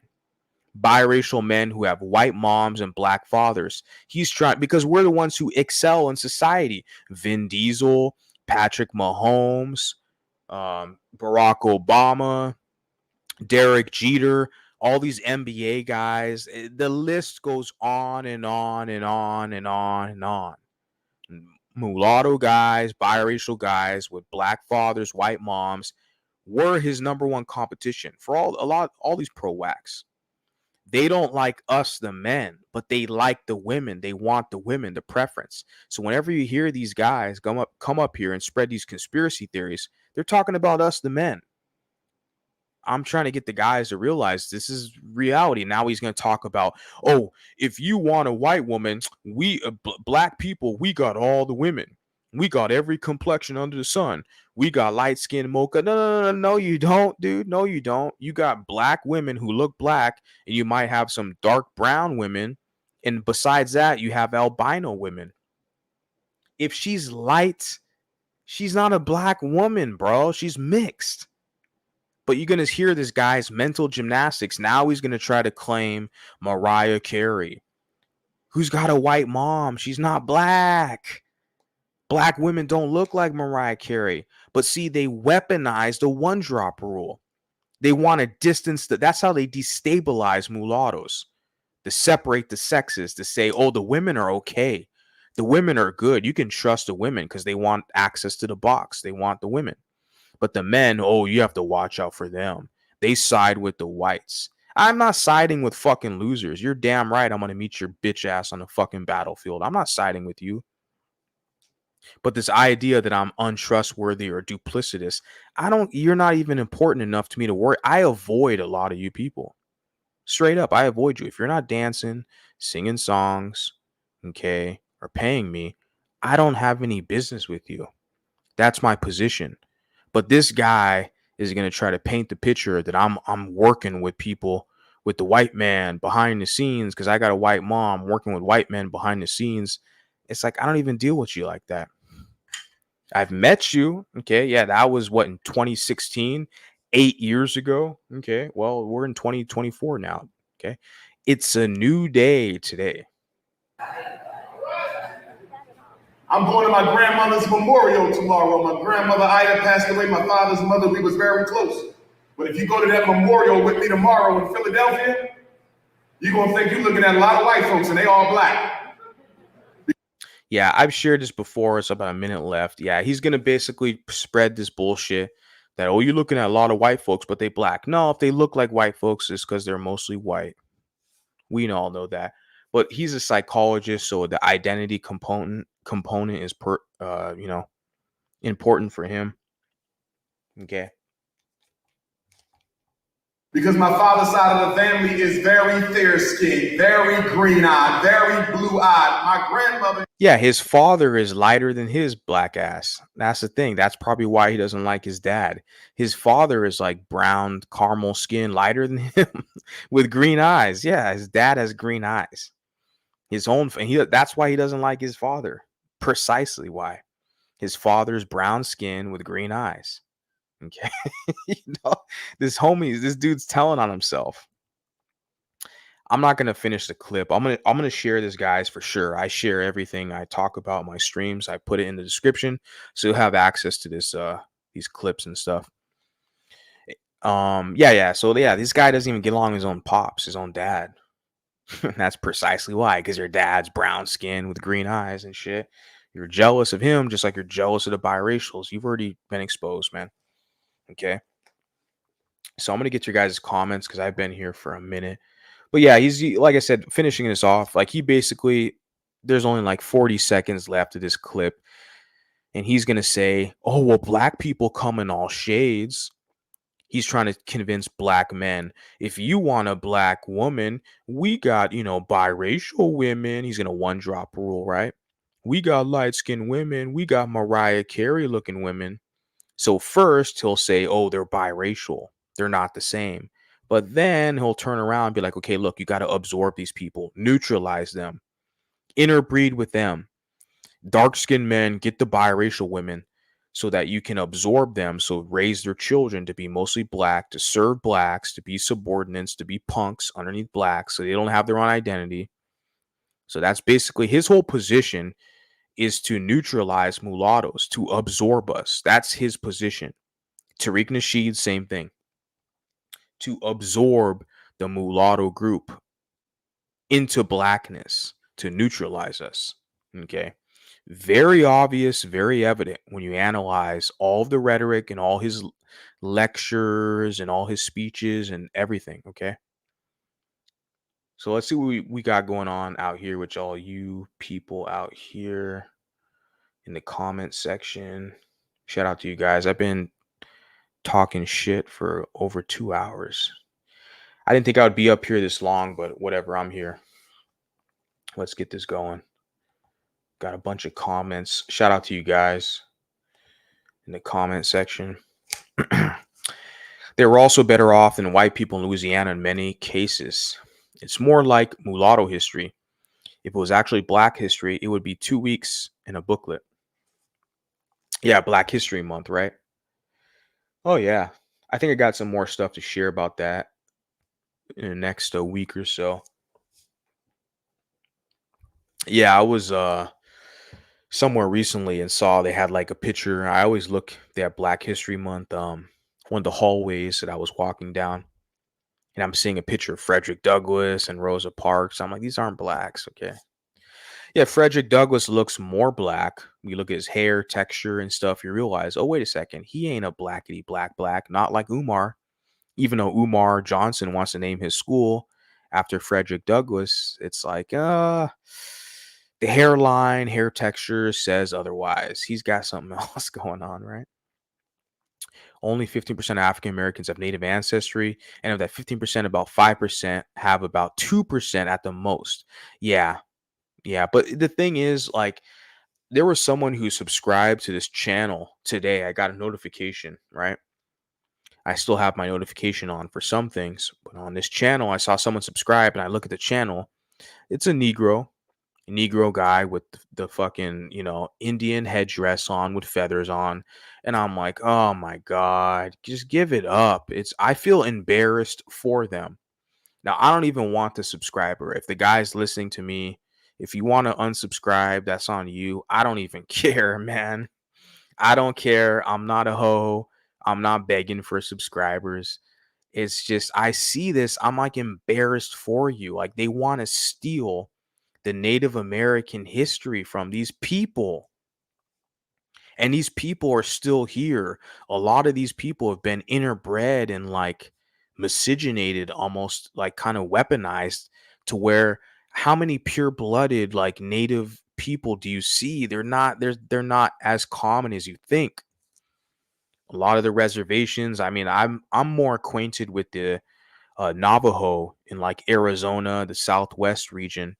Biracial men who have white moms and black fathers. He's trying, because we're the ones who excel in society. Vin Diesel, Patrick Mahomes, Barack Obama, Derek Jeter, all these NBA guys. The list goes on and on and on and on and on. Mulatto guys, biracial guys with black fathers, white moms were his number one competition for all these pro-whacks. They don't like us, the men, but they like the women. They want the women, the preference. So whenever you hear these guys come up here and spread these conspiracy theories, they're talking about us, the men. I'm trying to get the guys to realize this is reality. Now he's going to talk about, oh, if you want a white woman, we black people, we got all the women. We got every complexion under the sun. We got light skin mocha. No, you don't, dude. No, you don't. You got black women who look black, and you might have some dark brown women. And besides that, you have albino women. If she's light, she's not a black woman, bro. She's mixed. But you're going to hear this guy's mental gymnastics. Now he's going to try to claim Mariah Carey, who's got a white mom. She's not black. Black women don't look like Mariah Carey. But see, they weaponize the one drop rule. They want to distance that's how they destabilize mulattoes, to separate the sexes, to say, oh, the women are okay. The women are good. You can trust the women because they want access to the box. They want the women. But the men, oh, you have to watch out for them. They side with the whites. I'm not siding with fucking losers. You're damn right I'm going to meet your bitch ass on the fucking battlefield. I'm not siding with you. But this idea that I'm untrustworthy or duplicitous, you're not even important enough to me to worry. I avoid a lot of you people. Straight up, I avoid you. If you're not dancing, singing songs, okay, or paying me, I don't have any business with you. That's my position. But this guy is going to try to paint the picture that I'm working with people, with the white man behind the scenes because I got a white mom working with white men behind the scenes. It's like I don't even deal with you like that. I've met you. Okay. Yeah, that was what, in 2016, 8 years ago. Okay. Well, we're in 2024 now. Okay. It's a new day today. I'm going to my grandmother's memorial tomorrow. My grandmother Ida passed away. My father's mother, we was very close. But if you go to that memorial with me tomorrow in Philadelphia, you're going to think you're looking at a lot of white folks and they all black. Yeah, I've shared this before. It's about a minute left. Yeah, he's going to basically spread this bullshit that, oh, you're looking at a lot of white folks, but they black. No, if they look like white folks, it's because they're mostly white. We all know that. But he's a psychologist, so the identity component is important for him. Okay. Because my father's side of the family is very fair-skinned, very green-eyed, very blue-eyed. My grandmother. Yeah, his father is lighter than his black ass. That's the thing. That's probably why he doesn't like his dad. His father is like brown, caramel skin, lighter than him with green eyes. Yeah, his dad has green eyes. His own, that's why he doesn't like his father. Precisely why. His father's brown skin with green eyes. Okay. This dude's telling on himself. I'm not gonna finish the clip. I'm gonna share this, guys, for sure. I share everything I talk about in my streams. I put it in the description, so you'll have access to these clips and stuff. Yeah. So yeah, this guy doesn't even get along with his own pops, his own dad. That's precisely why, because your dad's brown skin with green eyes and shit. You're jealous of him, just like you're jealous of the biracials. You've already been exposed, man. Okay. So I'm gonna get your guys' comments because I've been here for a minute. But yeah, like I said, finishing this off. Like there's only like 40 seconds left of this clip, and he's gonna say, "Oh well, black people come in all shades." He's trying to convince black men, if you want a black woman, we got, biracial women. He's gonna one drop rule, right? We got light skinned women. We got Mariah Carey looking women. So first he'll say, oh, they're biracial. They're not the same. But then he'll turn around and be like, okay, look, you got to absorb these people, neutralize them, interbreed with them. Dark skinned men get the biracial women so that you can absorb them. So raise their children to be mostly black, to serve blacks, to be subordinates, to be punks underneath blacks so they don't have their own identity. So that's basically his whole position, is to neutralize mulattoes, to absorb us. That's his position. Tariq Nasheed, same thing. To absorb the mulatto group into blackness, to neutralize us. Okay. Very obvious, very evident when you analyze all of the rhetoric and all his lectures and all his speeches and everything. Okay. So let's see what we got going on out here with all you people out here in the comment section. Shout out to you guys. I've been talking shit for over 2 hours. I didn't think I would be up here this long, but whatever, I'm here. Let's get this going. Got a bunch of comments. Shout out to you guys in the comment section. They were also better off than white people in Louisiana in many cases. It's more like mulatto history. If it was actually black history, it would be 2 weeks in a booklet. Yeah, Black History Month, right? Oh, yeah. I think I got some more stuff to share about that in the next week or so. Yeah, I was somewhere recently and saw they had like a picture. I always look at Black History Month, one of the hallways that I was walking down, and I'm seeing a picture of Frederick Douglass and Rosa Parks. I'm like, these aren't blacks, okay? Yeah, Frederick Douglass looks more black. You look at his hair texture and stuff, you realize, oh, wait a second, he ain't a blackety black, not like Umar. Even though Umar Johnson wants to name his school after Frederick Douglass, it's like, they The hairline, hair texture says otherwise. He's got something else going on, right? Only 15% of African Americans have native ancestry, and of that 15%, about 5% have about 2% at the most. Yeah, yeah. But the thing is, like, there was someone who subscribed to this channel today. I got a notification, right? I still have my notification on for some things, but on this channel, I saw someone subscribe, and I look at the channel. It's a Negro guy with the fucking, Indian headdress on with feathers on. And I'm like, oh my God, just give it up. I feel embarrassed for them. Now, I don't even want the subscriber. If the guy's listening to me, if you want to unsubscribe, that's on you. I don't even care, man. I don't care. I'm not a hoe. I'm not begging for subscribers. It's just, I see this. I'm like embarrassed for you. Like, they want to steal the Native American history from these people. And these people are still here. A lot of these people have been interbred and like miscegenated, almost like kind of weaponized, to where how many pure-blooded like native people do you see? They're not as common as you think. A lot of the reservations, I mean, I'm more acquainted with the Navajo in like Arizona, the Southwest region,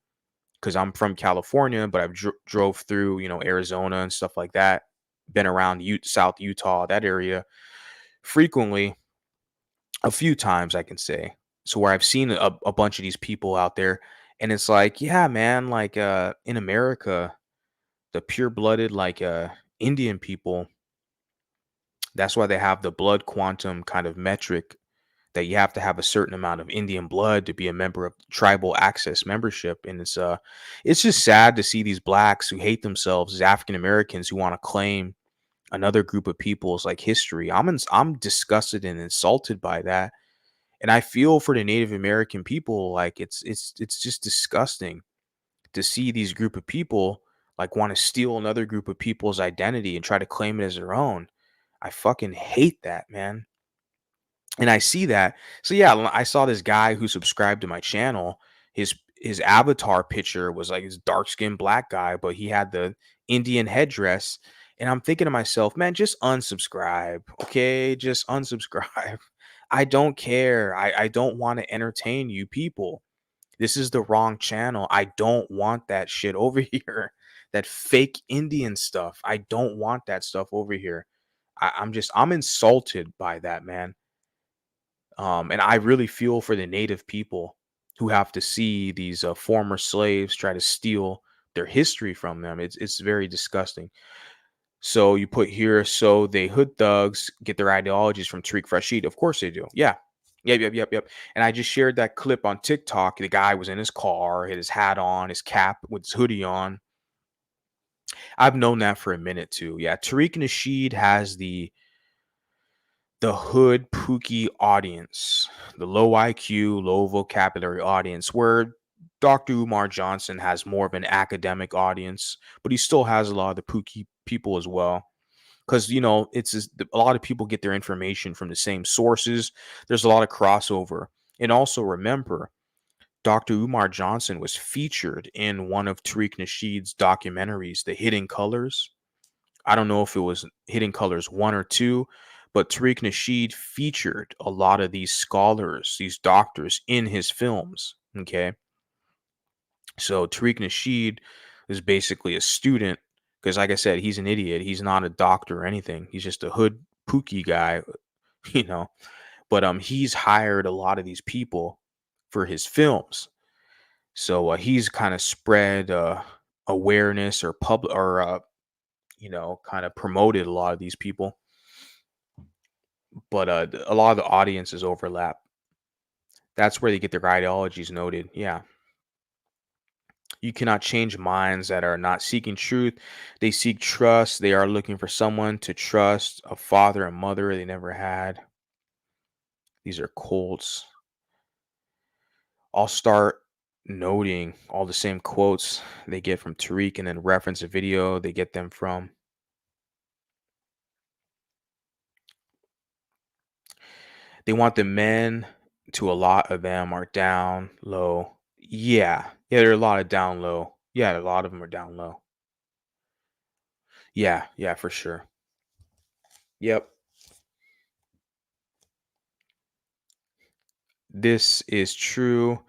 because I'm from California, but I've drove through, Arizona and stuff like that. Been around South Utah, that area frequently, a few times, I can say. So where I've seen a bunch of these people out there, and it's like, yeah, man, like in America, the pure-blooded like Indian people, that's why they have the blood quantum kind of metric that you have to have a certain amount of Indian blood to be a member of tribal access membership. And it's just sad to see these blacks who hate themselves as African Americans who want to claim another group of people's like history. I'm disgusted and insulted by that. And I feel for the Native American people, like it's just disgusting to see these group of people like want to steal another group of people's identity and try to claim it as their own. I fucking hate that, man. And I see that. So yeah, I saw this guy who subscribed to my channel. His avatar picture was like this dark skinned black guy, but he had the Indian headdress. And I'm thinking to myself, man, just unsubscribe. Okay, just unsubscribe. I don't care. I don't want to entertain you people. This is the wrong channel. I don't want that shit over here. That fake Indian stuff. I don't want that stuff over here. I'm insulted by that, man. And I really feel for the native people who have to see these former slaves try to steal their history from them. It's very disgusting. So you put here, so they hood thugs get their ideologies from Tariq Rashid. Of course they do. Yeah. Yep. And I just shared that clip on TikTok. The guy was in his car, had his hat on, his cap with his hoodie on. I've known that for a minute too. Yeah, Tariq Nasheed has the hood pookie audience, the low IQ, low vocabulary audience, where Dr. Umar Johnson has more of an academic audience, but he still has a lot of the pookie people as well. Because, a lot of people get their information from the same sources. There's a lot of crossover. And also remember, Dr. Umar Johnson was featured in one of Tariq Nasheed's documentaries, The Hidden Colors. I don't know if it was Hidden Colors 1 or 2, but Tariq Nasheed featured a lot of these scholars, these doctors in his films. Okay. So Tariq Nasheed is basically a student because, like I said, he's an idiot. He's not a doctor or anything. He's just a hood pookie guy, you know. But he's hired a lot of these people for his films. So he's kind of spread awareness or kind of promoted a lot of these people, but a lot of the audiences overlap. That's where they get their ideologies noted. Yeah. You cannot change minds that are not seeking truth. They seek trust. They are looking for someone to trust, a father and mother they never had. These are cults. I'll start noting all the same quotes they get from Tariq and then reference a video they get them from. They want the men to, a lot of them are down low. Yeah. Yeah, there are a lot of down low. Yeah, a lot of them are down low. Yeah, yeah, for sure. Yep. This is true.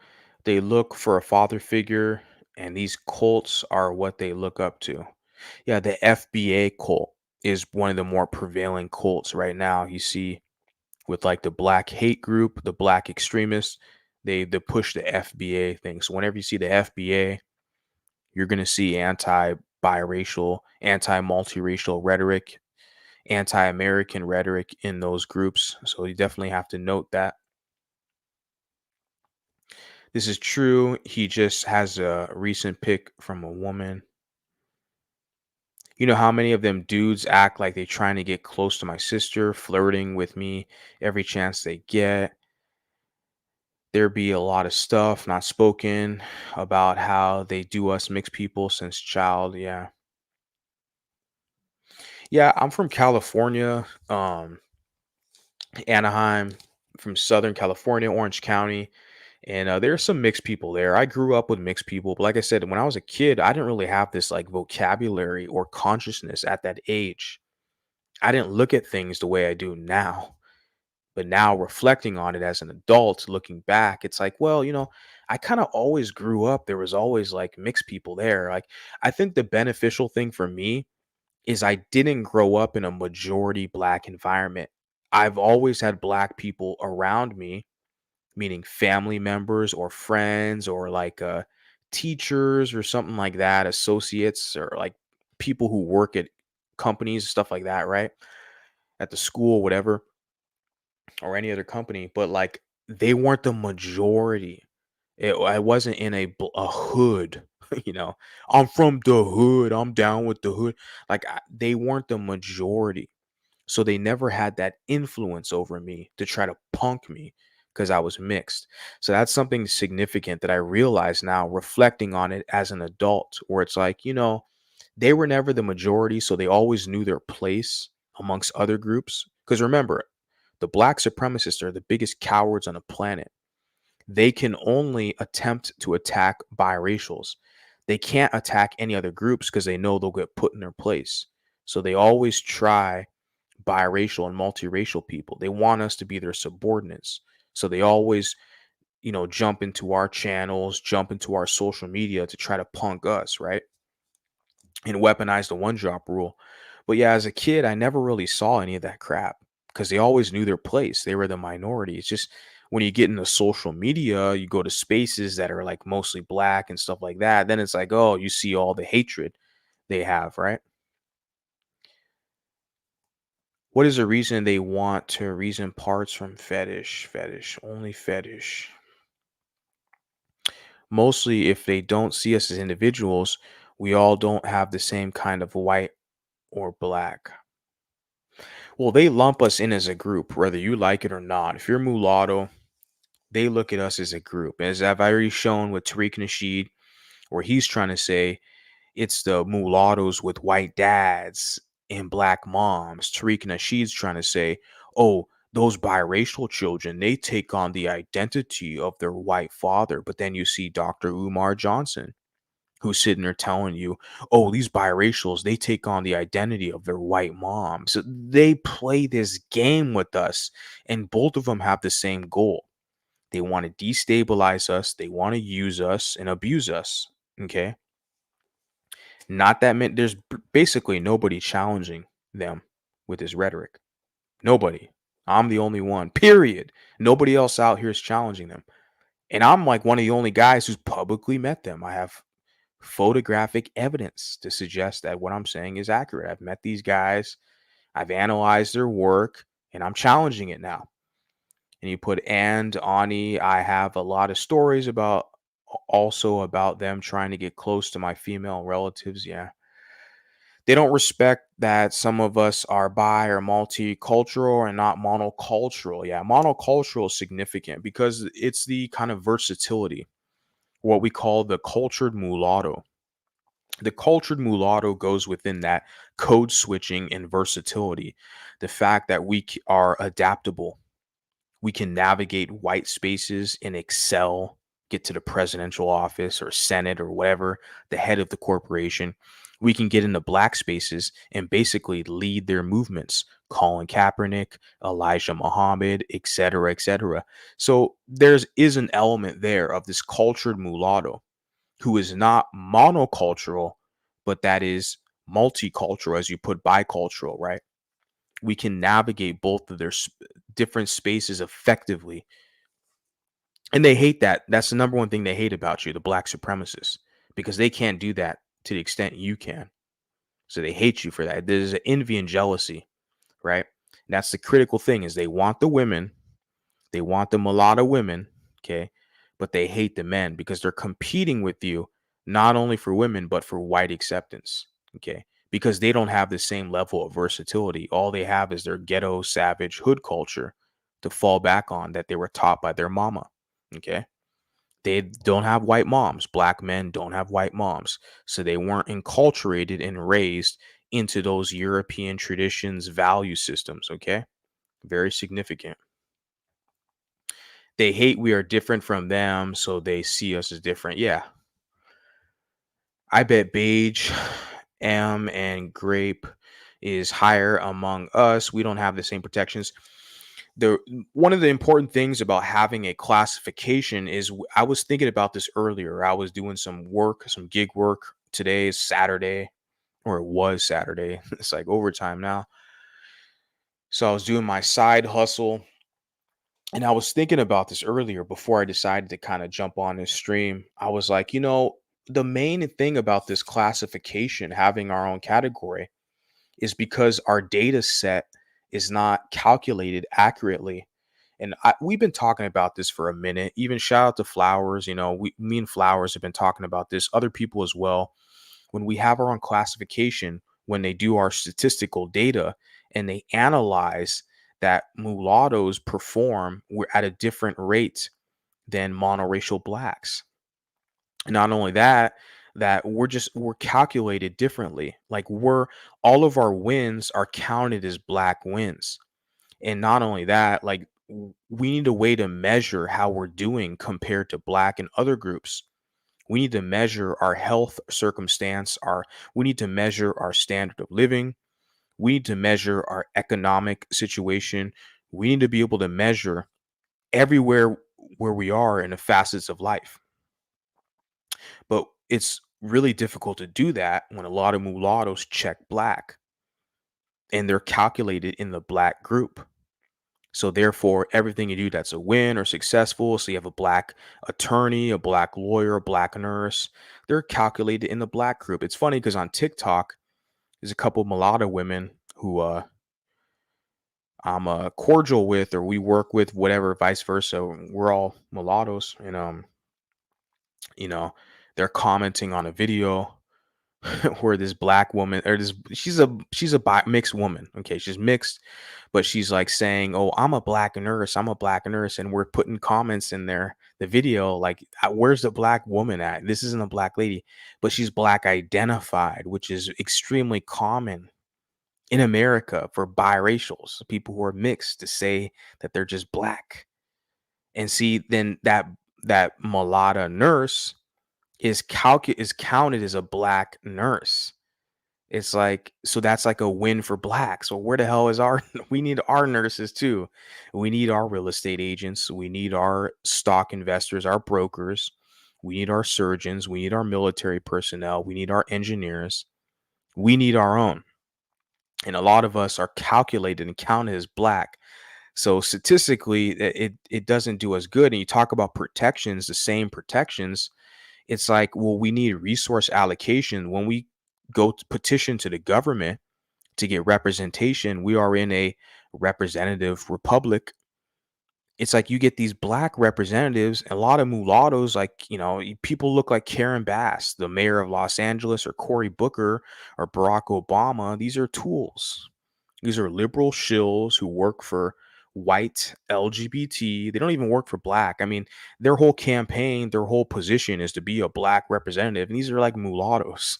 They look for a father figure, and these cults are what they look up to. Yeah, the FBA cult is one of the more prevailing cults right now. You see, with like the black hate group, the black extremists, they push the FBA thing. So whenever you see the FBA, you're gonna see anti-biracial, anti-multiracial rhetoric, anti-American rhetoric in those groups. So you definitely have to note that. This is true. He just has a recent pic from a woman. You know how many of them dudes act like they're trying to get close to my sister, flirting with me every chance they get. There be a lot of stuff not spoken about how they do us mixed people since child. Yeah. Yeah, I'm from California, Anaheim, from Southern California, Orange County. And there's some mixed people there. I grew up with mixed people, but like I said, when I was a kid, I didn't really have this like vocabulary or consciousness at that age. I didn't look at things the way I do now. But now reflecting on it as an adult, looking back, it's like, well, I kind of always grew up. There was always like mixed people there. Like, I think the beneficial thing for me is I didn't grow up in a majority black environment. I've always had black people around me, meaning family members or friends or like teachers or something like that, associates or like people who work at companies, stuff like that, right? At the school, whatever, or any other company, but like they weren't the majority. I wasn't in a hood, you know. I'm from the hood. I'm down with the hood. Like they weren't the majority. So they never had that influence over me to try to punk me because I was mixed. So that's something significant that I realize now reflecting on it as an adult, where it's like, they were never the majority. So they always knew their place amongst other groups. Because remember, the black supremacists are the biggest cowards on the planet. They can only attempt to attack biracials. They can't attack any other groups because they know they'll get put in their place. So they always try biracial and multiracial people. They want us to be their subordinates. So they always, jump into our channels, jump into our social media to try to punk us, right? And weaponize the one drop rule. But yeah, as a kid, I never really saw any of that crap because they always knew their place. They were the minority. It's just when you get into social media, you go to spaces that are like mostly black and stuff like that. Then it's like, oh, you see all the hatred they have, right? What is the reason they want to reason parts from fetish? Fetish, only fetish. Mostly if they don't see us as individuals, we all don't have the same kind of white or black. Well, they lump us in as a group, whether you like it or not. If you're mulatto, they look at us as a group. As I've already shown with Tariq Nasheed, where he's trying to say it's the mulattoes with white dads and black moms. Tariq Nasheed's trying to say, oh, those biracial children, they take on the identity of their white father. But then you see Dr. Umar Johnson, who's sitting there telling you, oh, these biracials, they take on the identity of their white mom. So they play this game with us, and both of them have the same goal. They want to destabilize us, they want to use us and abuse us. Okay. Not that many, there's basically nobody challenging them with his rhetoric. Nobody. I'm the only one, period. Nobody else out here is challenging them. And I'm like one of the only guys who's publicly met them. I have photographic evidence to suggest that what I'm saying is accurate. I've met these guys, I've analyzed their work, and I'm challenging it now. And you put and Ani, I have a lot of stories about also about them trying to get close to my female relatives. Yeah. They don't respect that some of us are bi or multicultural and not monocultural. Yeah, monocultural is significant because it's the kind of versatility, what we call the cultured mulatto. The cultured mulatto goes within that code switching and versatility. The fact that are adaptable, we can navigate white spaces and excel get to the presidential office or Senate or whatever, the head of the corporation. We can get into black spaces and basically lead their movements. Colin Kaepernick, Elijah Muhammad, etc., etc. So is an element there of this cultured mulatto who is not monocultural, but that is multicultural, as you put bicultural, right? We can navigate both of their different spaces effectively. And they hate that. That's the number one thing they hate about you, the black supremacists, because they can't do that to the extent you can. So they hate you for that. There's an envy and jealousy, right? And that's the critical thing is they want the women, they want the mulatto women, okay? But they hate the men because they're competing with you not only for women, but for white acceptance, okay? Because they don't have the same level of versatility. All they have is their ghetto, savage hood culture to fall back on that they were taught by their mama, okay? They don't have white moms. Black men don't have white moms. So they weren't enculturated and raised into those European traditions, value systems, okay? Very significant. They hate we are different from them, so they see us as different. Yeah. I bet beige, M, and grape is higher among us. We don't have the same protections. One of the important things about having a classification is I was thinking about this earlier. I was doing some work, some gig work. Today is Saturday, or it was Saturday. It's like overtime now. So I was doing my side hustle. And I was thinking about this earlier before I decided to kind of jump on this stream. I was like, the main thing about this classification, having our own category, is because our data set is not calculated accurately. And we've been talking about this for a minute. Even shout out to Flowers. Me and Flowers have been talking about this. Other people as well. When we have our own classification, when they do our statistical data and they analyze that mulattoes perform at a different rate than monoracial blacks. Not only that, we're calculated differently. Like all of our wins are counted as black wins. And not only that, like we need a way to measure how we're doing compared to black and other groups. We need to measure our health circumstance, we need to measure our standard of living. We need to measure our economic situation. We need to be able to measure everywhere where we are in the facets of life. But it's really difficult to do that when a lot of mulattoes check black and they're calculated in the black group. So therefore, everything you do that's a win or successful, so you have a black attorney, a black lawyer, a black nurse, they're calculated in the black group. It's funny because on TikTok, there's a couple mulatto women who I'm cordial with, or we work with, whatever, vice versa. We're all mulattoes, and you know, they're commenting on a video where this black woman, or this, she's a mixed woman. Okay, she's mixed, but she's like saying, "Oh, I'm a black nurse. I'm a black nurse," and we're putting comments in there. The video, like, where's the black woman at? This isn't a black lady, but she's black identified, which is extremely common in America for biracials, people who are mixed, to say that they're just black. And see, then that mulatto nurse is counted as a black nurse. It's like, so that's like a win for blacks. So where the hell is we need our nurses too. We need our real estate agents. We need our stock investors, our brokers. We need our surgeons. We need our military personnel. We need our engineers. We need our own. And a lot of us are calculated and counted as black. So statistically, it doesn't do us good. And you talk about protections, the same protections. It's like, well, we need resource allocation. When we go to petition to the government to get representation, we are in a representative republic. It's like you get these black representatives, a lot of mulattoes, like, people look like Karen Bass, the mayor of Los Angeles, or Cory Booker, or Barack Obama. These are tools. These are liberal shills who work for white LGBT. They don't even work for black. I mean, their whole campaign, their whole position is to be a black representative. And these are like mulattoes.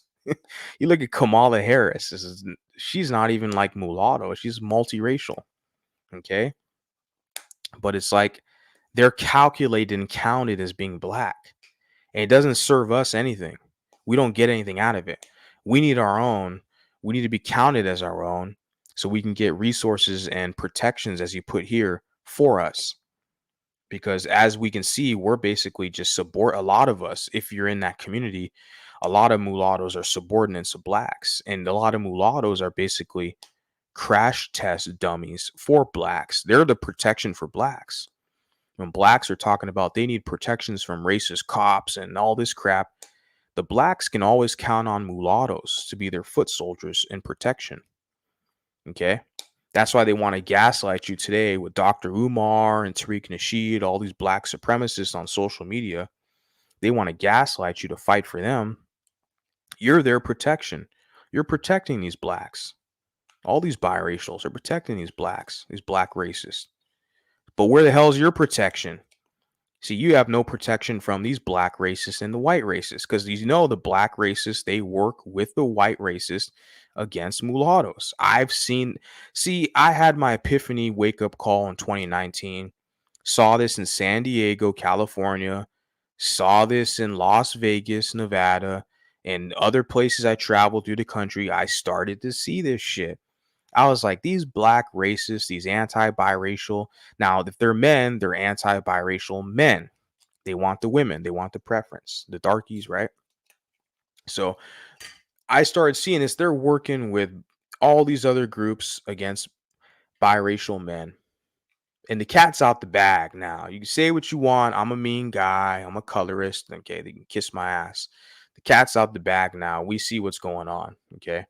You look at Kamala Harris. She's not even like mulatto. She's multiracial. Okay. But it's like they're calculated and counted as being black. And it doesn't serve us anything. We don't get anything out of it. We need our own. We need to be counted as our own so we can get resources and protections, as you put here, for us. Because as we can see, we're basically just a lot of us, if you're in that community, a lot of mulattoes are subordinates of blacks. And a lot of mulattoes are basically crash test dummies for blacks. They're the protection for blacks. When blacks are talking about they need protections from racist cops and all this crap, the blacks can always count on mulattoes to be their foot soldiers in protection. Okay? That's why they want to gaslight you today with Dr. Umar and Tariq Nasheed, all these black supremacists on social media. They want to gaslight you to fight for them. You're their protection. You're protecting these blacks. All these biracials are protecting these blacks, these black racists. But where the hell is your protection? See, you have no protection from these black racists and the white racists, because you know the black racists, they work with the white racists against mulattoes. I had my epiphany wake up call in 2019, saw this in San Diego, California, saw this in Las Vegas, Nevada, and other places I traveled through the country. I started to see this shit. I was like, these black racists, these anti-biracial. Now, if they're men, they're anti-biracial men. They want the women, they want the preference, the darkies, right? So I started seeing this. They're working with all these other groups against biracial men. And the cat's out the bag now. You can say what you want. I'm a mean guy. I'm a colorist. Okay, they can kiss my ass. The cat's out the bag now. We see what's going on. Okay.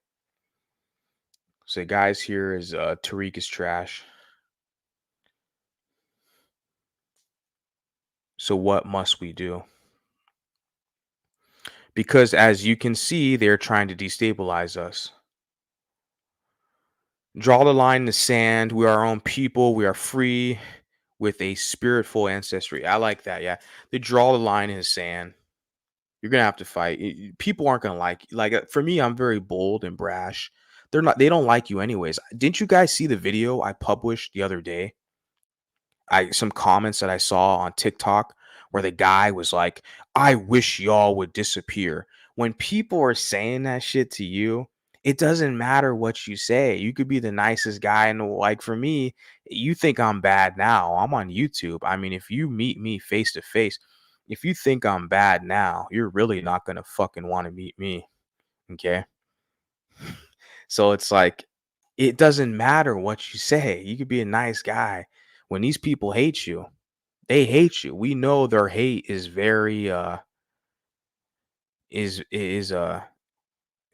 So guys, here is Tariq is trash. So what must we do? Because as you can see, they're trying to destabilize us. Draw the line in the sand. We are our own people. We are free with a spiritful ancestry. I like that. Yeah. They draw the line in the sand. You're going to have to fight. People aren't going to for me, I'm very bold and brash. They don't like you anyways. Didn't you guys see the video I published the other day? Some comments that I saw on TikTok where the guy was like, I wish y'all would disappear. When people are saying that shit to you, it doesn't matter what you say. You could be the nicest guy in the like for me, you think I'm bad now. I'm on YouTube. I mean, if you meet me face to face, if you think I'm bad now, you're really not gonna fucking want to meet me. Okay. So it's like it doesn't matter what you say. You could be a nice guy. When these people hate you, they hate you. We know their hate is very is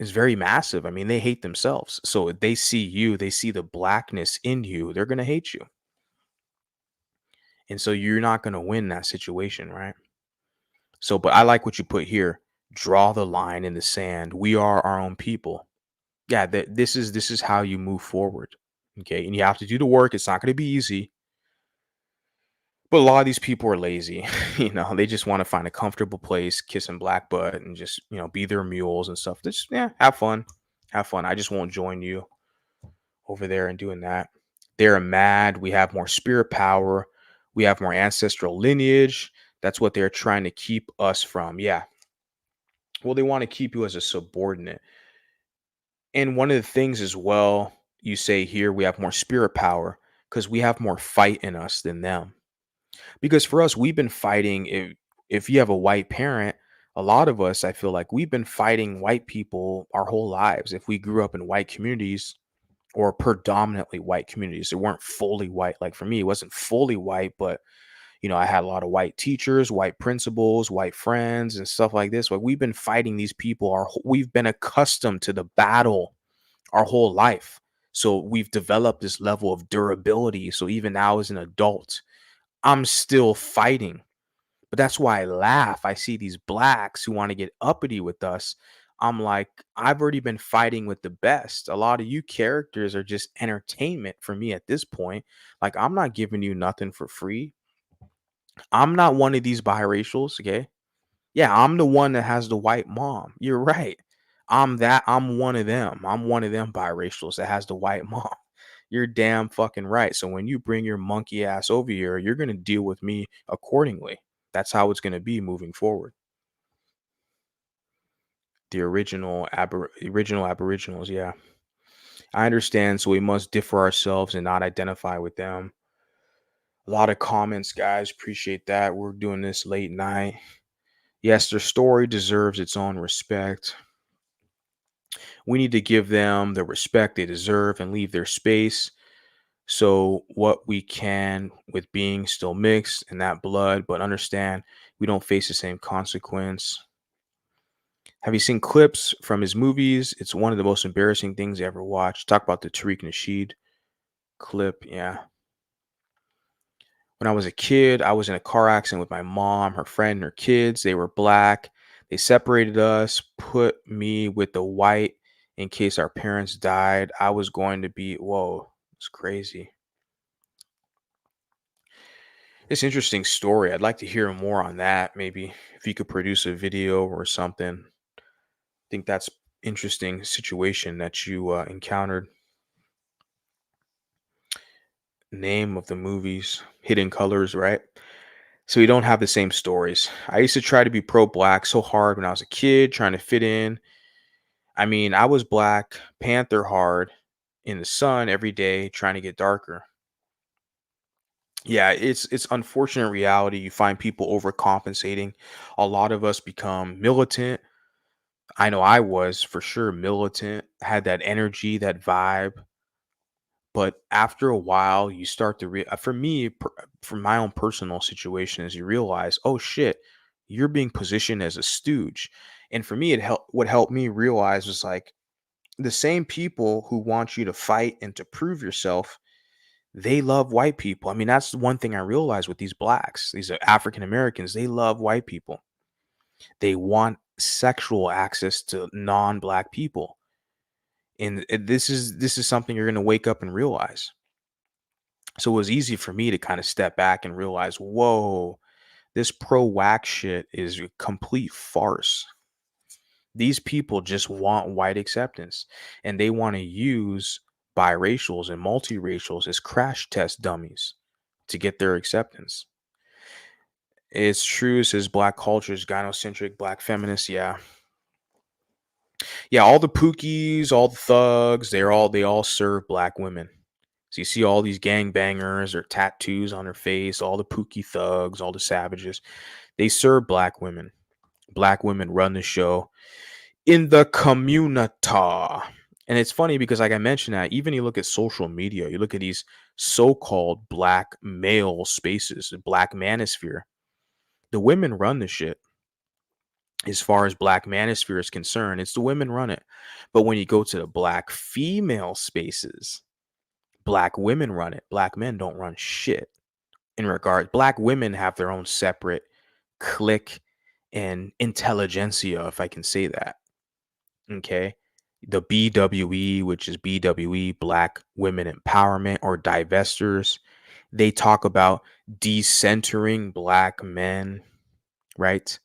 very massive. I mean, they hate themselves. So they see you, they see the blackness in you, they're gonna hate you. And so you're not gonna win that situation, right? So, but I like what you put here. Draw the line in the sand. We are our own people. Yeah, this is how you move forward. Okay. And you have to do the work. It's not gonna be easy. But a lot of these people are lazy. They just want to find a comfortable place, kissing black butt, and just, be their mules and stuff. Just, yeah, have fun. Have fun. I just won't join you over there and doing that. They're mad. We have more spirit power. We have more ancestral lineage. That's what they're trying to keep us from. Yeah. Well, they want to keep you as a subordinate. And one of the things as well, you say here, we have more spirit power because we have more fight in us than them. Because for us, we've been fighting. If you have a white parent, a lot of us, I feel like we've been fighting white people our whole lives. If we grew up in white communities or predominantly white communities, they weren't fully white. Like for me, it wasn't fully white, but I had a lot of white teachers, white principals, white friends, and stuff like this. Like we've been fighting these people. We've been accustomed to the battle our whole life. So we've developed this level of durability. So even now as an adult, I'm still fighting. But that's why I laugh. I see these blacks who want to get uppity with us. I'm like, I've already been fighting with the best. A lot of you characters are just entertainment for me at this point. Like, I'm not giving you nothing for free. I'm not one of these biracials, okay? Yeah, I'm the one that has the white mom. You're right. I'm one of them. I'm one of them biracials that has the white mom. You're damn fucking right. So when you bring your monkey ass over here, you're going to deal with me accordingly. That's how it's going to be moving forward. The original aboriginals, yeah. I understand. So we must differ ourselves and not identify with them. A lot of comments, guys. Appreciate that. We're doing this late night. Yes, their story deserves its own respect. We need to give them the respect they deserve and leave their space. So, what we can with being still mixed in that blood, but understand we don't face the same consequence. Have you seen clips from his movies? It's one of the most embarrassing things I ever watched. Talk about the Tariq Nasheed clip. Yeah. When I was a kid, I was in a car accident with my mom, her friend, and her kids. They were black. They separated us, put me with the white in case our parents died. I was going to be, whoa, it's crazy. It's an interesting story. I'd like to hear more on that. Maybe if you could produce a video or something. I think that's interesting situation that you encountered. Name of the movies, Hidden Colors, right? So we don't have the same stories. I used to try to be pro-black so hard when I was a kid, trying to fit in. I mean, I was Black Panther hard in the sun every day, trying to get darker. Yeah, it's unfortunate reality. You find people overcompensating. A lot of us become militant. I know I was for sure militant, had that energy, that vibe. But after a while, you start to for me, from my own personal situation, is you realize, oh shit, you're being positioned as a stooge. And for me, what helped me realize was like the same people who want you to fight and to prove yourself, they love white people. I mean, that's the one thing I realized with these blacks, these are African Americans, they love white people. They want sexual access to non-black people. And this is something you're going to wake up and realize. So it was easy for me to kind of step back and realize, whoa, this pro-wax shit is a complete farce. These people just want white acceptance, and they want to use biracials and multiracials as crash test dummies to get their acceptance. It's true, says black culture is gynocentric, black feminists. Yeah. Yeah, all the pookies, all the thugs, they all serve black women. So you see all these gangbangers or tattoos on their face, all the pookie thugs, all the savages. They serve black women. Black women run the show in the community. And it's funny because, like I mentioned, that even you look at social media, you look at these so-called black male spaces, the black manosphere. The women run the shit. As far as black manosphere is concerned, it's the women run it. But when you go to the black female spaces, black women run it. Black men don't run shit. In regard, black women have their own separate clique and intelligentsia, if I can say that. Okay. The BWE, which is BWE, Black Women Empowerment or Divestors, they talk about decentering black men, right?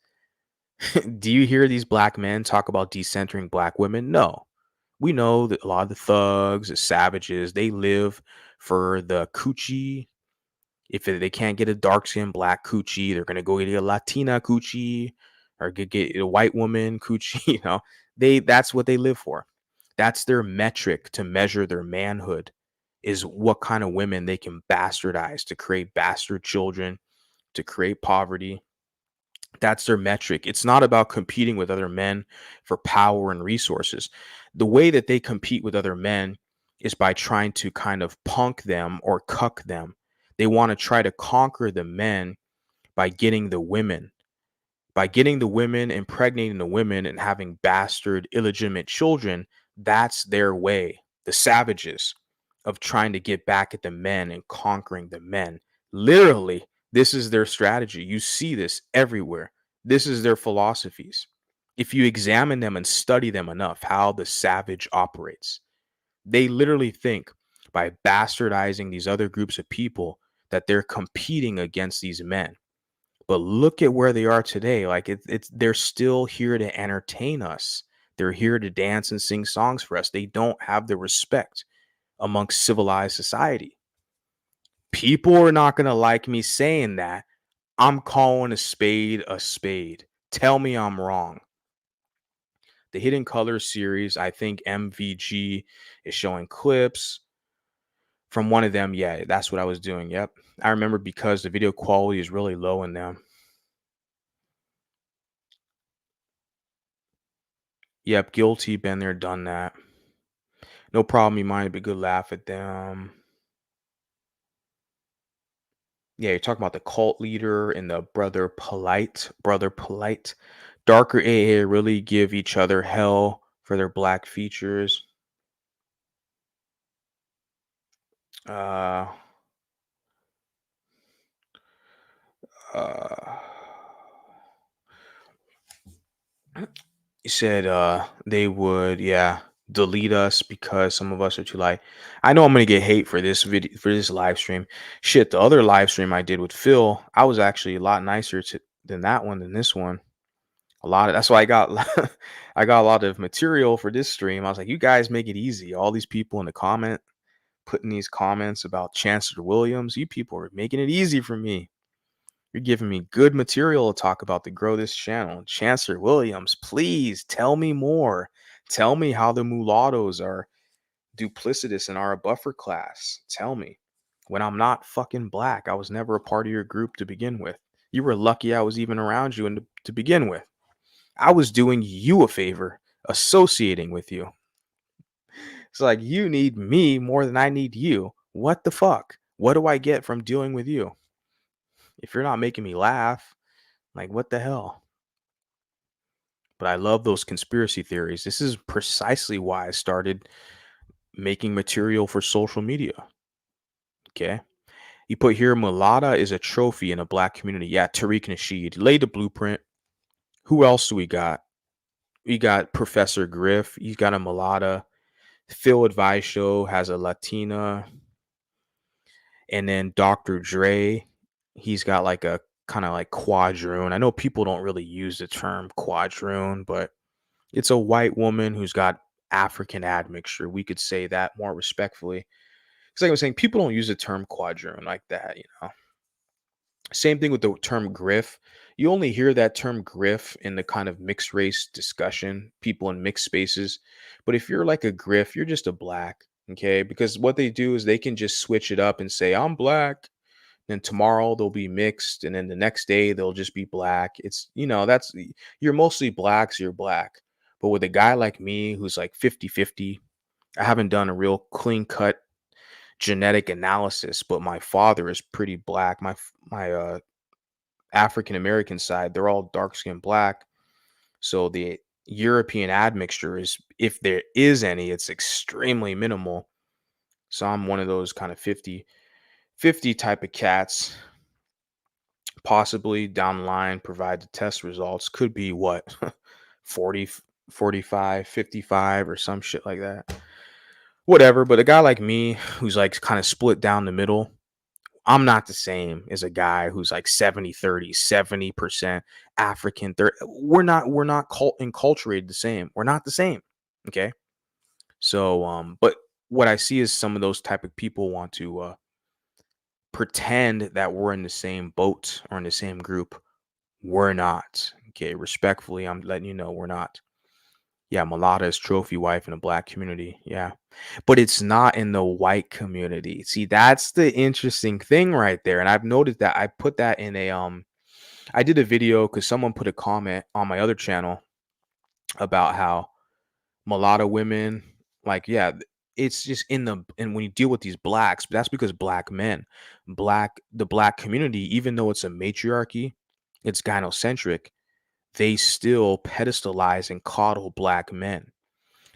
Do you hear these black men talk about decentering black women? No. We know that a lot of the thugs, the savages, they live for the coochie. If they can't get a dark skin black coochie, they're gonna go get a Latina coochie or get a white woman coochie. That's what they live for. That's their metric to measure their manhood, is what kind of women they can bastardize to create bastard children, to create poverty. That's their metric. It's not about competing with other men for power and resources. The way that they compete with other men is by trying to kind of punk them or cuck them. They want to try to conquer the men by getting the women, impregnating the women, and having bastard, illegitimate children. That's their way, the savages, of trying to get back at the men and conquering the men. Literally, this is their strategy. You see this everywhere. This is their philosophies. If you examine them and study them enough, how the savage operates, they literally think by bastardizing these other groups of people that they're competing against these men. But look at where they are today. Like it's they're still here to entertain us. They're here to dance and sing songs for us. They don't have the respect amongst civilized society. People are not going to like me saying that. I'm calling a spade a spade. Tell me I'm wrong. The Hidden Colors series, I think MVG is showing clips from one of them. Yeah, that's what I was doing. Yep. I remember because the video quality is really low in them. Yep, guilty, been there, done that. No problem, you mind, but good laugh at them. Yeah, you're talking about the cult leader and the brother polite. Brother polite. Darker AA really give each other hell for their black features. Uh uh he said they would, yeah, delete us because some of us are too light. I know I'm gonna get hate for this video, for this live stream. Shit, the other live stream I did with Phil, I was actually a lot nicer than that one than this one. A lot of that's why I got I got a lot of material for this stream. I was like, you guys make it easy. All these people in the comment putting these comments about Chancellor Williams, you people are making it easy for me. You're giving me good material to talk about to grow this channel. Chancellor Williams, please tell me more. Tell me how the mulattoes are duplicitous and are a buffer class. Tell me. When I'm not fucking black, I was never a part of your group to begin with. You were lucky I was even around you and to begin with. I was doing you a favor, associating with you. It's like you need me more than I need you. What the fuck? What do I get from dealing with you? If you're not making me laugh, like what the hell? But I love those conspiracy theories. This is precisely why I started making material for social media. Okay. You put here, mulatto is a trophy in a black community. Yeah, Tariq Nasheed laid the blueprint. Who else do we got? We got Professor Griff. He's got a mulatto. Phil Advice Show has a Latina. And then Dr. Dre, he's got like a kind of like quadroon. I know people don't really use the term quadroon, but it's a white woman who's got African admixture. We could say that more respectfully. Because like I was saying, people don't use the term quadroon like that, you know. Same thing with the term griff. You only hear that term griff in the kind of mixed race discussion, people in mixed spaces. But if you're like a griff, you're just a black, okay? Because what they do is they can just switch it up and say, I'm black. Then tomorrow they'll be mixed. And then the next day they'll just be black. It's, you know, that's, you're mostly black, so you're black. But with a guy like me who's like 50-50, I haven't done a real clean cut genetic analysis, but my father is pretty black. My African American side, they're all dark skinned black. So the European admixture is, if there is any, it's extremely minimal. So I'm one of those kind of 50 type of cats. Possibly down the line, provide the test results. Could be what 40, 45, 55 or some shit like that. Whatever. But a guy like me who's like kind of split down the middle, I'm not the same as a guy who's like 70-30, 70% African. We're not enculturated the same. We're not the same. Okay. So but what I see is some of those type of people want to pretend that we're in the same boat or in the same group. We're not. Okay. Respectfully, I'm letting you know we're not. Yeah, mulatto is trophy wife in a black community. Yeah. But it's not in the white community. See, that's the interesting thing right there. And I've noticed that I put that in a I did a video because someone put a comment on my other channel about how mulatto women, like, yeah, it's just in the, and when you deal with these blacks, but that's because black men, the black community, even though it's a matriarchy, it's gynocentric, they still pedestalize and coddle black men.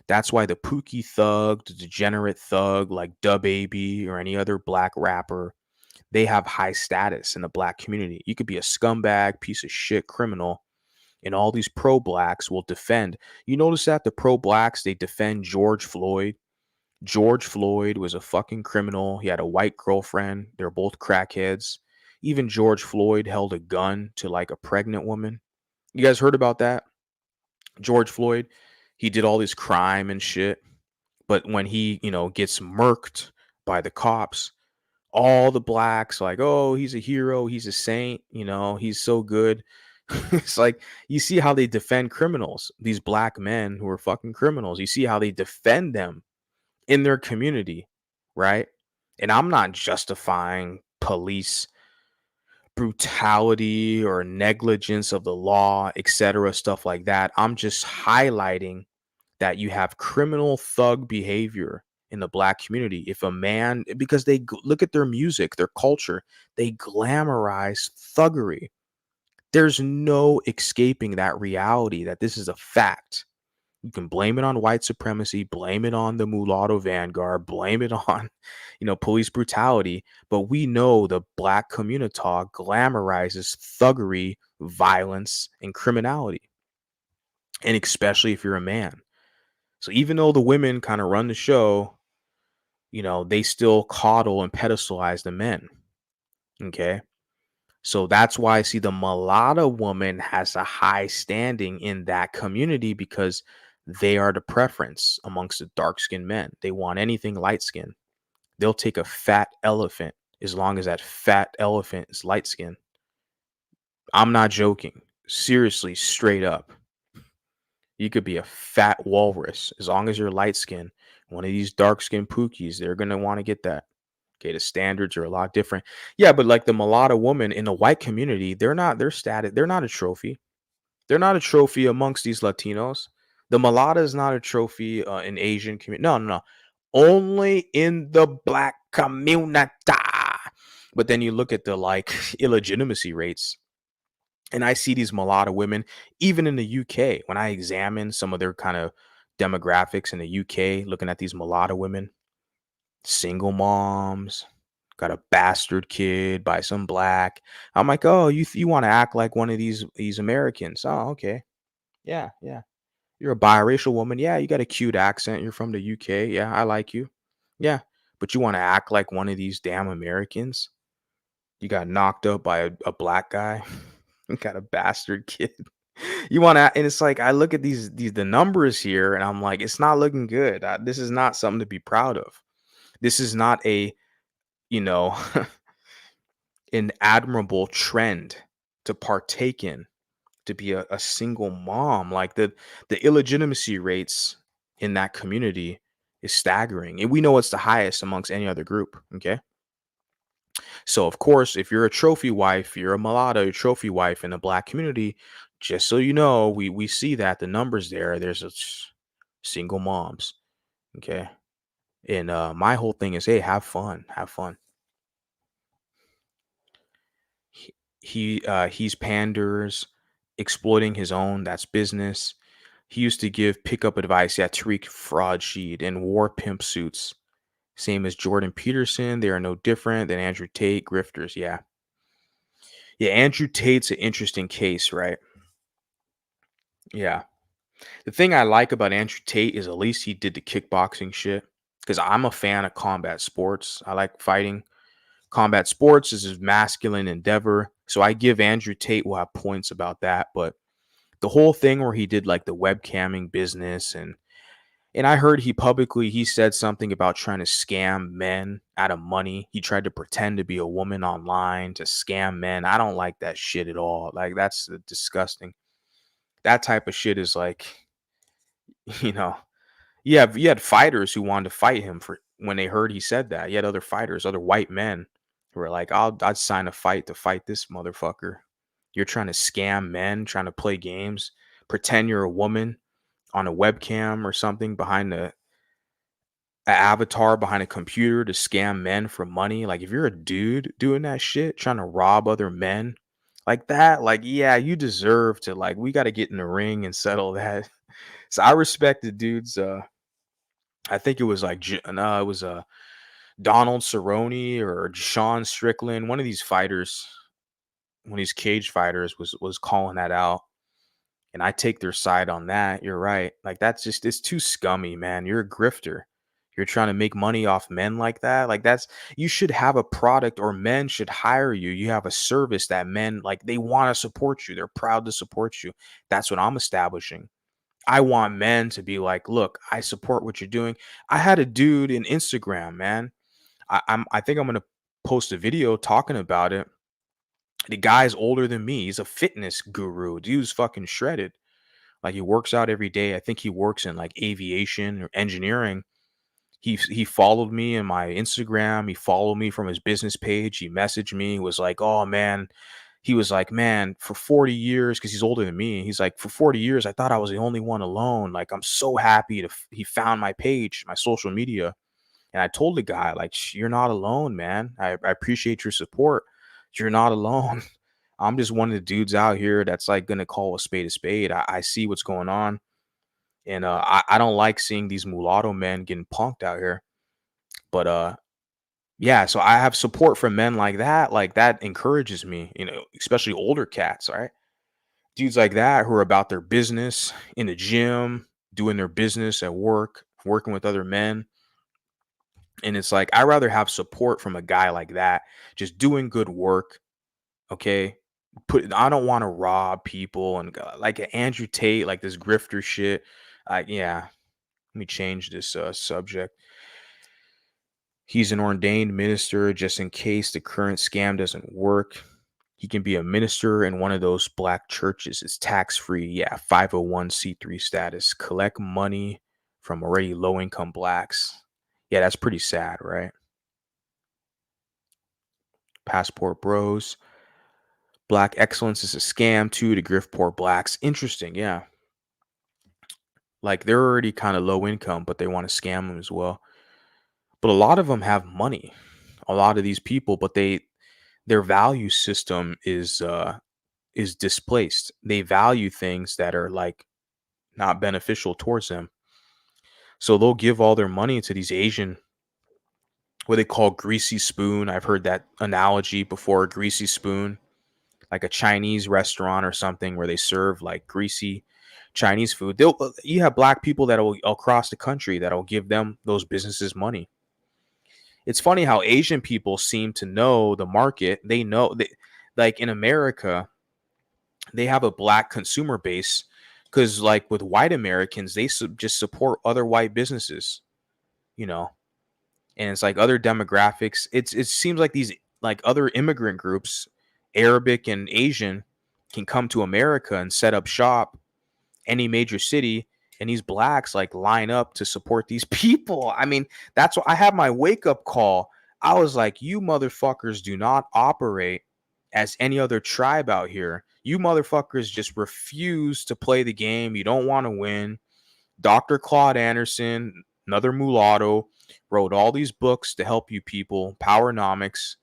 That's why the pookie thug, the degenerate thug like Da Baby or any other black rapper, they have high status in the black community. You could be a scumbag, piece of shit criminal, and all these pro blacks will defend. You notice that the pro blacks, they defend George Floyd. George Floyd was a fucking criminal. He had a white girlfriend. They're both crackheads. Even George Floyd held a gun to like a pregnant woman. You guys heard about that? George Floyd, he did all this crime and shit, But when he, gets murked by the cops, all the blacks like, oh, he's a hero, he's a saint, he's so good. It's like you see how they defend criminals, these black men who are fucking criminals. You see how they defend them in their community, right? And I'm not justifying police brutality or negligence of the law, etc., stuff like that. I'm just highlighting that you have criminal thug behavior in the black community. If a man, because look at their music, their culture, they glamorize thuggery. There's no escaping that reality that this is a fact. You can blame it on white supremacy, blame it on the mulatto vanguard, blame it on, police brutality. But we know the black community glamorizes thuggery, violence, and criminality. And especially if you're a man. So even though the women kind of run the show, they still coddle and pedestalize the men. Okay. So that's why I see the mulatto woman has a high standing in that community, because they are the preference amongst the dark skinned men. They want anything light skinned. They'll take a fat elephant as long as that fat elephant is light skinned. I'm not joking. Seriously, straight up. You could be a fat walrus as long as you're light skinned. One of these dark skinned pookies, they're going to want to get that. Okay, the standards are a lot different. Yeah, but like the mulatto woman in the white community, they're static. They're not a trophy. They're not a trophy amongst these Latinos. The mulatto is not a trophy in Asian community. No, no, no. Only in the black community. But then you look at the illegitimacy rates, and I see these mulatto women, even in the UK, when I examine some of their kind of demographics in the UK, looking at these mulatto women, single moms, got a bastard kid by some black. I'm like, oh, you want to act like one of these Americans? Oh, okay, yeah, yeah. You're a biracial woman, yeah. You got a cute accent. You're from the UK, yeah. I like you, yeah. But you want to act like one of these damn Americans? You got knocked up by a black guy. You got a bastard kid. You want to, and it's like I look at the numbers here, and I'm like, it's not looking good. This is not something to be proud of. This is not a you know an admirable trend to partake in, to be a single mom. Like the illegitimacy rates in that community is staggering, and we know it's the highest amongst any other group. Okay, so of course, if you're a trophy wife, you're a mulatto trophy wife in the black community, just so you know, we see that the numbers there's single moms. Okay, and my whole thing is, hey, have fun. He's panders, exploiting his own. That's business. He used to give pickup advice. Yeah, Tariq fraud sheet and war pimp suits. Same as Jordan Peterson. They are no different than Andrew Tate grifters. Yeah, yeah. Andrew Tate's an interesting case, right? Yeah. The thing I like about Andrew Tate is at least he did the kickboxing shit. Because I'm a fan of combat sports. I like fighting. Combat sports is a masculine endeavor. So I give Andrew Tate will have points about that. But the whole thing where he did like the webcamming business, and I heard he said something about trying to scam men out of money. He tried to pretend to be a woman online to scam men. I don't like that shit at all. Like that's disgusting. That type of shit is like, you know, you had fighters who wanted to fight him for when they heard he said that. You had other fighters, other white men who were like, I'd sign a fight to fight this motherfucker. You're trying to scam men, trying to play games, pretend you're a woman on a webcam or something behind a avatar behind a computer to scam men for money. Like if you're a dude doing that shit, trying to rob other men like that, like yeah, you deserve to we got to get in the ring and settle that. So I respect the dudes. I think it was no, it was Donald Cerrone or Sean Strickland, one of these fighters, one of these cage fighters was calling that out. And I take their side on that. You're right. Like it's too scummy, man. You're a grifter. You're trying to make money off men like that. Like you should have a product, or men should hire you. You have a service that men they want to support you. They're proud to support you. That's what I'm establishing. I want men to be like, look, I support what you're doing. I had a dude in Instagram, man. I think I'm gonna post a video talking about it. The guy's older than me. He's a fitness guru. Dude's fucking shredded. Like he works out every day. I think he works in like aviation or engineering. He followed me in my Instagram. He followed me from his business page. He messaged me. He was like, "Oh man," he was like, "Man, for 40 years," because he's older than me. He's like, "For 40 years, I thought I was the only one alone. Like, I'm so happy to he found my page, my social media." And I told the guy, like, "You're not alone, man. I appreciate your support. You're not alone." I'm just one of the dudes out here that's like gonna call a spade a spade. I see what's going on. And I don't like seeing these mulatto men getting punked out here. But yeah, so I have support from men like that. Like that encourages me, especially older cats, right? Dudes like that who are about their business in the gym, doing their business at work, working with other men. And it's like I rather have support from a guy like that, just doing good work. Okay. I don't want to rob people and like Andrew Tate, like this grifter shit. Yeah, let me change this subject. He's an ordained minister just in case the current scam doesn't work. He can be a minister in one of those black churches. It's tax free. Yeah, 501c3 status. Collect money from already low income blacks. Yeah, that's pretty sad, right? Passport bros. Black excellence is a scam too to grift poor blacks. Interesting. Yeah. Like they're already kind of low income, but they want to scam them as well. But a lot of them have money. A lot of these people, but their value system is displaced. They value things that are like not beneficial towards them. So they'll give all their money to these Asian, what they call greasy spoon. I've heard that analogy before, greasy spoon, like a Chinese restaurant or something where they serve like greasy Chinese food. You have black people that will across the country that'll give them those businesses money. It's funny how Asian people seem to know the market. They know that, like in America, they have a black consumer base because, like with white Americans, they just support other white businesses, you know. And it's like other demographics. It seems like these like other immigrant groups, Arabic and Asian, can come to America and set up shop any major city, and these blacks like line up to support these people. I mean, that's what I had my wake up call. I was like, you motherfuckers do not operate as any other tribe out here. You motherfuckers just refuse to play the game. You don't want to win. Dr. Claude Anderson, another mulatto, wrote all these books to help you people. Powernomics.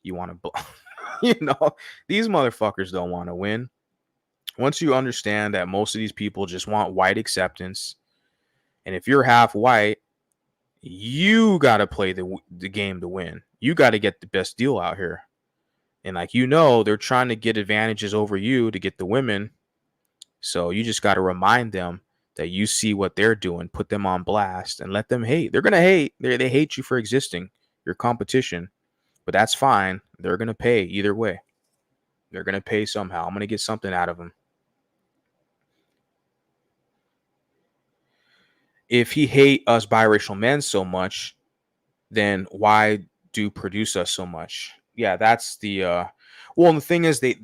You want to, these motherfuckers don't want to win. Once you understand that most of these people just want white acceptance, and if you're half white, you got to play the game to win. You got to get the best deal out here. And like they're trying to get advantages over you to get the women. So you just got to remind them that you see what they're doing, put them on blast, and let them hate. They're gonna hate. They hate you for existing. Your competition, but that's fine. They're gonna pay either way. They're gonna pay somehow. I'm gonna get something out of them. If he hate us biracial men so much, then why do produce us so much? Yeah, that's the well, the thing is they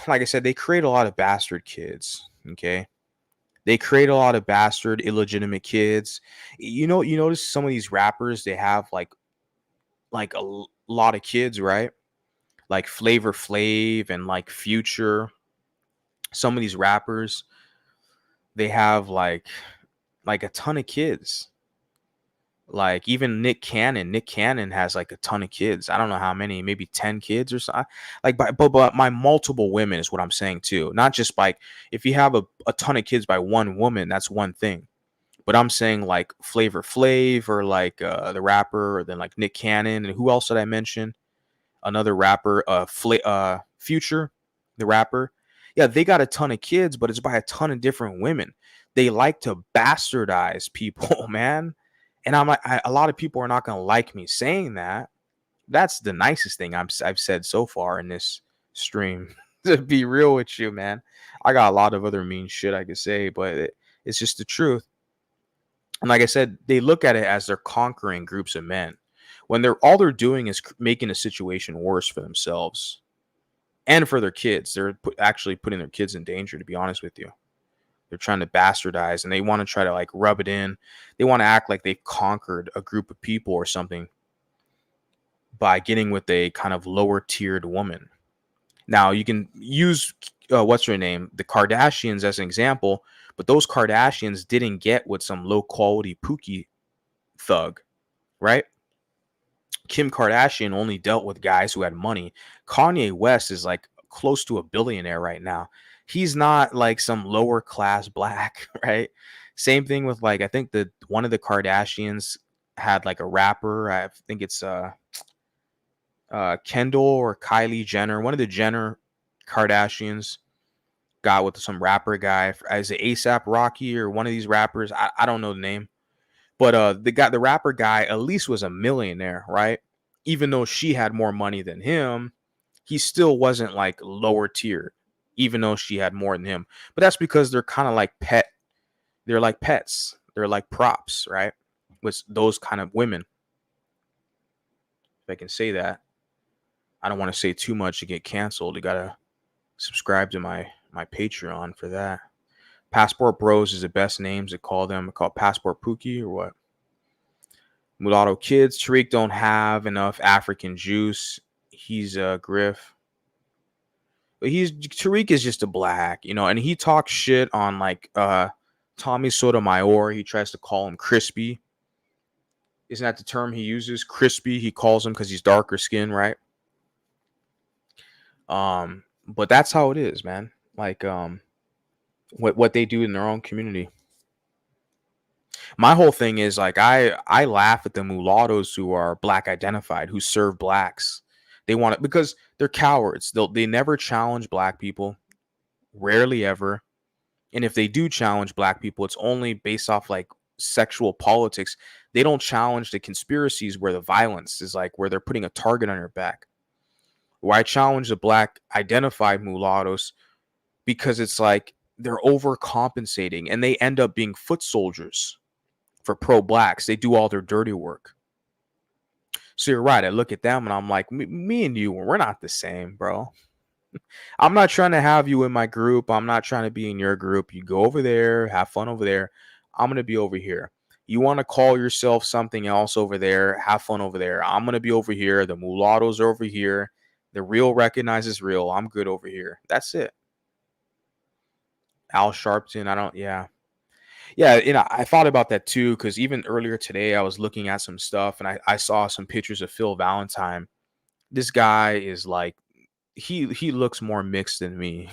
like I said, they create a lot of bastard kids, okay? They create a lot of bastard illegitimate kids. You notice some of these rappers, they have like lot of kids, right? Like Flavor Flav and like Future. Some of these rappers, they have like a ton of kids. Like even Nick Cannon has like a ton of kids. I don't know how many, maybe 10 kids or so. Like, but my multiple women is what I'm saying too. Not just like if you have a ton of kids by one woman, that's one thing. But I'm saying like Flavor Flav or like the rapper, or then like Nick Cannon, and who else did I mention? Another rapper, Future, the rapper. Yeah, they got a ton of kids, but it's by a ton of different women. They like to bastardize people, man. And I'm like, a lot of people are not gonna like me saying that. That's the nicest thing I've said so far in this stream. To be real with you, man, I got a lot of other mean shit I could say, but It's just the truth. And like I said, they look at it as they're conquering groups of men when they're doing is making a situation worse for themselves and for their kids. They're actually putting their kids in danger, to be honest with you. They're trying to bastardize and they want to try to like rub it in. They want to act like they've conquered a group of people or something by getting with a kind of lower tiered woman. Now you can use what's her name, the Kardashians as an example, but those Kardashians didn't get with some low quality pookie thug, right? Kim Kardashian only dealt with guys who had money. Kanye West is like close to a billionaire right now. He's not like some lower class black, right? Same thing with like I think the one of the Kardashians had like a rapper. I think it's Kendall or Kylie Jenner. One of the Jenner Kardashians got with some rapper guy as a ASAP Rocky or one of these rappers. I don't know the name. But the rapper guy at least was a millionaire, right? Even though she had more money than him, he still wasn't like lower tier, even though she had more than him. But that's because they're kind of like they're like pets. They're like props, right? With those kind of women. If I can say that. I don't want to say too much to get canceled. You gotta subscribe to my Patreon for that. Passport Bros is the best names to call them. Call Passport Pookie or what? Mulatto kids. Tariq don't have enough African juice. He's a griff. But Tariq is just a black, and he talks shit on like Tommy Sotomayor. He tries to call him crispy. Isn't that the term he uses? Crispy. He calls him because he's darker skin, right? But that's how it is, man. Like what they do in their own community. My whole thing is like I laugh at the mulattoes who are black identified, who serve blacks. They want it because they're cowards. They never challenge black people, rarely ever. And if they do challenge black people, it's only based off like sexual politics. They don't challenge the conspiracies where the violence is like where they're putting a target on your back. Why I challenge the black identified mulattoes because it's like they're overcompensating and they end up being foot soldiers for pro blacks. They do all their dirty work. So you're right. I look at them and I'm like, me and you, we're not the same, bro. I'm not trying to have you in my group. I'm not trying to be in your group. You go over there, have fun over there. I'm going to be over here. You want to call yourself something else over there, have fun over there. I'm going to be over here. The mulattoes are over here. The real recognizes real. I'm good over here. That's it. Al Sharpton, yeah. I thought about that too, because even earlier today, I was looking at some stuff and I saw some pictures of Phil Valentine. This guy is like, he looks more mixed than me.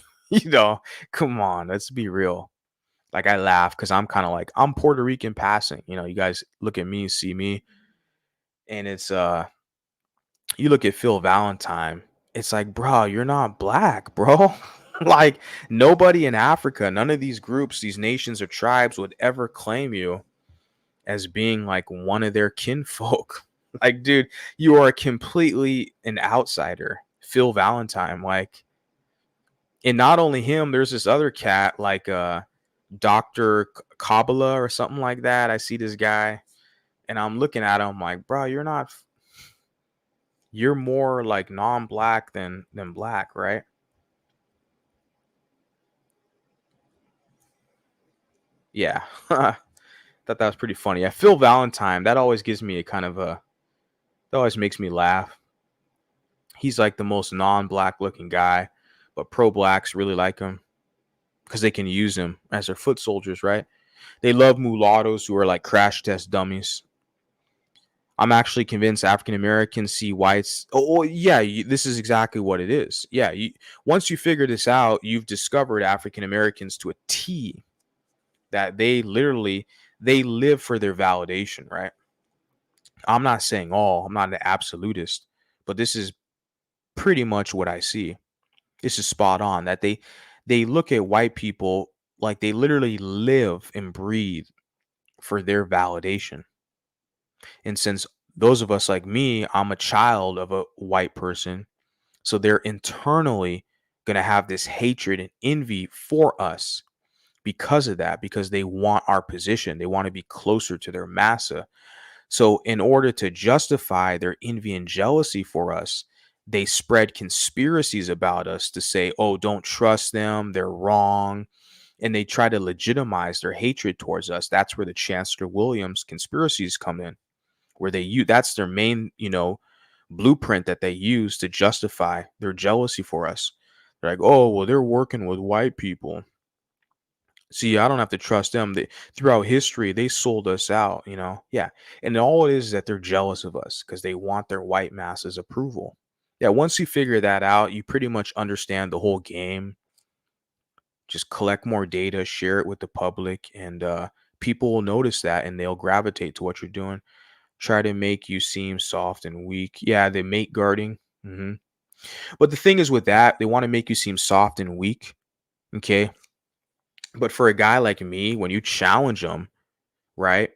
Come on, let's be real. Like I laugh because I'm kind of like, I'm Puerto Rican passing. You guys look at me, see me. And it's, you look at Phil Valentine, it's like, bro, you're not black, bro. Like nobody in Africa, none of these groups, these nations or tribes would ever claim you as being like one of their kinfolk. Like, dude, you are completely an outsider. Phil Valentine, like, and not only him, there's this other cat, like Dr. Kabbalah or something like that. I see this guy and I'm looking at him like, bro, you're more like non-black than black, right? Yeah. Thought that was pretty funny. Yeah, Phil Valentine, that always gives me a kind of that always makes me laugh. He's like the most non-black looking guy, but pro-blacks really like him because they can use him as their foot soldiers, right? They love mulattoes who are like crash test dummies. I'm actually convinced African Americans see whites. Oh yeah, this is exactly what it is. Yeah, once you figure this out, you've discovered African Americans to a T. That they live for their validation, right? I'm not saying all. I'm not an absolutist, but this is pretty much what I see. This is spot on. That they look at white people like they literally live and breathe for their validation. And since those of us like me, I'm a child of a white person, so they're internally going to have this hatred and envy for us because of that, because they want our position. They want to be closer to their massa. So, in order to justify their envy and jealousy for us, they spread conspiracies about us to say, oh, don't trust them. They're wrong. And they try to legitimize their hatred towards us. That's where the Chancellor Williams conspiracies come in, where they use that's their main, blueprint that they use to justify their jealousy for us. They're like, oh, well, they're working with white people. See, I don't have to trust them. Throughout history, they sold us out. Yeah. And all it is that they're jealous of us because they want their white masses approval. Yeah. Once you figure that out, you pretty much understand the whole game. Just collect more data, share it with the public, and people will notice that and they'll gravitate to what you're doing. Try to make you seem soft and weak. Yeah, they mate guarding. But the thing is with that, they want to make you seem soft and weak. Okay. But for a guy like me, when you challenge them, right?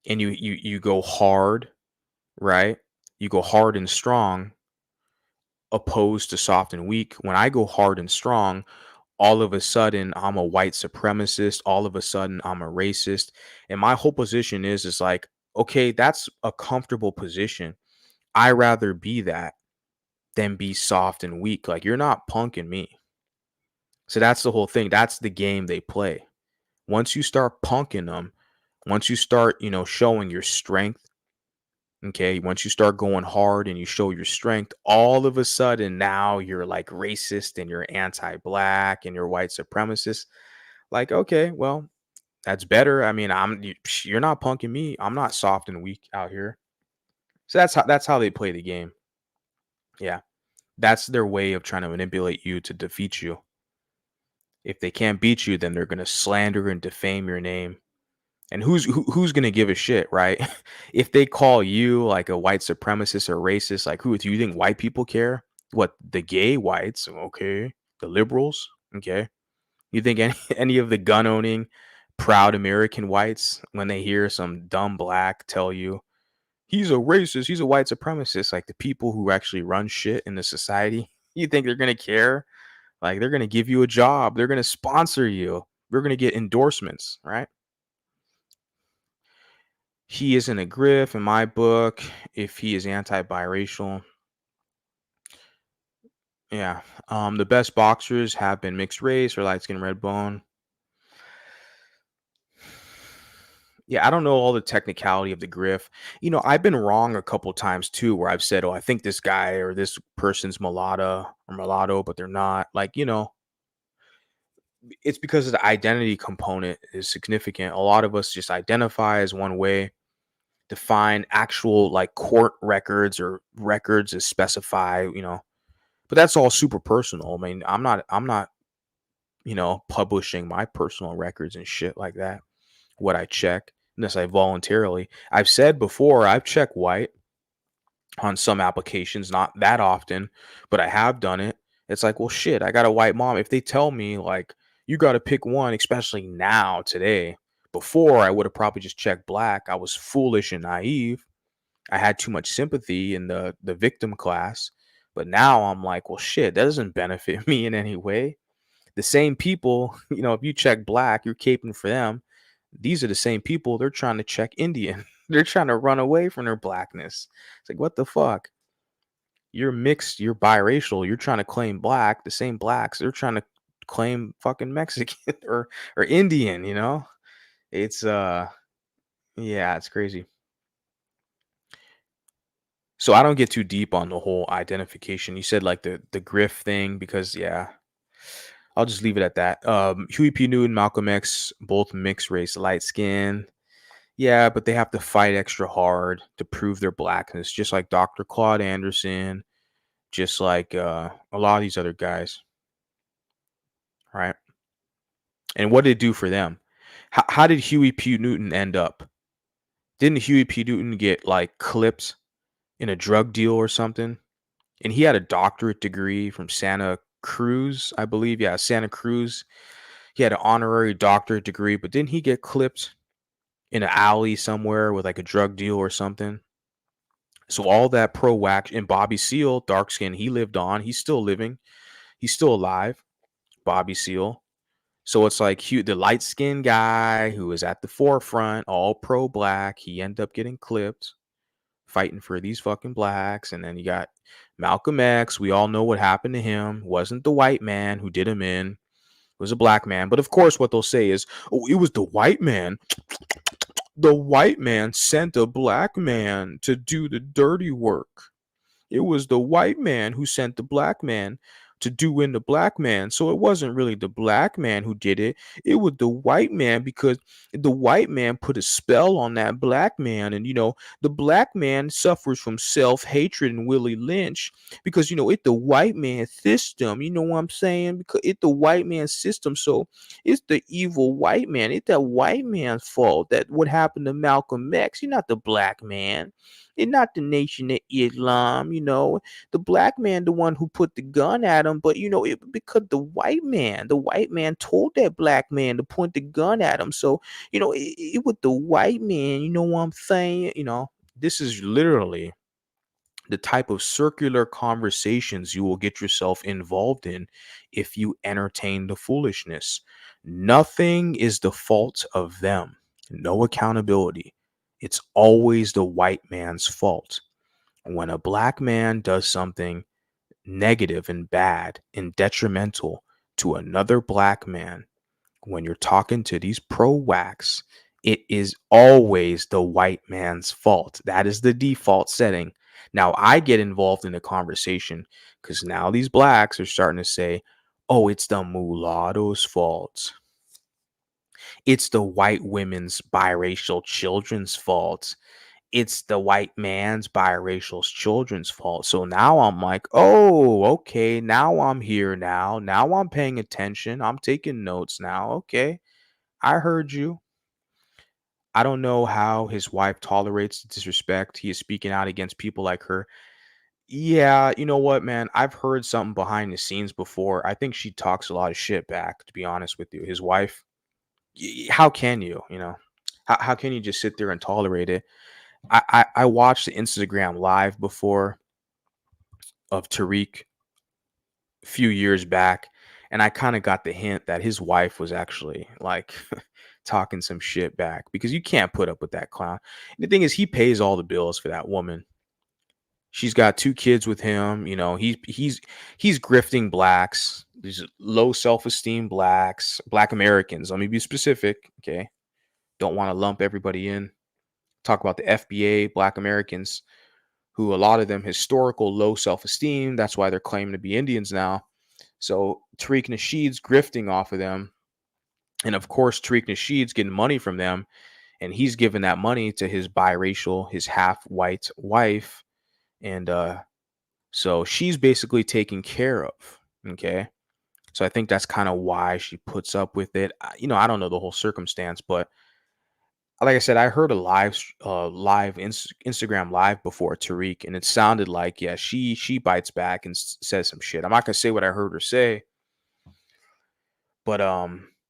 And you go hard, right? You go hard and strong, opposed to soft and weak. When I go hard and strong, all of a sudden I'm a white supremacist. All of a sudden I'm a racist. And my whole position is like, okay, that's a comfortable position. I rather be that than be soft and weak. Like you're not punking me. So that's the whole thing. That's the game they play. Once you start punking them, once you start, showing your strength, okay, once you start going hard and you show your strength, all of a sudden now you're like racist and you're anti-black and you're white supremacist. Like, okay, well, that's better. I mean, you're not punking me. I'm not soft and weak out here. So that's how they play the game. Yeah. That's their way of trying to manipulate you to defeat you. If they can't beat you, then they're going to slander and defame your name. And who's going to give a shit, right? If they call you like a white supremacist or racist, like who do you think white people care? What, the gay whites? Okay. The liberals? Okay. You think any of the gun owning proud American whites, when they hear some dumb black tell you he's a racist, he's a white supremacist, like the people who actually run shit in the society, you think they're going to care? Like they're going to give you a job, they're going to sponsor you, we're going to get endorsements, right? He isn't a griff in my book if he is anti-biracial. Yeah. The best boxers have been mixed race or light skin, red bone. Yeah, I don't know all the technicality of the griff. I've been wrong a couple times too, where I've said, "Oh, I think this guy or this person's mulatto, but they're not." Like, it's because of the identity component is significant. A lot of us just identify as one way, define actual like court records or records as specify, but that's all super personal. I mean, I'm not publishing my personal records and shit like that. What I check, unless I voluntarily. I've said before, I've checked white on some applications, not that often, but I have done it. It's like, well, shit, I got a white mom. If they tell me like you got to pick one, especially now today. Before I would have probably just checked black. I was foolish and naive. I had too much sympathy in the victim class. But now I'm like, well, shit, that doesn't benefit me in any way. The same people, if you check black, you're caping for them. These are the same people, they're trying to check Indian. They're trying to run away from their blackness. It's like, what the fuck? You're mixed, you're biracial, you're trying to claim black. The same blacks, they're trying to claim fucking Mexican or Indian. It's yeah, it's crazy. So I don't get too deep on the whole identification. You said like the griff thing because yeah, I'll just leave it at that. Huey P. Newton, Malcolm X, both mixed race, light skin. Yeah, but they have to fight extra hard to prove their blackness, just like Dr. Claude Anderson, just like a lot of these other guys, right? And what did it do for them? How did Huey P. Newton end up? Didn't Huey P. Newton get like clipped in a drug deal or something? And he had a doctorate degree from Santa Cruz, I believe. Yeah, Santa Cruz. He had an honorary doctorate degree, but didn't he get clipped in an alley somewhere with like a drug deal or something? So all that pro wax and Bobby Seale, dark skin, he lived on. He's still living. He's still alive. Bobby Seale. So it's like the light skinned guy who is at the forefront, all pro black, he ended up getting clipped fighting for these fucking blacks. And then you got Malcolm X. We all know what happened to him. Wasn't the white man who did him in. It was a black man. But of course, what they'll say is, oh, it was the white man. The white man sent a black man to do the dirty work. It was the white man who sent the black man to do in the black man. So it wasn't really the black man who did it. It was the white man because the white man put a spell on that black man. And, the black man suffers from self hatred and Willie Lynch because, it's the white man system. You know what I'm saying? Because it's the white man system. So it's the evil white man. It's that white man's fault that what happened to Malcolm X. You're not the black man. It's not the Nation of Islam, the black man, the one who put the gun at him, but because the white man told that black man to point the gun at him. So, it was the white man, you know what I'm saying? This is literally the type of circular conversations you will get yourself involved in if you entertain the foolishness. Nothing is the fault of them. No accountability. It's always the white man's fault. When a black man does something negative and bad and detrimental to another black man, when you're talking to these pro-whacks, it is always the white man's fault. That is the default setting. Now I get involved in the conversation because now these blacks are starting to say, oh, it's the mulatto's fault. It's the white women's biracial children's fault. It's the white man's biracial children's fault. So now I'm like, oh, okay. Now I'm here now. Now I'm paying attention. I'm taking notes now. Okay. I heard you. I don't know how his wife tolerates the disrespect. He is speaking out against people like her. Yeah, you know what, man? I've heard something behind the scenes before. I think she talks a lot of shit back, to be honest with you. His wife, how can you, how can you just sit there and tolerate it? I watched the Instagram live before of Tariq a few years back, and I kind of got the hint that his wife was actually like talking some shit back because you can't put up with that clown. And the thing is, he pays all the bills for that woman. She's got 2 kids with him. He's grifting blacks. These low self-esteem blacks, black Americans. Let me be specific, okay? Don't want to lump everybody in. Talk about the FBA, black Americans, who a lot of them historical low self-esteem. That's why they're claiming to be Indians now. So Tariq Nasheed's grifting off of them. And of course, Tariq Nasheed's getting money from them. And he's giving that money to his biracial, his half-white wife. And so she's basically taken care of. Okay. So I think that's kind of why she puts up with it. I don't know the whole circumstance, but like I said, I heard a Instagram live before Tariq, and it sounded like, yeah, she bites back and says some shit. I'm not gonna say what I heard her say, but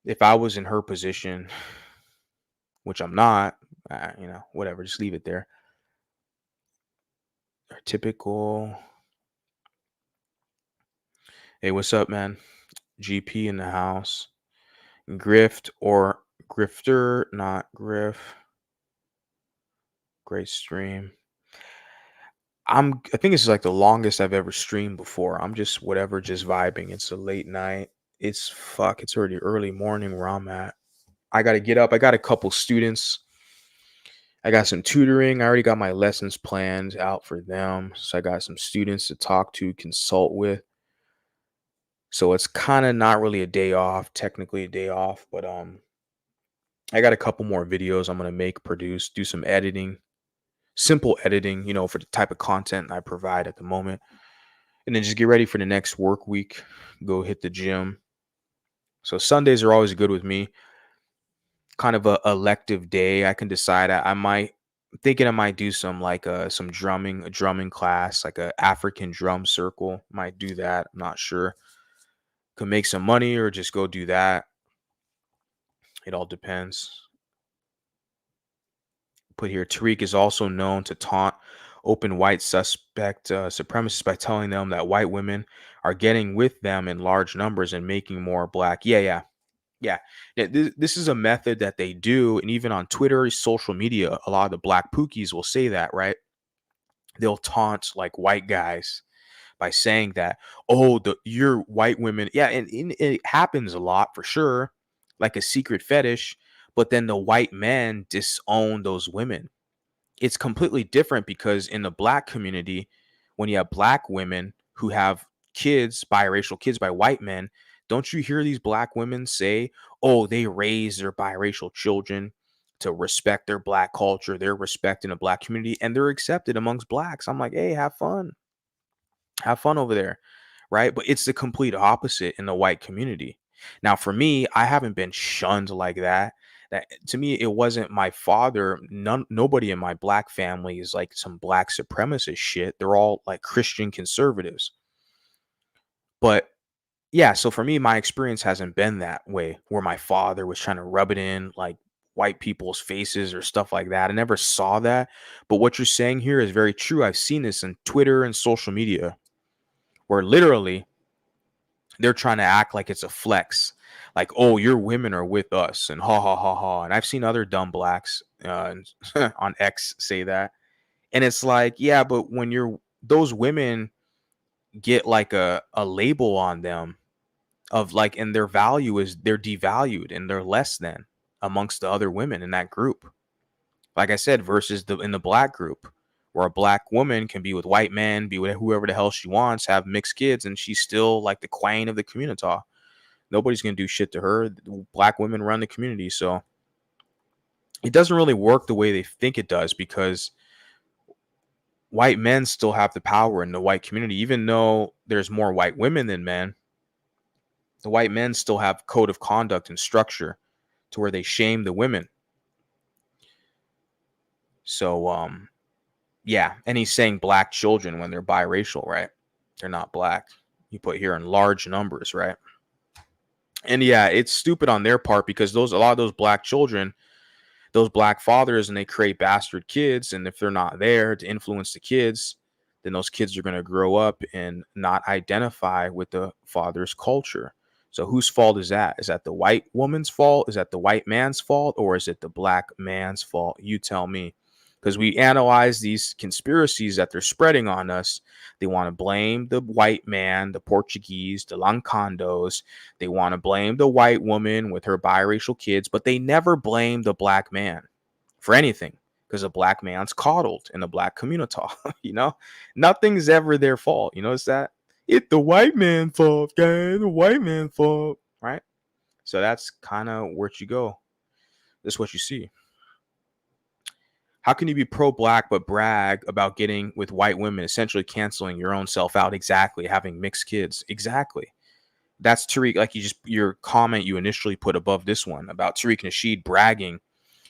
if I was in her position, which I'm not, whatever, just leave it there. Our typical. Hey, what's up, man? GP in the house. Grift or grifter, not griff. Great stream. I think this is like the longest I've ever streamed before. I'm just whatever, just vibing. It's a late night. It's already early morning where I'm at. I gotta get up. I got a couple students. I got some tutoring. I already got my lessons planned out for them. So I got some students to talk to, consult with. So it's kind of not really a day off, technically a day off, but I got a couple more videos I'm gonna make, produce, do some editing. Simple editing, for the type of content I provide at the moment. And then just get ready for the next work week. Go hit the gym. So Sundays are always good with me. Kind of a elective day. I can decide I might thinking I might do some like some drumming, a drumming class, like a African drum circle. Might do that. I'm not sure. Could make some money or just go do that. It all depends. Put here, Tariq is also known to taunt open white suspect supremacists by telling them that white women are getting with them in large numbers and making more black. Yeah. Yeah. This is a method that they do. And even on Twitter, social media, a lot of the black pookies will say that, right? They'll taunt like white guys by saying that, oh, you're white women. Yeah. And it happens a lot for sure, like a secret fetish. But then the white men disown those women. It's completely different because in the black community, when you have black women who have kids, biracial kids by white men, don't you hear these black women say, oh, they raise their biracial children to respect their black culture, they're respecting the black community, and they're accepted amongst blacks. I'm like, hey, have fun over there, right? But it's the complete opposite in the white community. Now, for me, I haven't been shunned like that. That to me, it wasn't my father. Nobody in my black family is like some black supremacist shit. They're all like Christian conservatives. But yeah, so for me, my experience hasn't been that way, where my father was trying to rub it in like white people's faces or stuff like that. I never saw that. But what you're saying here is very true. I've seen this in Twitter and social media, where literally they're trying to act like it's a flex, like, oh, your women are with us, and ha ha ha ha. And I've seen other dumb blacks on X say that, and it's like, yeah, but when you're those women get like a label on them of like, and their value is they're devalued and they're less than amongst the other women in that group. Like I said, versus the in the black group, where a black woman can be with white men, be with whoever the hell she wants, have mixed kids, and she's still like the queen of the community. Nobody's gonna do shit to her. Black women run the community, so it doesn't really work the way they think it does, because white men still have the power in the white community. Even though there's more white women than men, the white men still have code of conduct and structure to where they shame the women. So yeah, and he's saying black children when they're biracial, right? They're not black. You put here in large numbers, right? And yeah, it's stupid on their part, because a lot of those black children, those black fathers, and they create bastard kids, and if they're not there to influence the kids, then those kids are going to grow up and not identify with the father's culture. So whose fault is that? Is that the white woman's fault? Is that the white man's fault? Or is it the black man's fault? You tell me. Because we analyze these conspiracies that they're spreading on us. They want to blame the white man, the Portuguese, the Lancandos. They want to blame the white woman with her biracial kids, but they never blame the black man for anything, because a black man's coddled in the black community. You know, nothing's ever their fault. You notice that? It's the white man's fault, guys. The white man's fault, right? So that's kind of where you go. That's what you see. How can you be pro-black but brag about getting with white women, essentially canceling your own self out? Exactly. Having mixed kids. Exactly. That's Tariq. Like your comment you initially put above this one about Tariq Nasheed bragging.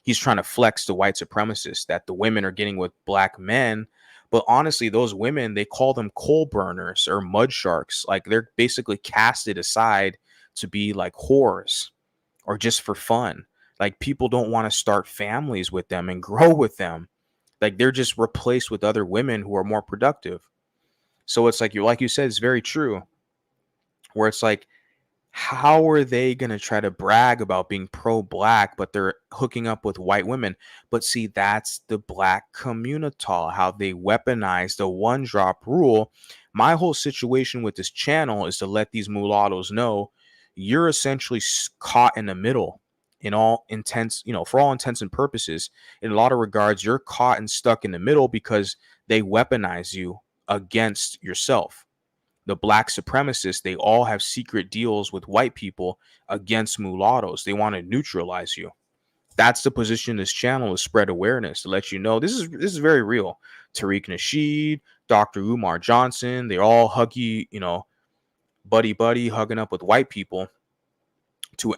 He's trying to flex the white supremacists that the women are getting with black men. But honestly, those women, they call them coal burners or mud sharks. Like they're basically casted aside to be like whores or just for fun. Like people don't want to start families with them and grow with them. Like they're just replaced with other women who are more productive. So it's like you said, it's very true. Where it's like, how are they going to try to brag about being pro-black, but they're hooking up with white women? But see, that's the black community, how they weaponize the one drop rule. My whole situation with this channel is to let these mulattoes know you're essentially caught in the middle in all intents, for all intents and purposes. In a lot of regards, you're caught and stuck in the middle because they weaponize you against yourself. The black supremacists, they all have secret deals with white people against mulattoes. They want to neutralize you. That's the position this channel is, spread awareness to let you know this is very real. Tariq Nasheed, Dr. Umar Johnson, they all huggy, buddy hugging up with white people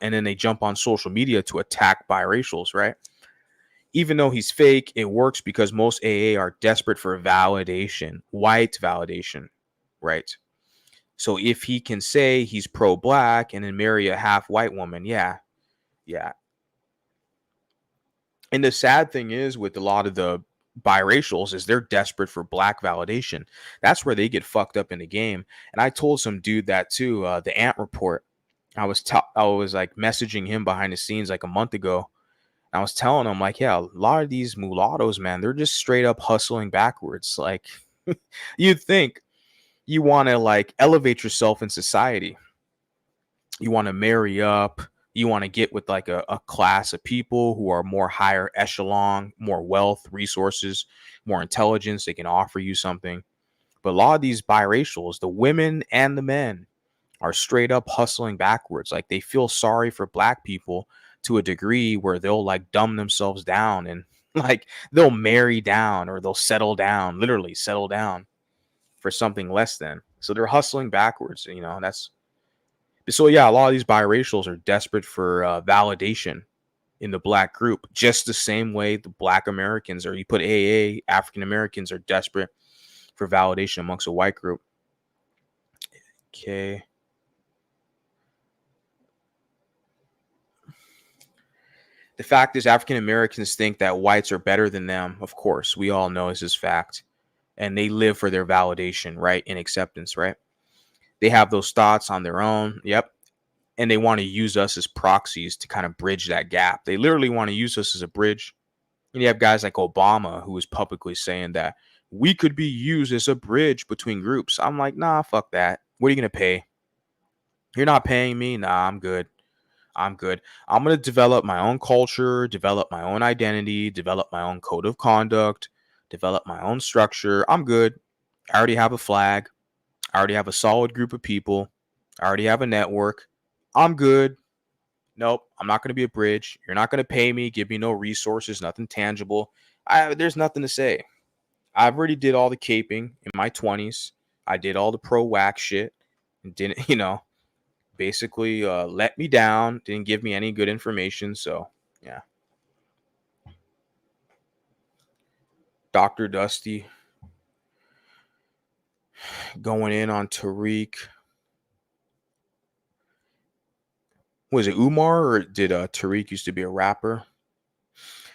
and then they jump on social media to attack biracials, right? Even though he's fake, it works because most AA are desperate for validation, white validation, right? So if he can say he's pro-black and then marry a half-white woman, yeah. And the sad thing is with a lot of the biracials is they're desperate for black validation. That's where they get fucked up in the game. And I told some dude that too, the Ant Report. I was like messaging him behind the scenes like a month ago. I was telling him like, yeah, a lot of these mulattoes, man, they're just straight up hustling backwards. Like, you'd think you want to like elevate yourself in society. You want to marry up. You want to get with like a class of people who are more higher echelon, more wealth, resources, more intelligence. They can offer you something. But a lot of these biracials, the women and the men, are straight up hustling backwards. Like they feel sorry for black people to a degree where they'll like dumb themselves down and like they'll marry down or they'll settle down, literally settle down for something less than. So they're hustling backwards, you know. That's so yeah, a lot of these biracials are desperate for validation in the black group, just the same way the black Americans, or you put AA, African Americans, are desperate for validation amongst a white group. Okay. The fact is, African Americans think that whites are better than them. Of course, we all know this is fact. And they live for their validation, right? And acceptance, right? They have those thoughts on their own. Yep. And they want to use us as proxies to kind of bridge that gap. They literally want to use us as a bridge. And you have guys like Obama who is publicly saying that we could be used as a bridge between groups. I'm like, nah, fuck that. What are you going to pay? You're not paying me? Nah, I'm good. I'm good. I'm going to develop my own culture, develop my own identity, develop my own code of conduct, develop my own structure. I'm good. I already have a flag. I already have a solid group of people. I already have a network. I'm good. Nope, I'm not going to be a bridge. You're not going to pay me, give me no resources, nothing tangible. There's nothing to say. I've already did all the caping in my 20s. I did all the pro whack shit and didn't, basically let me down, didn't give me any good information. So, yeah. Dr. Dusty going in on Tariq. Was it Umar or did Tariq used to be a rapper?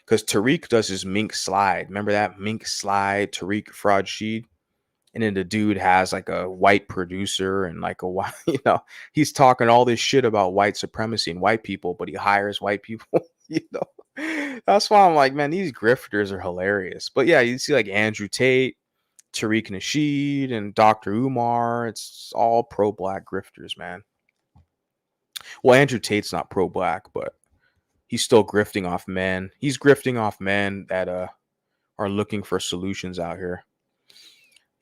Because Tariq does his mink slide. Remember that mink slide, Tariq Fraud Sheed? And then the dude has like a white producer and like a white, he's talking all this shit about white supremacy and white people, but he hires white people, That's why I'm like, man, these grifters are hilarious. But yeah, you see like Andrew Tate, Tariq Nasheed, and Dr. Umar. It's all pro-black grifters, man. Well, Andrew Tate's not pro-black, but he's still grifting off men. He's grifting off men that are looking for solutions out here.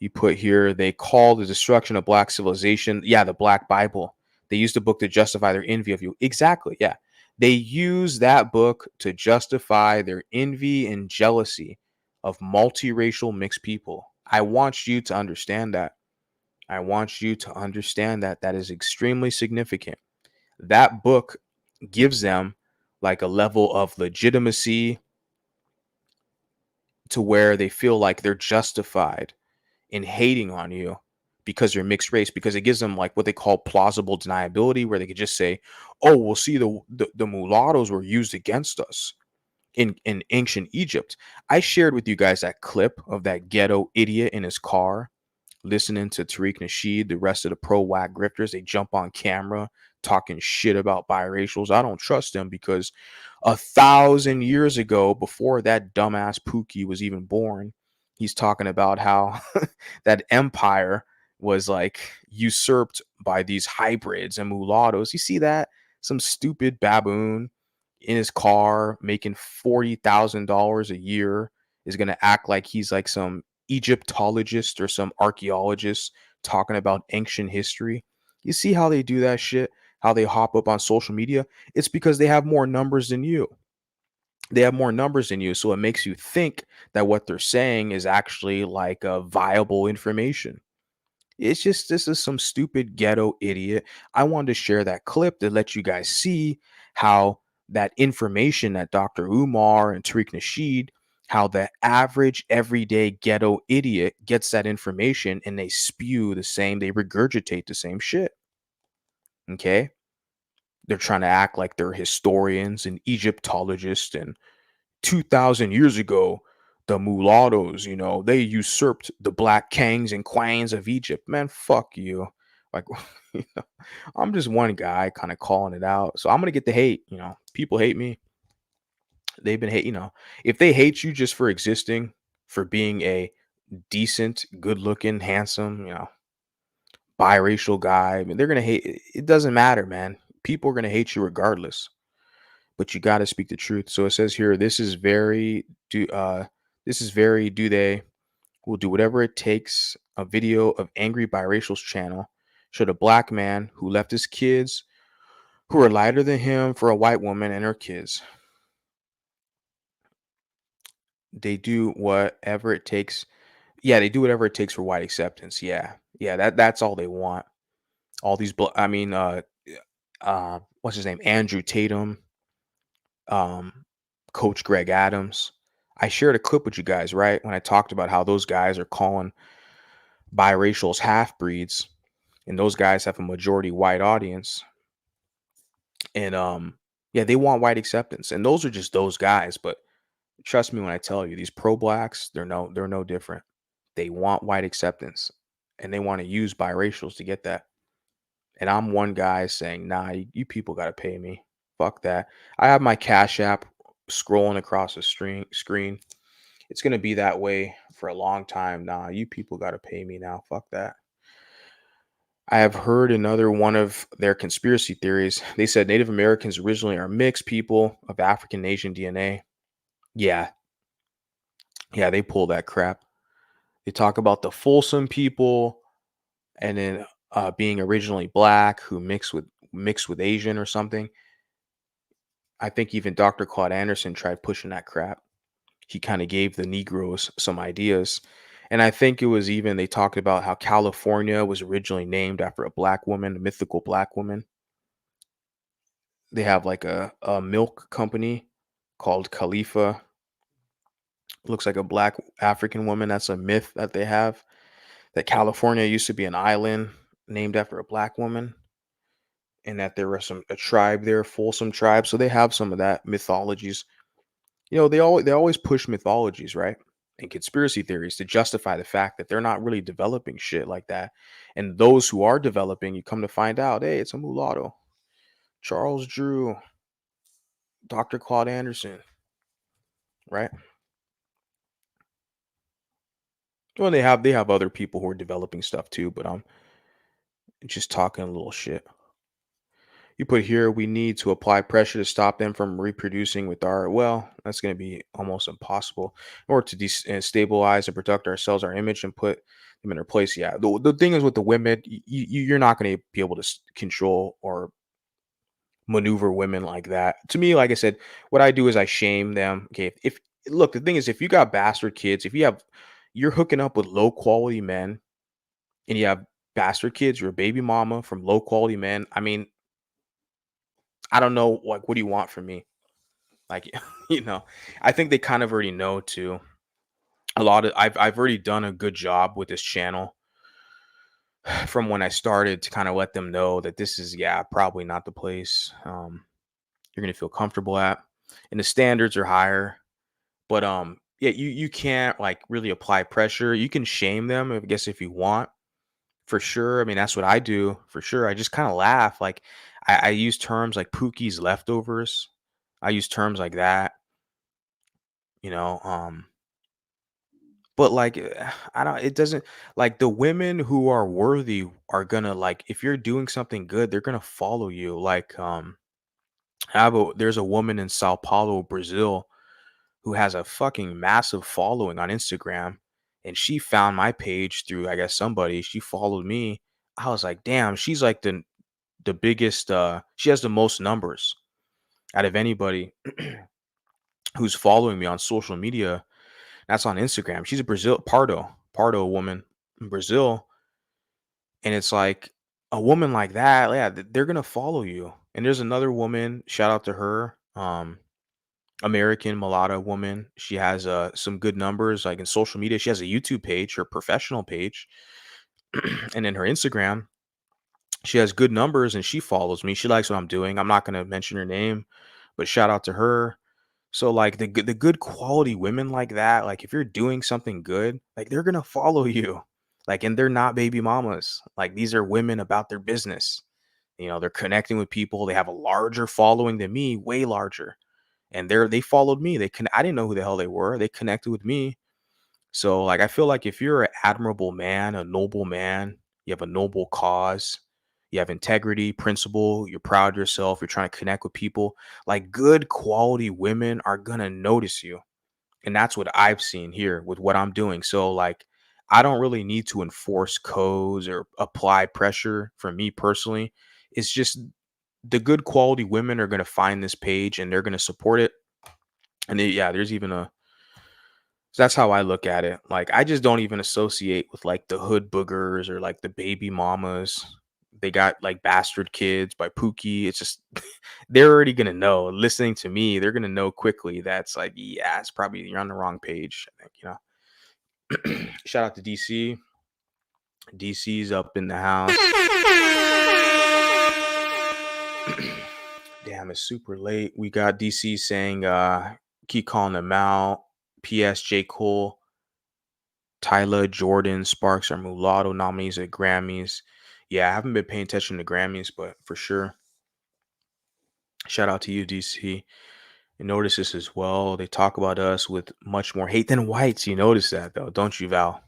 You put here, they call the destruction of black civilization. Yeah, the Black Bible. They used the book to justify their envy of you. Exactly. Yeah. They use that book to justify their envy and jealousy of multiracial mixed people. I want you to understand that. I want you to understand that that is extremely significant. That book gives them like a level of legitimacy to where they feel like they're justified in hating on you because you're mixed race, because it gives them like what they call plausible deniability, where they could just say, oh, well, see, the mulattoes were used against us in ancient Egypt. I shared with you guys that clip of that ghetto idiot in his car listening to Tariq Nasheed, the rest of the pro whack grifters. They jump on camera talking shit about biracials. I don't trust them because 1,000 years ago, before that dumbass Pookie was even born, he's talking about how that empire was like usurped by these hybrids and mulattoes. You see that? Some stupid baboon in his car making $40,000 a year is going to act like he's like some Egyptologist or some archaeologist talking about ancient history. You see how they do that shit? How they hop up on social media? It's because they have more numbers than you. They have more numbers than you. So it makes you think that what they're saying is actually like a viable information. It's just, this is some stupid ghetto idiot. I wanted to share that clip to let you guys see how that information that Dr. Umar and Tariq Nasheed, how the average everyday ghetto idiot gets that information and they spew the same, they regurgitate the same shit. Okay? They're trying to act like they're historians and Egyptologists, and 2,000 years ago, the mulattoes, they usurped the black kings and queens of Egypt. Man, fuck you. Like, you know, I'm just one guy kind of calling it out. So I'm gonna get the hate. People hate me. They've been hate. If they hate you just for existing, for being a decent, good-looking, handsome, biracial guy, I mean, they're gonna hate. It doesn't matter, man. People are gonna hate you regardless. But you got to speak the truth. So it says here, this is very do they will do whatever it takes. A video of angry biracial's channel showed a black man who left his kids who are lighter than him for a white woman and her kids. They do whatever it takes. Yeah, they do whatever it takes for white acceptance. Yeah. Yeah, that's all they want. All these I mean what's his name? Andrew Tatum, um Coach Greg Adams. I shared a clip with you guys, right? When I talked about how those guys are calling biracials half breeds, and those guys have a majority white audience. And yeah, they want white acceptance. And those are just those guys. But trust me when I tell you, these pro blacks, they're no different. They want white acceptance. And they want to use biracials to get that. And I'm one guy saying, nah, you people gotta pay me. Fuck that. I have my Cash App scrolling across the screen. It's gonna be that way for a long time. Nah, you people gotta pay me now. Fuck that. I have heard another one of their conspiracy theories. They said Native Americans originally are mixed people of African Asian DNA. Yeah, yeah, they pull that crap. They talk about the Folsom people and then being originally black who mixed with Asian or something. I think even Dr. Claude Anderson tried pushing that crap. He kind of gave the Negroes some ideas. And I think it was even they talked about how California was originally named after a black woman, a mythical black woman. They have like a milk company called Khalifa. Looks like a black African woman. That's a myth that they have. That California used to be an island named after a black woman, and that there was a tribe there, Folsom tribe. So they have some of that mythologies. They always push mythologies, right? And conspiracy theories to justify the fact that they're not really developing shit like that. And those who are developing, you come to find out, hey, it's a mulatto. Charles Drew, Dr. Claude Anderson, right? Well, they have other people who are developing stuff too, but I'm just talking a little shit. You put here, we need to apply pressure to stop them from reproducing with our, well, that's going to be almost impossible. In order to stabilize and protect ourselves, our image, and put them in their place. Yeah. The thing is with the women, you're not going to be able to control or maneuver women like that. To me, like I said, what I do is I shame them. Okay. If look, the thing is, if you got bastard kids, you're hooking up with low quality men and you have bastard kids, you're a baby mama from low quality men. I mean, I don't know, like, what do you want from me? Like, you know, I think they kind of already know too. I've already done a good job with this channel from when I started to kind of let them know that this is, yeah, probably not the place you're gonna feel comfortable at. And the standards are higher. But yeah, you can't like really apply pressure. You can shame them, I guess, if you want. For sure. I mean, that's what I do for sure. I just kind of laugh. Like I use terms like Pookie's leftovers. I use terms like that, you know. But like I don't it doesn't like the women who are worthy are gonna like if you're doing something good, they're gonna follow you. Like there's a woman in Sao Paulo, Brazil, who has a fucking massive following on Instagram. And she found my page through, I guess, somebody. She followed me. I was like, damn, she's like the biggest she has the most numbers out of anybody who's following me on social media. That's on Instagram. She's a Pardo woman in Brazil. And it's like a woman like that, yeah, they're gonna follow you. And there's another woman, shout out to her, American mulatto woman. She has some good numbers like in social media. She has a YouTube page, her professional page, and in her Instagram, she has good numbers and she follows me. She likes what I'm doing. I'm not going to mention her name, but shout out to her. So like the good quality women like that, like if you're doing something good, like they're going to follow you. Like, and they're not baby mamas. Like, these are women about their business. They're connecting with people. They have a larger following than me, way larger. And they followed me. I didn't know who the hell they were. They connected with me. So, like, I feel like if you're an admirable man, a noble man, you have a noble cause, you have integrity, principle, you're proud of yourself, you're trying to connect with people, like, good quality women are gonna notice you. And that's what I've seen here with what I'm doing. So, like, I don't really need to enforce codes or apply pressure for me personally. It's just the good quality women are gonna find this page and they're gonna support it. And yeah, there's even a so that's how I look at it. Like, I just don't even associate with like the hood boogers or like the baby mamas. They got like bastard kids by Pookie. It's just they're already gonna know. Listening to me, they're gonna know quickly that's like, yeah, it's probably you're on the wrong page. I think. Shout out to DC. DC's up in the house. Damn, it's super late. We got DC saying keep calling them out. PS J. Cole, Tyler, Jordan, Sparks are mulatto nominees at Grammys. Yeah, I haven't been paying attention to Grammys, but for sure. Shout out to you, DC. You notice this as well. They talk about us with much more hate than whites. You notice that though, don't you, Val?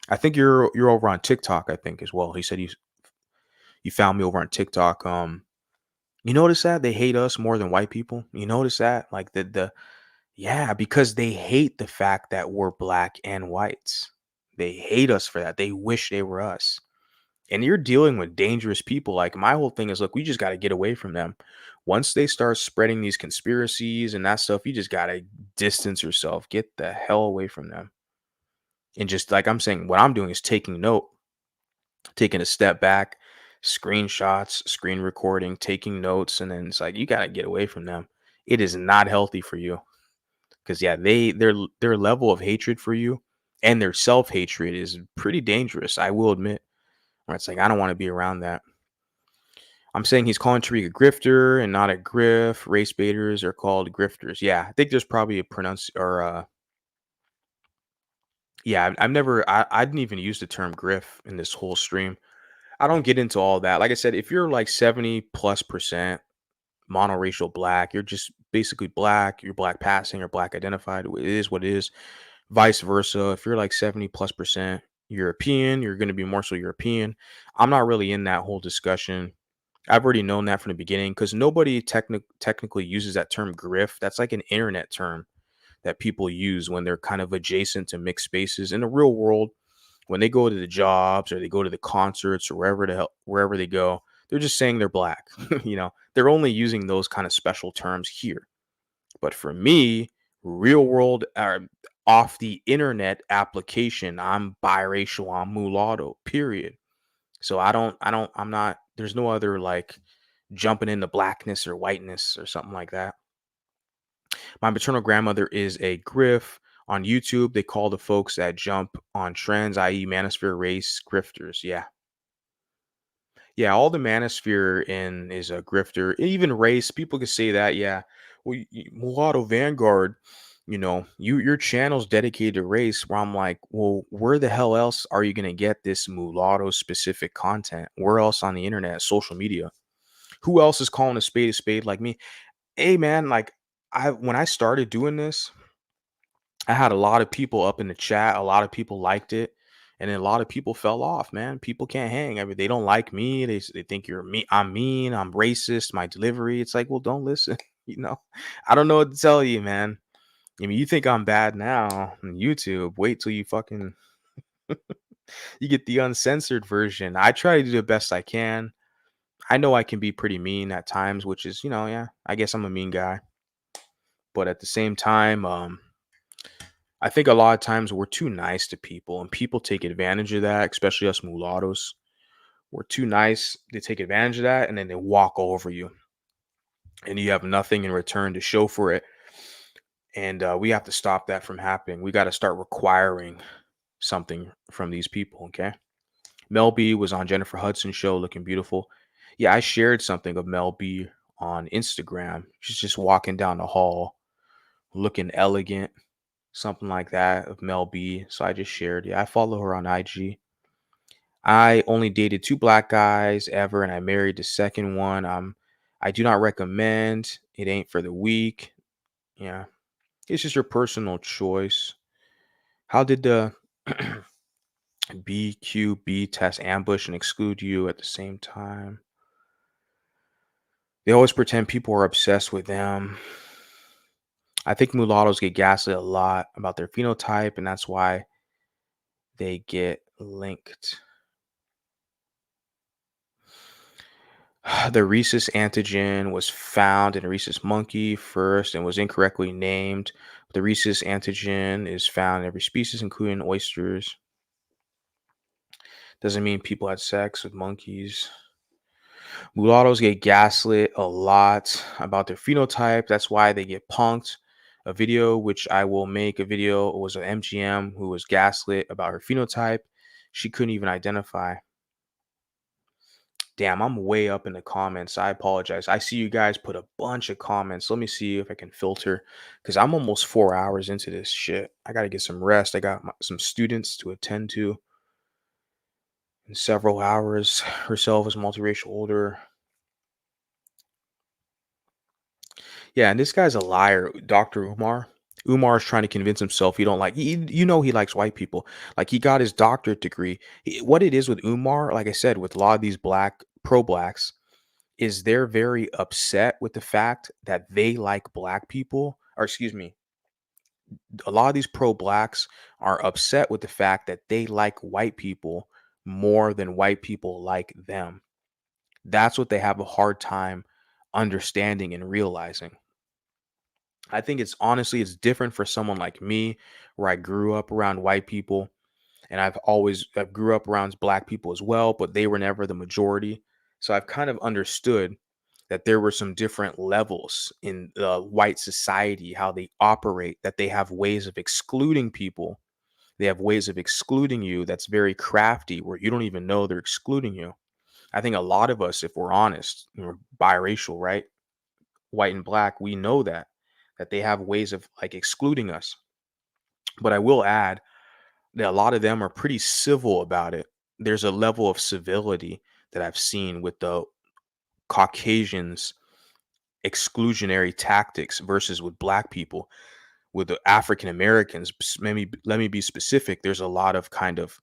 I think you're over on TikTok, I think, as well. He said you found me over on TikTok. You notice that they hate us more than white people? You notice that? Like the yeah, because they hate the fact that we're black and whites. They hate us for that. They wish they were us. And you're dealing with dangerous people. Like, my whole thing is, look, we just got to get away from them. Once they start spreading these conspiracies and that stuff, you just got to distance yourself. Get the hell away from them. And just like I'm saying, what I'm doing is taking note, taking a step back, screenshots, screen recording, taking notes, and then it's like you got to get away from them. It is not healthy for you. Because yeah, their level of hatred for you and their self-hatred is pretty dangerous, I will admit. Where it's like, I don't want to be around that. I'm saying he's calling Tariq a grifter and not a griff. Race baiters are called grifters. Yeah, I think there's probably a pronounce or yeah, I've never I didn't even use the term griff in this whole stream. I don't get into all that. Like I said, if you're like 70+% monoracial black, you're just basically black, you're black passing or black identified. It is what it is. Vice versa. If you're like 70+% European, you're going to be more so European. I'm not really in that whole discussion. I've already known that from the beginning because nobody technically uses that term griff. That's like an internet term that people use when they're kind of adjacent to mixed spaces. In the real world, when they go to the jobs or they go to the concerts or wherever they go, they're just saying they're black. They're only using those kind of special terms here. But for me, real world off the internet application, I'm biracial, I'm mulatto, period. So I'm not, there's no other like jumping into blackness or whiteness or something like that. My maternal grandmother is a griff. On YouTube, they call the folks that jump on trends, i.e., manosphere race, grifters. Yeah. Yeah, all the manosphere in is a grifter. Even race, people could say that. Yeah. Well, mulatto vanguard, your channel's dedicated to race. Where I'm like, well, where the hell else are you gonna get this mulatto specific content? Where else on the internet, social media? Who else is calling a spade like me? Hey, man, like when I started doing this, I had a lot of people up in the chat. A lot of people liked it. And then a lot of people fell off, man. People can't hang. I mean, they don't like me. They think you're me. I'm mean. I'm racist. My delivery. It's like, well, don't listen. I don't know what to tell you, man. I mean, you think I'm bad now on YouTube. Wait till you fucking you get the uncensored version. I try to do the best I can. I know I can be pretty mean at times, which is, yeah, I guess I'm a mean guy. But at the same time, I think a lot of times we're too nice to people and people take advantage of that, especially us mulattoes. We're too nice. They take advantage of that and then they walk over you and you have nothing in return to show for it. And we have to stop that from happening. We got to start requiring something from these people. Okay. Mel B was on Jennifer Hudson's show looking beautiful. Yeah, I shared something of Mel B on Instagram. She's just walking down the hall looking elegant, something like that of Mel B. So I just shared. Yeah, I follow her on IG. I only dated two black guys ever, and I married the second one. I do not recommend. It ain't for the weak. Yeah, it's just your personal choice. How did the BQB test ambush and exclude you at the same time? They always pretend people are obsessed with them. I think mulattoes get gaslit a lot about their phenotype, and that's why they get linked. The rhesus antigen was found in a rhesus monkey first and was incorrectly named. The rhesus antigen is found in every species, including oysters. Doesn't mean people had sex with monkeys. Mulattoes get gaslit a lot about their phenotype. That's why they get punked. A video, which I will make a video, was an MGM who was gaslit about her phenotype. She couldn't even identify. Damn, I'm way up in the comments. I apologize. I see you guys put a bunch of comments. Let me see if I can filter because I'm almost 4 hours into this shit. I got to get some rest. I got some students to attend to in several hours. Herself is multiracial older. Yeah, and this guy's a liar, Dr. Umar. Umar is trying to convince himself he don't like he likes white people. Like he got his doctorate degree. What it is with Umar, like I said, with a lot of these black pro blacks, is they're very upset with the fact that they like black people, or excuse me, a lot of these pro blacks are upset with the fact that they like white people more than white people like them. That's what they have a hard time understanding and realizing. I think it's different for someone like me, where I grew up around white people, and I grew up around black people as well, but they were never the majority. So I've kind of understood that there were some different levels in white society, how they operate, that they have ways of excluding people. They have ways of excluding you that's very crafty, where you don't even know they're excluding you. I think a lot of us, if we're honest, we're biracial, right? White and black, we know that they have ways of like excluding us. But I will add that a lot of them are pretty civil about it. There's a level of civility that I've seen with the Caucasians exclusionary tactics versus with black people. With the African Americans, maybe let me be specific, there's a lot of kind of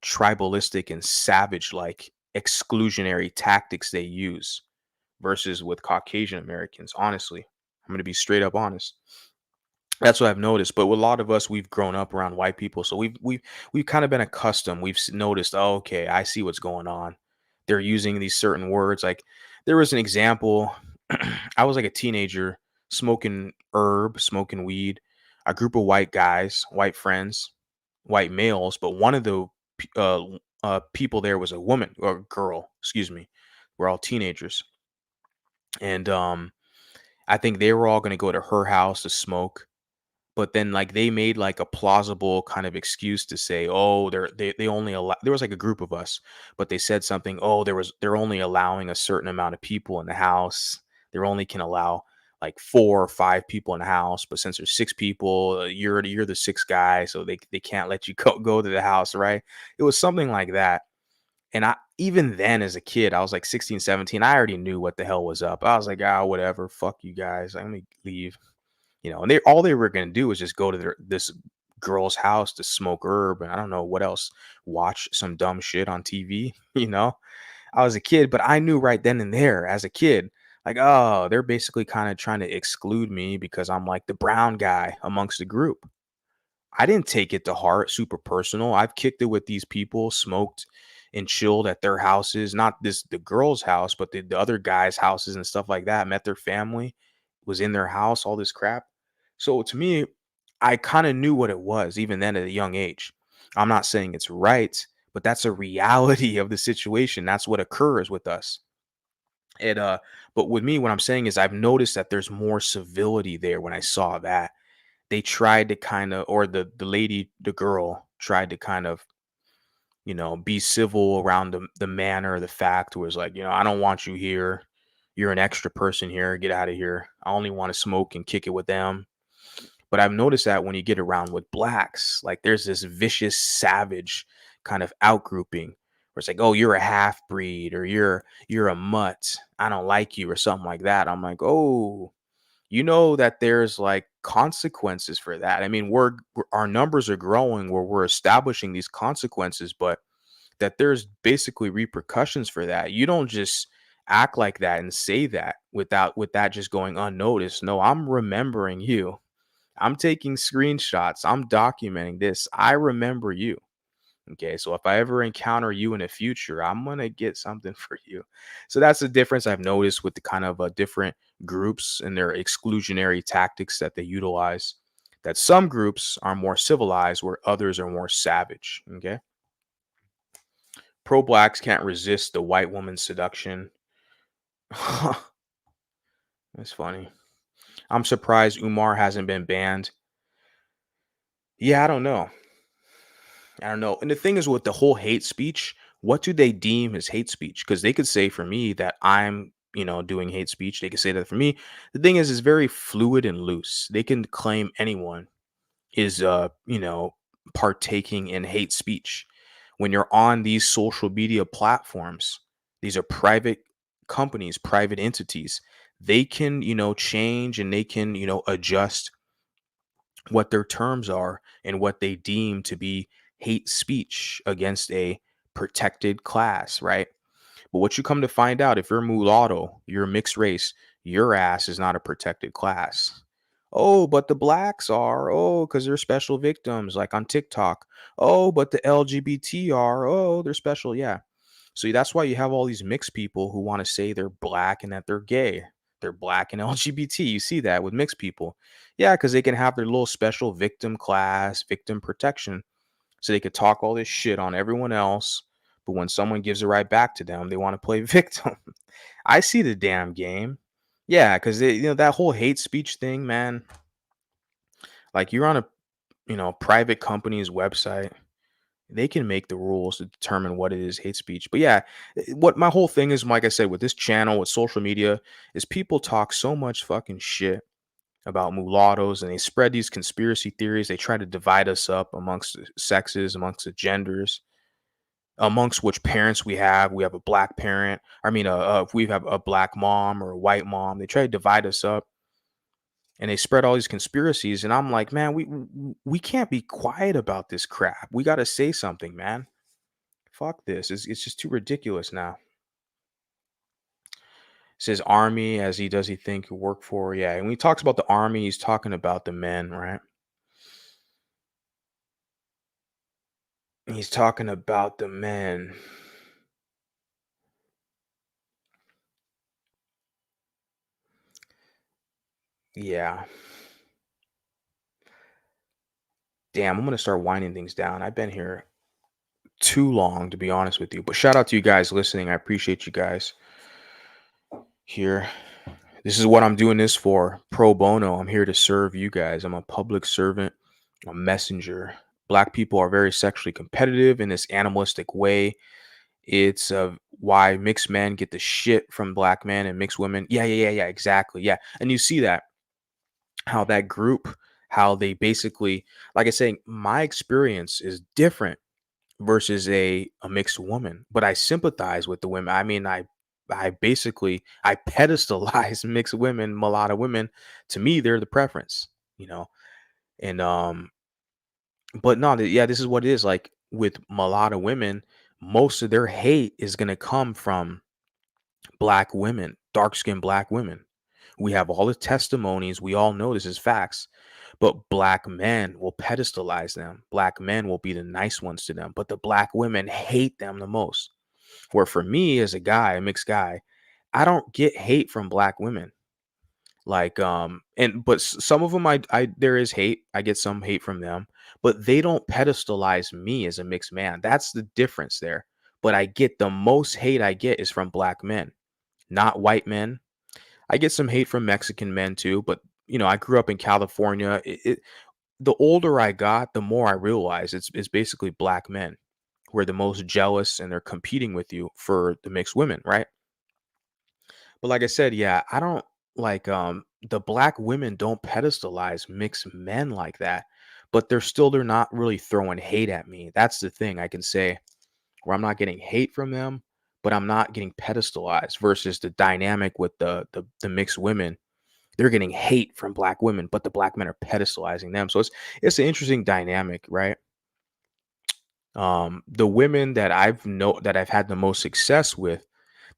tribalistic and savage like exclusionary tactics they use versus with Caucasian Americans. Honestly, I'm going to be straight up honest. That's what I've noticed. But with a lot of us, we've grown up around white people, so we've kind of been accustomed. We've noticed, oh, okay, I see what's going on. They're using these certain words. Like there was an example. I was like a teenager smoking herb, smoking weed. A group of white guys, white friends, white males, but one of the people there was a woman or girl. Excuse me. We're all teenagers, and I think they were all going to go to her house to smoke, but then like they made like a plausible kind of excuse to say, oh, they only allow, there was like a group of us, but they said something, oh, they're only allowing a certain amount of people in the house. They're only can allow like 4 or 5 people in the house, but since there's 6 people, you're the sixth guy, so they can't let you go to the house, right? It was something like that. And I even then as a kid, I was like 16, 17, I already knew what the hell was up. I was like, ah, whatever, fuck you guys. Let me leave. And they were gonna do was just go to this girl's house to smoke herb, and I don't know what else, watch some dumb shit on TV. I was a kid, but I knew right then and there as a kid, like, oh, they're basically kind of trying to exclude me because I'm like the brown guy amongst the group. I didn't take it to heart, super personal. I've kicked it with these people, smoked and chilled at their houses, not the girl's house, but the other guys' houses and stuff like that. Met their family, was in their house, all this crap. So to me, I kind of knew what it was even then at a young age. I'm not saying it's right, but that's a reality of the situation. That's what occurs with us. It but with me, what I'm saying is I've noticed that there's more civility there when I saw that they tried to kind of, or the girl tried to kind of, be civil around the manner, the fact was like, I don't want you here. You're an extra person here. Get out of here. I only want to smoke and kick it with them. But I've noticed that when you get around with blacks, like there's this vicious, savage kind of outgrouping where it's like, oh, you're a half breed or you're a mutt. I don't like you or something like that. I'm like, oh, you know that there's like consequences for that. I mean, our numbers are growing where we're establishing these consequences, but that there's basically repercussions for that. You don't just act like that and say that with that just going unnoticed. No, I'm remembering you. I'm taking screenshots. I'm documenting this. I remember you. Okay, so if I ever encounter you in the future, I'm gonna get something for you. So that's the difference I've noticed with the kind of different groups and their exclusionary tactics that they utilize. That some groups are more civilized, where others are more savage. Okay, pro blacks can't resist the white woman's seduction. That's funny. I'm surprised Umar hasn't been banned. Yeah, I don't know. I don't know. And the thing is with the whole hate speech, what do they deem as hate speech? Because they could say for me that I'm, doing hate speech. They could say that for me. The thing is, it's very fluid and loose. They can claim anyone is, partaking in hate speech. When you're on these social media platforms, these are private companies, private entities. They can, change and they can, adjust what their terms are and what they deem to be hate speech against a protected class, right? But what you come to find out, if you're mulatto, you're mixed race, your ass is not a protected class. Oh, but the blacks are. Oh, because they're special victims, like on TikTok. Oh, but the LGBT are. Oh, they're special. Yeah. So that's why you have all these mixed people who want to say they're black and that they're gay. They're black and LGBT. You see that with mixed people. Yeah, because they can have their little special victim class, victim protection. So they could talk all this shit on everyone else. But when someone gives it right back to them, they want to play victim. I see the damn game. Yeah, because that whole hate speech thing, man. Like you're on a private company's website. They can make the rules to determine what it is hate speech. But yeah, what my whole thing is, like I said, with this channel, with social media, is people talk so much fucking shit about mulattoes and they spread these conspiracy theories. They try to divide us up amongst the sexes, amongst the genders, amongst which parents we have. We have a black parent. I mean, if we have a black mom or a white mom, they try to divide us up and they spread all these conspiracies. And I'm like, man, we can't be quiet about this crap. We got to say something, man. Fuck this. It's just too ridiculous now. Says army as he think he'll work for. Yeah. And when he talks about the army, he's talking about the men, right? He's talking about the men. Yeah. Damn, I'm gonna start winding things down. I've been here too long, to be honest with you. But shout out to you guys listening. I appreciate you guys here. This is what I'm doing this for. Pro bono. I'm here to serve you guys. I'm a public servant, a messenger. Black people are very sexually competitive in this animalistic way. It's why mixed men get the shit from black men and mixed women. Yeah, exactly. Yeah. And you see that, how that group, how they basically, like I say, my experience is different versus a mixed woman, but I sympathize with the women. I mean, I basically I pedestalize mixed women, mulatto women. To me, they're the preference, you know. And but no, yeah, this is what it is. Like with mulatto women, most of their hate is gonna come from black women, dark skinned black women. We have all the testimonies. We all know this is facts. But black men will pedestalize them. Black men will be the nice ones to them. But the black women hate them the most. Where for me as a guy, a mixed guy, I don't get hate from black women. Like and but some of them I there is hate. I get some hate from them, but they don't pedestalize me as a mixed man. That's the difference there. But I get the most hate I get is from black men, not white men. I get some hate from Mexican men too, but I grew up in California. The older I got, the more I realized it's basically black men who are the most jealous and they're competing with you for the mixed women, right? But like I said, yeah, I don't like the black women don't pedestalize mixed men like that, but they're not really throwing hate at me. That's the thing I can say where I'm not getting hate from them, but I'm not getting pedestalized versus the dynamic with the mixed women. They're getting hate from black women, but the black men are pedestalizing them. So it's an interesting dynamic, right? The women that I've had the most success with,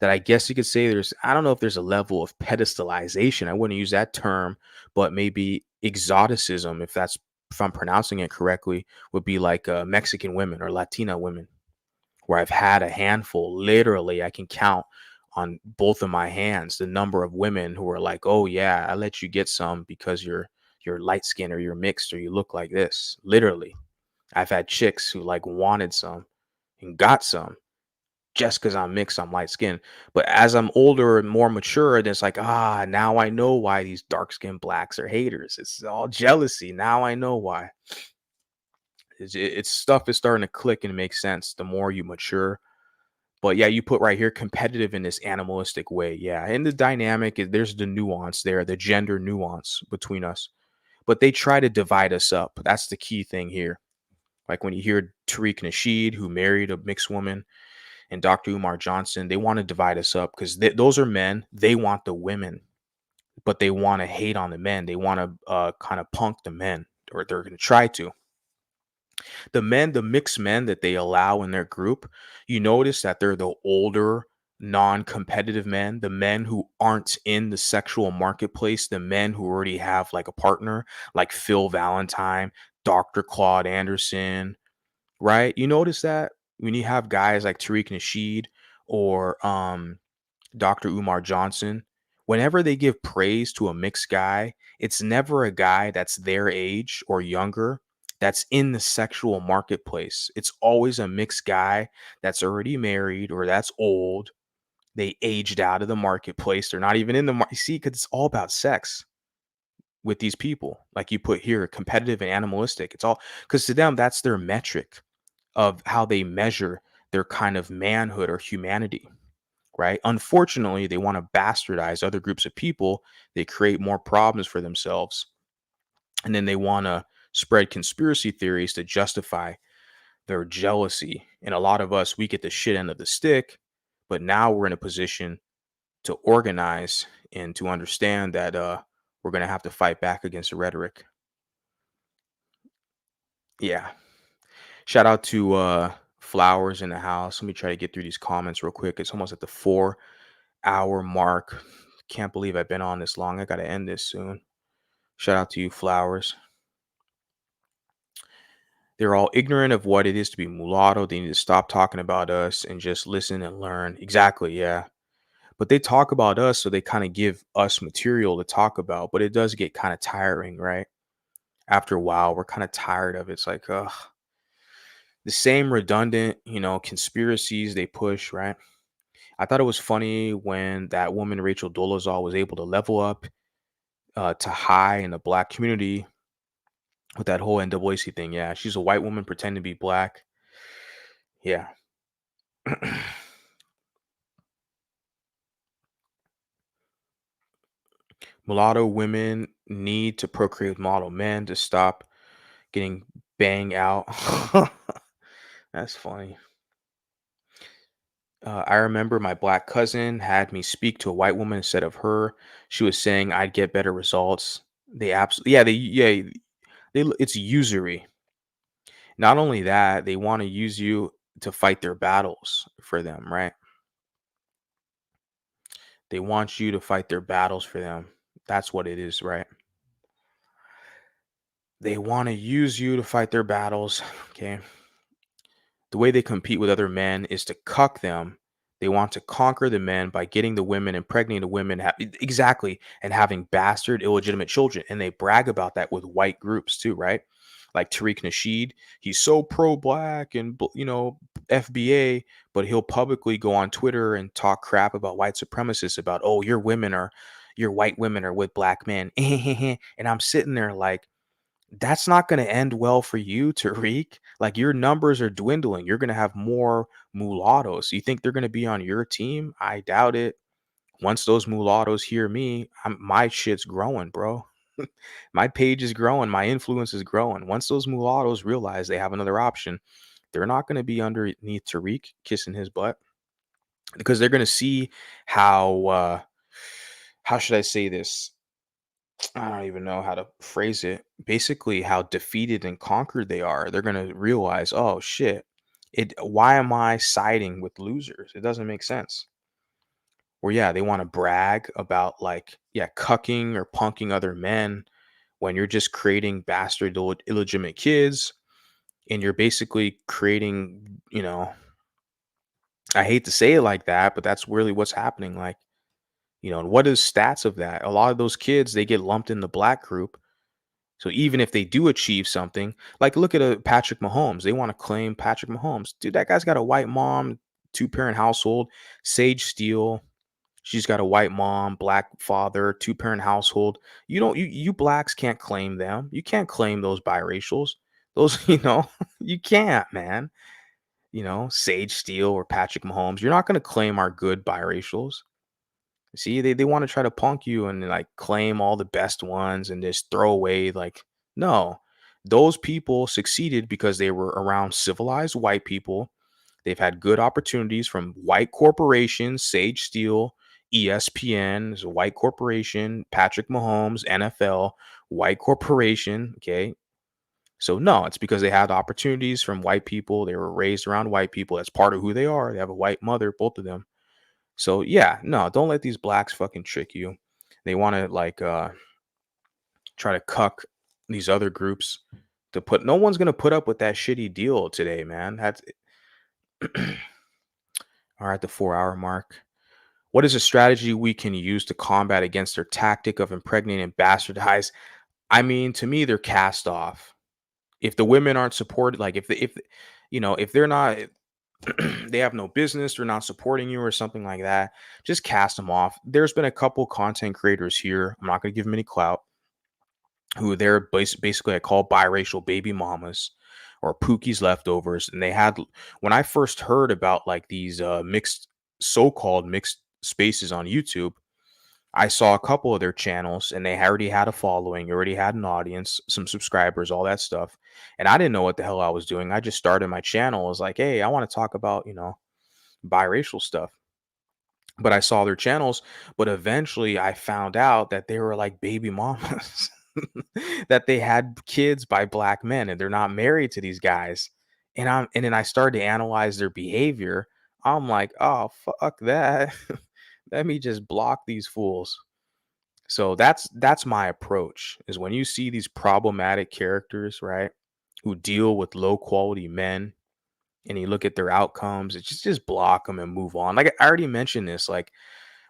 that I guess you could say there's, I don't know if there's a level of pedestalization. I wouldn't use that term, but maybe exoticism, if I'm pronouncing it correctly, would be like Mexican women or Latina women, where I've had a handful. Literally, I can count on both of my hands the number of women who are like, "Oh yeah, I let you get some because you're light skinned or you're mixed or you look like this." Literally, I've had chicks who like wanted some and got some just because I'm mixed, I'm light skinned. But as I'm older and more mature, then it's like, now I know why these dark skinned blacks are haters. It's all jealousy. Now I know why. It's stuff is starting to click and make sense the more you mature. But yeah, you put right here competitive in this animalistic way. Yeah. And the dynamic is, there's the nuance there, the gender nuance between us. But they try to divide us up. That's the key thing here. Like when you hear Tariq Nasheed, who married a mixed woman, and Dr. Umar Johnson, they want to divide us up because those are men. They want the women, but they want to hate on the men. They want to kind of punk the men, or they're going to try to. The mixed men that they allow in their group, you notice that they're the older, non-competitive men, the men who aren't in the sexual marketplace, the men who already have like a partner, like Phil Valentine, Dr. Claude Anderson, right? You notice that when you have guys like Tariq Nasheed or Dr. Umar Johnson, whenever they give praise to a mixed guy, it's never a guy that's their age or younger that's in the sexual marketplace. It's always a mixed guy that's already married or that's old. They aged out of the marketplace. They're not even in the market. See, because it's all about sex with these people. Like you put here, competitive and animalistic. It's all because to them, that's their metric of how they measure their kind of manhood or humanity, right? Unfortunately, they want to bastardize other groups of people. They create more problems for themselves. And then they want to spread conspiracy theories to justify their jealousy. And a lot of us, we get the shit end of the stick. But now we're in a position to organize and to understand that we're going to have to fight back against the rhetoric. Yeah. Shout out to Flowers in the house. Let me try to get through these comments real quick. It's almost at the 4-hour mark. Can't believe I've been on this long. I got to end this soon. Shout out to you, Flowers. They're all ignorant of what it is to be mulatto. They need to stop talking about us and just listen and learn. Exactly, yeah. But they talk about us, so they kind of give us material to talk about. But it does get kind of tiring, right? After a while, we're kind of tired of it. It's like, ugh, the same redundant, conspiracies they push, right? I thought it was funny when that woman, Rachel Dolezal, was able to level up to high in the black community with that whole NAACP thing. Yeah, she's a white woman pretending to be black. Yeah. Mulatto women need to procreate with mulatto men to stop getting banged out. That's funny. I remember my black cousin had me speak to a white woman instead of her. She was saying I'd get better results. They absolutely, it's usury. Not only that, they want to use you to fight their battles for them, right? They want you to fight their battles for them. That's what it is, right? They want to use you to fight their battles. Okay. The way they compete with other men is to cuck them. They want to conquer the men by getting the women, impregnating the women, exactly, and having bastard, illegitimate children. And they brag about that with white groups too, right? Like Tariq Nasheed, he's so pro-black and FBA, but he'll publicly go on Twitter and talk crap about white supremacists about, oh, your white women are with black men, and I'm sitting there like, that's not going to end well for you, Tariq. Like your numbers are dwindling. You're going to have more mulattoes. You think they're going to be on your team? I doubt it. Once those mulattoes hear me, my shit's growing, bro. My page is growing. My influence is growing. Once those mulattoes realize they have another option, they're not going to be underneath Tariq kissing his butt, because they're going to see how should I say this? I don't even know how to phrase it. Basically, how defeated and conquered they are. They're going to realize, oh shit, why am I siding with losers? It doesn't make sense. Or yeah, they want to brag about, like, yeah, cucking or punking other men when you're just creating bastard illegitimate kids, and you're basically creating, I hate to say it like that, but that's really what's happening. Like, and what is stats of that? A lot of those kids, they get lumped in the black group. So even if they do achieve something, like look at a Patrick Mahomes, they want to claim Patrick Mahomes. Dude, that guy's got a white mom, two-parent household. Sage Steele, she's got a white mom, black father, two-parent household. You blacks can't claim them. You can't claim those biracials. Those, you can't, man. Sage Steele or Patrick Mahomes. You're not going to claim our good biracials. See, they want to try to punk you and like claim all the best ones and just throw away, like, no. Those people succeeded because they were around civilized white people. They've had good opportunities from white corporations. Sage Steele, ESPN is a white corporation. Patrick Mahomes, NFL, white corporation. Okay. So no, it's because they had opportunities from white people. They were raised around white people. That's part of who they are. They have a white mother, both of them. So yeah, no, don't let these blacks fucking trick you. They want to like try to cuck these other groups to put. No one's gonna put up with that shitty deal today, man. That's all right. The 4 hour mark. What is a strategy we can use to combat against their tactic of impregnating and bastardize? I mean, to me, they're cast off. If the women aren't supported, like if they're not, they have no business, they're not supporting you or something like that, just cast them off. There's been a couple content creators here, I'm not going to give them any clout, who they're basically I call biracial baby mamas or Pookie's leftovers. And they had, when I first heard about like these mixed, so-called mixed spaces on YouTube, I saw a couple of their channels and they already had a following, already had an audience, some subscribers, all that stuff. And I didn't know what the hell I was doing. I just started my channel. I was like, hey, I want to talk about, biracial stuff. But I saw their channels, but eventually I found out that they were like baby mamas, that they had kids by black men and they're not married to these guys. And then I started to analyze their behavior. I'm like, oh fuck that. Let me just block these fools. So that's my approach, is when you see these problematic characters, right, who deal with low quality men, and you look at their outcomes, it's just block them and move on. Like I already mentioned this, like,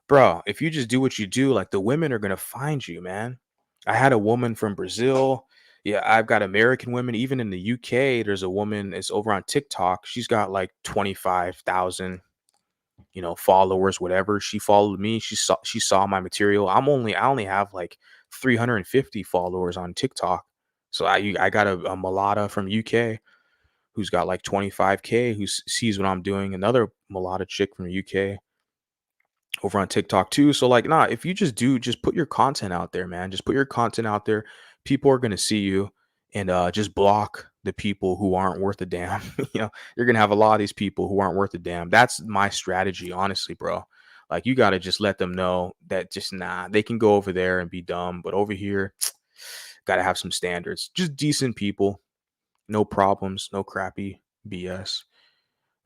bro, if you just do what you do, like the women are gonna find you, man. I had a woman from Brazil. Yeah, I've got American women. Even in the UK, there's a woman. It's over on TikTok. She's got like 25,000 followers, whatever. She followed me. She saw my material. I only have like 350 followers on TikTok. So I got a mulatto from UK who's got like 25K, who sees what I'm doing. Another mulatto chick from the UK over on TikTok too. So like, nah, if you just put your content out there, man. Just put your content out there. People are gonna see you, and just block the people who aren't worth a damn. You're gonna have a lot of these people who aren't worth a damn. That's my strategy, honestly, bro. Like you gotta just let them know that just they can go over there and be dumb, but over here, gotta have some standards. Just decent people, no problems, no crappy BS.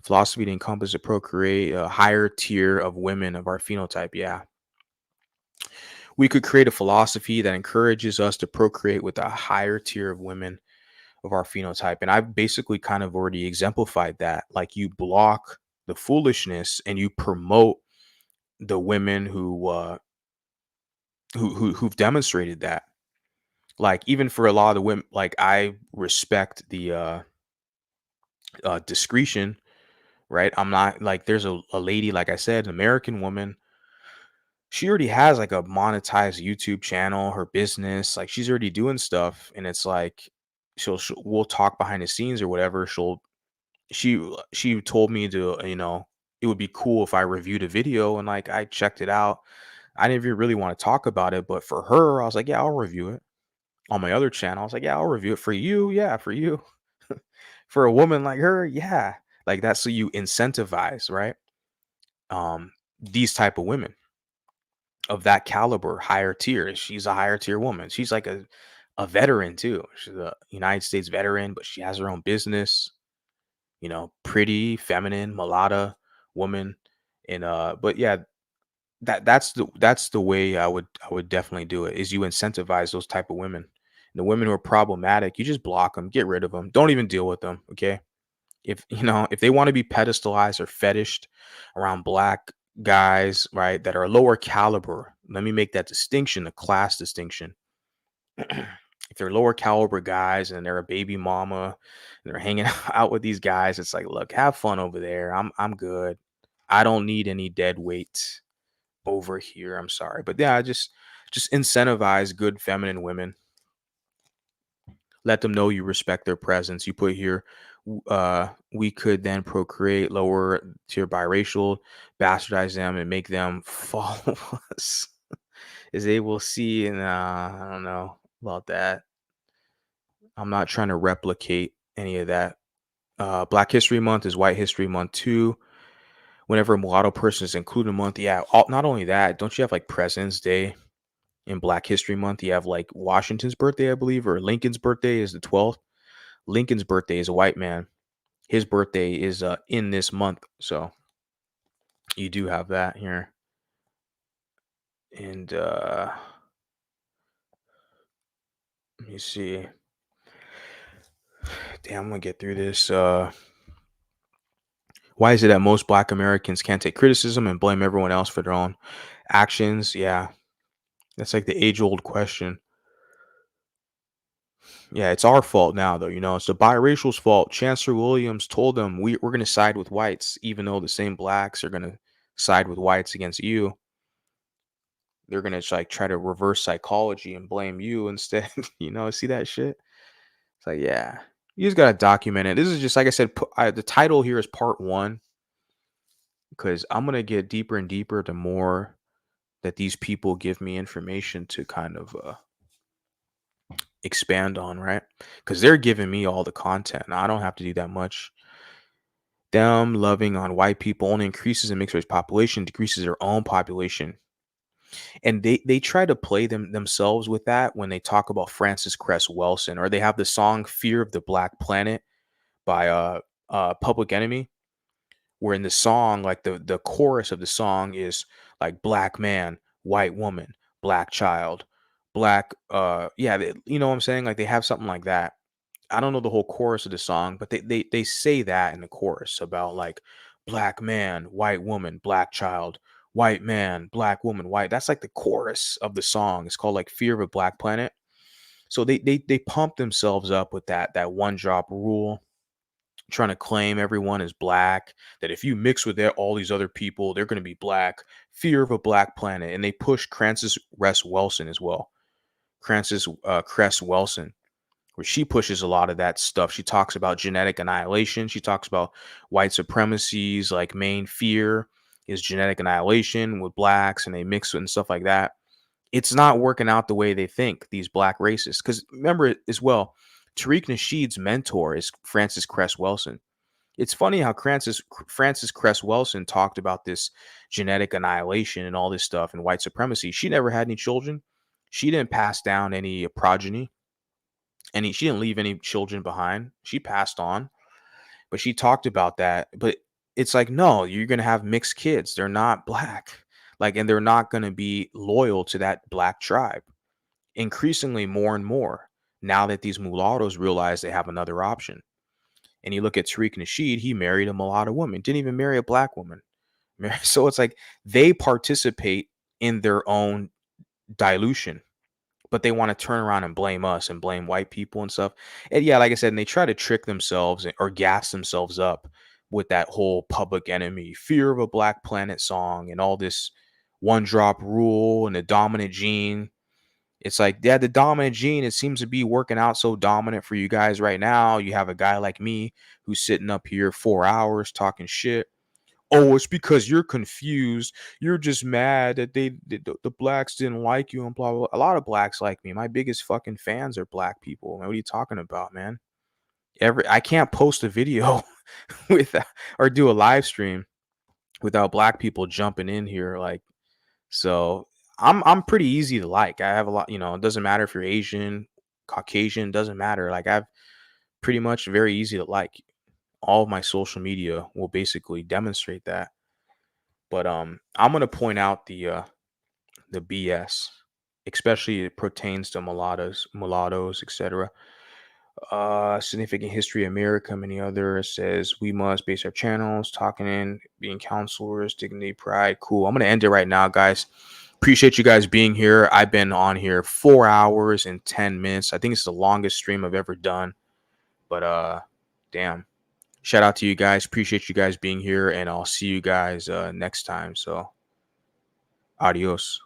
Philosophy to encompass and procreate a higher tier of women of our phenotype. Yeah. We could create a philosophy that encourages us to procreate with a higher tier of women of our phenotype. And I've basically kind of already exemplified that. Like you block the foolishness and you promote the women who've demonstrated that. Like even for a lot of the women, like I respect the discretion, right? I'm not like there's a lady, like I said, an American woman. She already has like a monetized YouTube channel, her business, like she's already doing stuff, and it's like we'll talk behind the scenes or whatever. She told me to, it would be cool if I reviewed a video, and like I checked it out. I didn't even really want to talk about it, but for her, I was like, yeah, I'll review it. On my other channel, I was like, yeah, I'll review it. For you, yeah, for you. For a woman like her, yeah. Like that's so you incentivize, right? These type of women of that caliber, higher tier. She's a higher tier woman. She's like a veteran too. She's a United States veteran, but she has her own business, pretty, feminine, mulatto woman. And but yeah, that's the way I would definitely do it, is you incentivize those type of women. And the women who are problematic, you just block them, get rid of them. Don't even deal with them, okay? If they want to be pedestalized or fetished around black guys, right, that are lower caliber, let me make that distinction, a class distinction. If they're lower caliber guys and they're a baby mama and they're hanging out with these guys, it's like, look, have fun over there. I'm good. I don't need any dead weight over here. I'm sorry. But yeah, just incentivize good feminine women. Let them know you respect their presence. You put here, we could then procreate lower tier biracial, bastardize them, and make them follow us. Is they will see, and I don't know about that. I'm not trying to replicate any of that. Black History Month is White History Month too. Whenever a mulatto person is included in a month, yeah. Not only that, don't you have like President's Day in Black History Month? You have like Washington's birthday, I believe, or Lincoln's birthday is the 12th. Lincoln's birthday is a white man. His birthday is in this month, so you do have that here. And let me see. Damn, I'm gonna get through this. Why is it that most Black Americans can't take criticism and blame everyone else for their own actions? Yeah, that's like the age-old question. Yeah, it's our fault now, though. It's the biracial's fault. Chancellor Williams told them we're going to side with whites, even though the same blacks are going to side with whites against you. They're going to like try to reverse psychology and blame you instead. See that shit? It's like, yeah, you just got to document it. This is just, like I said, the title here is part 1, because I'm going to get deeper and deeper the more that these people give me information to kind of expand on, right? Because they're giving me all the content. Now, I don't have to do that much. Them loving on white people only increases the mixed race population, decreases their own population. And they try to play themselves with that when they talk about Francis Cress Welsing, or they have the song Fear of the Black Planet by Public Enemy, where in the song, like the chorus of the song is like black man, white woman, black child, black you know what I'm saying? Like they have something like that. I don't know the whole chorus of the song, but they say that in the chorus about like black man, white woman, black child, white man, black woman, white. That's like the chorus of the song. It's called like Fear of a Black Planet. So they pump themselves up with that one drop rule, trying to claim everyone is black, that if you mix with all these other people, they're going to be black. Fear of a Black Planet. And they push Francis Cress Welsing as well. Francis Cress Welsing, where she pushes a lot of that stuff. She talks about genetic annihilation. She talks about white supremacy's like main fear is genetic annihilation with blacks, and they mix it and stuff like that. It's not working out the way they think, these black racists. Because remember as well, Tariq Nasheed's mentor is Francis Cress Welsing. It's funny how Francis Cress Welsing talked about this genetic annihilation and all this stuff and white supremacy. She never had any children. She didn't pass down any progeny. She didn't leave any children behind. She passed on, but she talked about that. But it's like, no, you're going to have mixed kids. They're not black. Like, and they're not going to be loyal to that black tribe. Increasingly more and more, now that these mulattoes realize they have another option. And you look at Tariq Nasheed, he married a mulatto woman, didn't even marry a black woman. So it's like they participate in their own dilution, but they want to turn around and blame us and blame white people and stuff. And yeah, like I said, and they try to trick themselves or gas themselves up with that whole Public Enemy, Fear of a Black Planet song and all this one drop rule and the dominant gene. It's like, yeah, the dominant gene, it seems to be working out so dominant for you guys right now. You have a guy like me who's sitting up here 4 hours talking shit. Oh, it's because you're confused. You're just mad that the blacks didn't like you and blah, blah, blah. A lot of blacks like me. My biggest fucking fans are black people. Man, what are you talking about, man? I can't post a video with or do a live stream without black people jumping in here. Like, so I'm pretty easy to like. I have a lot, it doesn't matter if you're Asian, Caucasian, doesn't matter. Like, I've pretty much very easy to like. All of my social media will basically demonstrate that. But I'm gonna point out the BS, especially it pertains to mulattoes, etc. Significant history of America, many others says we must base our channels, talking in, being counselors, dignity, pride. Cool. I'm gonna end it right now, guys. Appreciate you guys being here. I've been on here 4 hours and 10 minutes. I think it's the longest stream I've ever done. But damn. Shout out to you guys. Appreciate you guys being here, and I'll see you guys next time. So adios.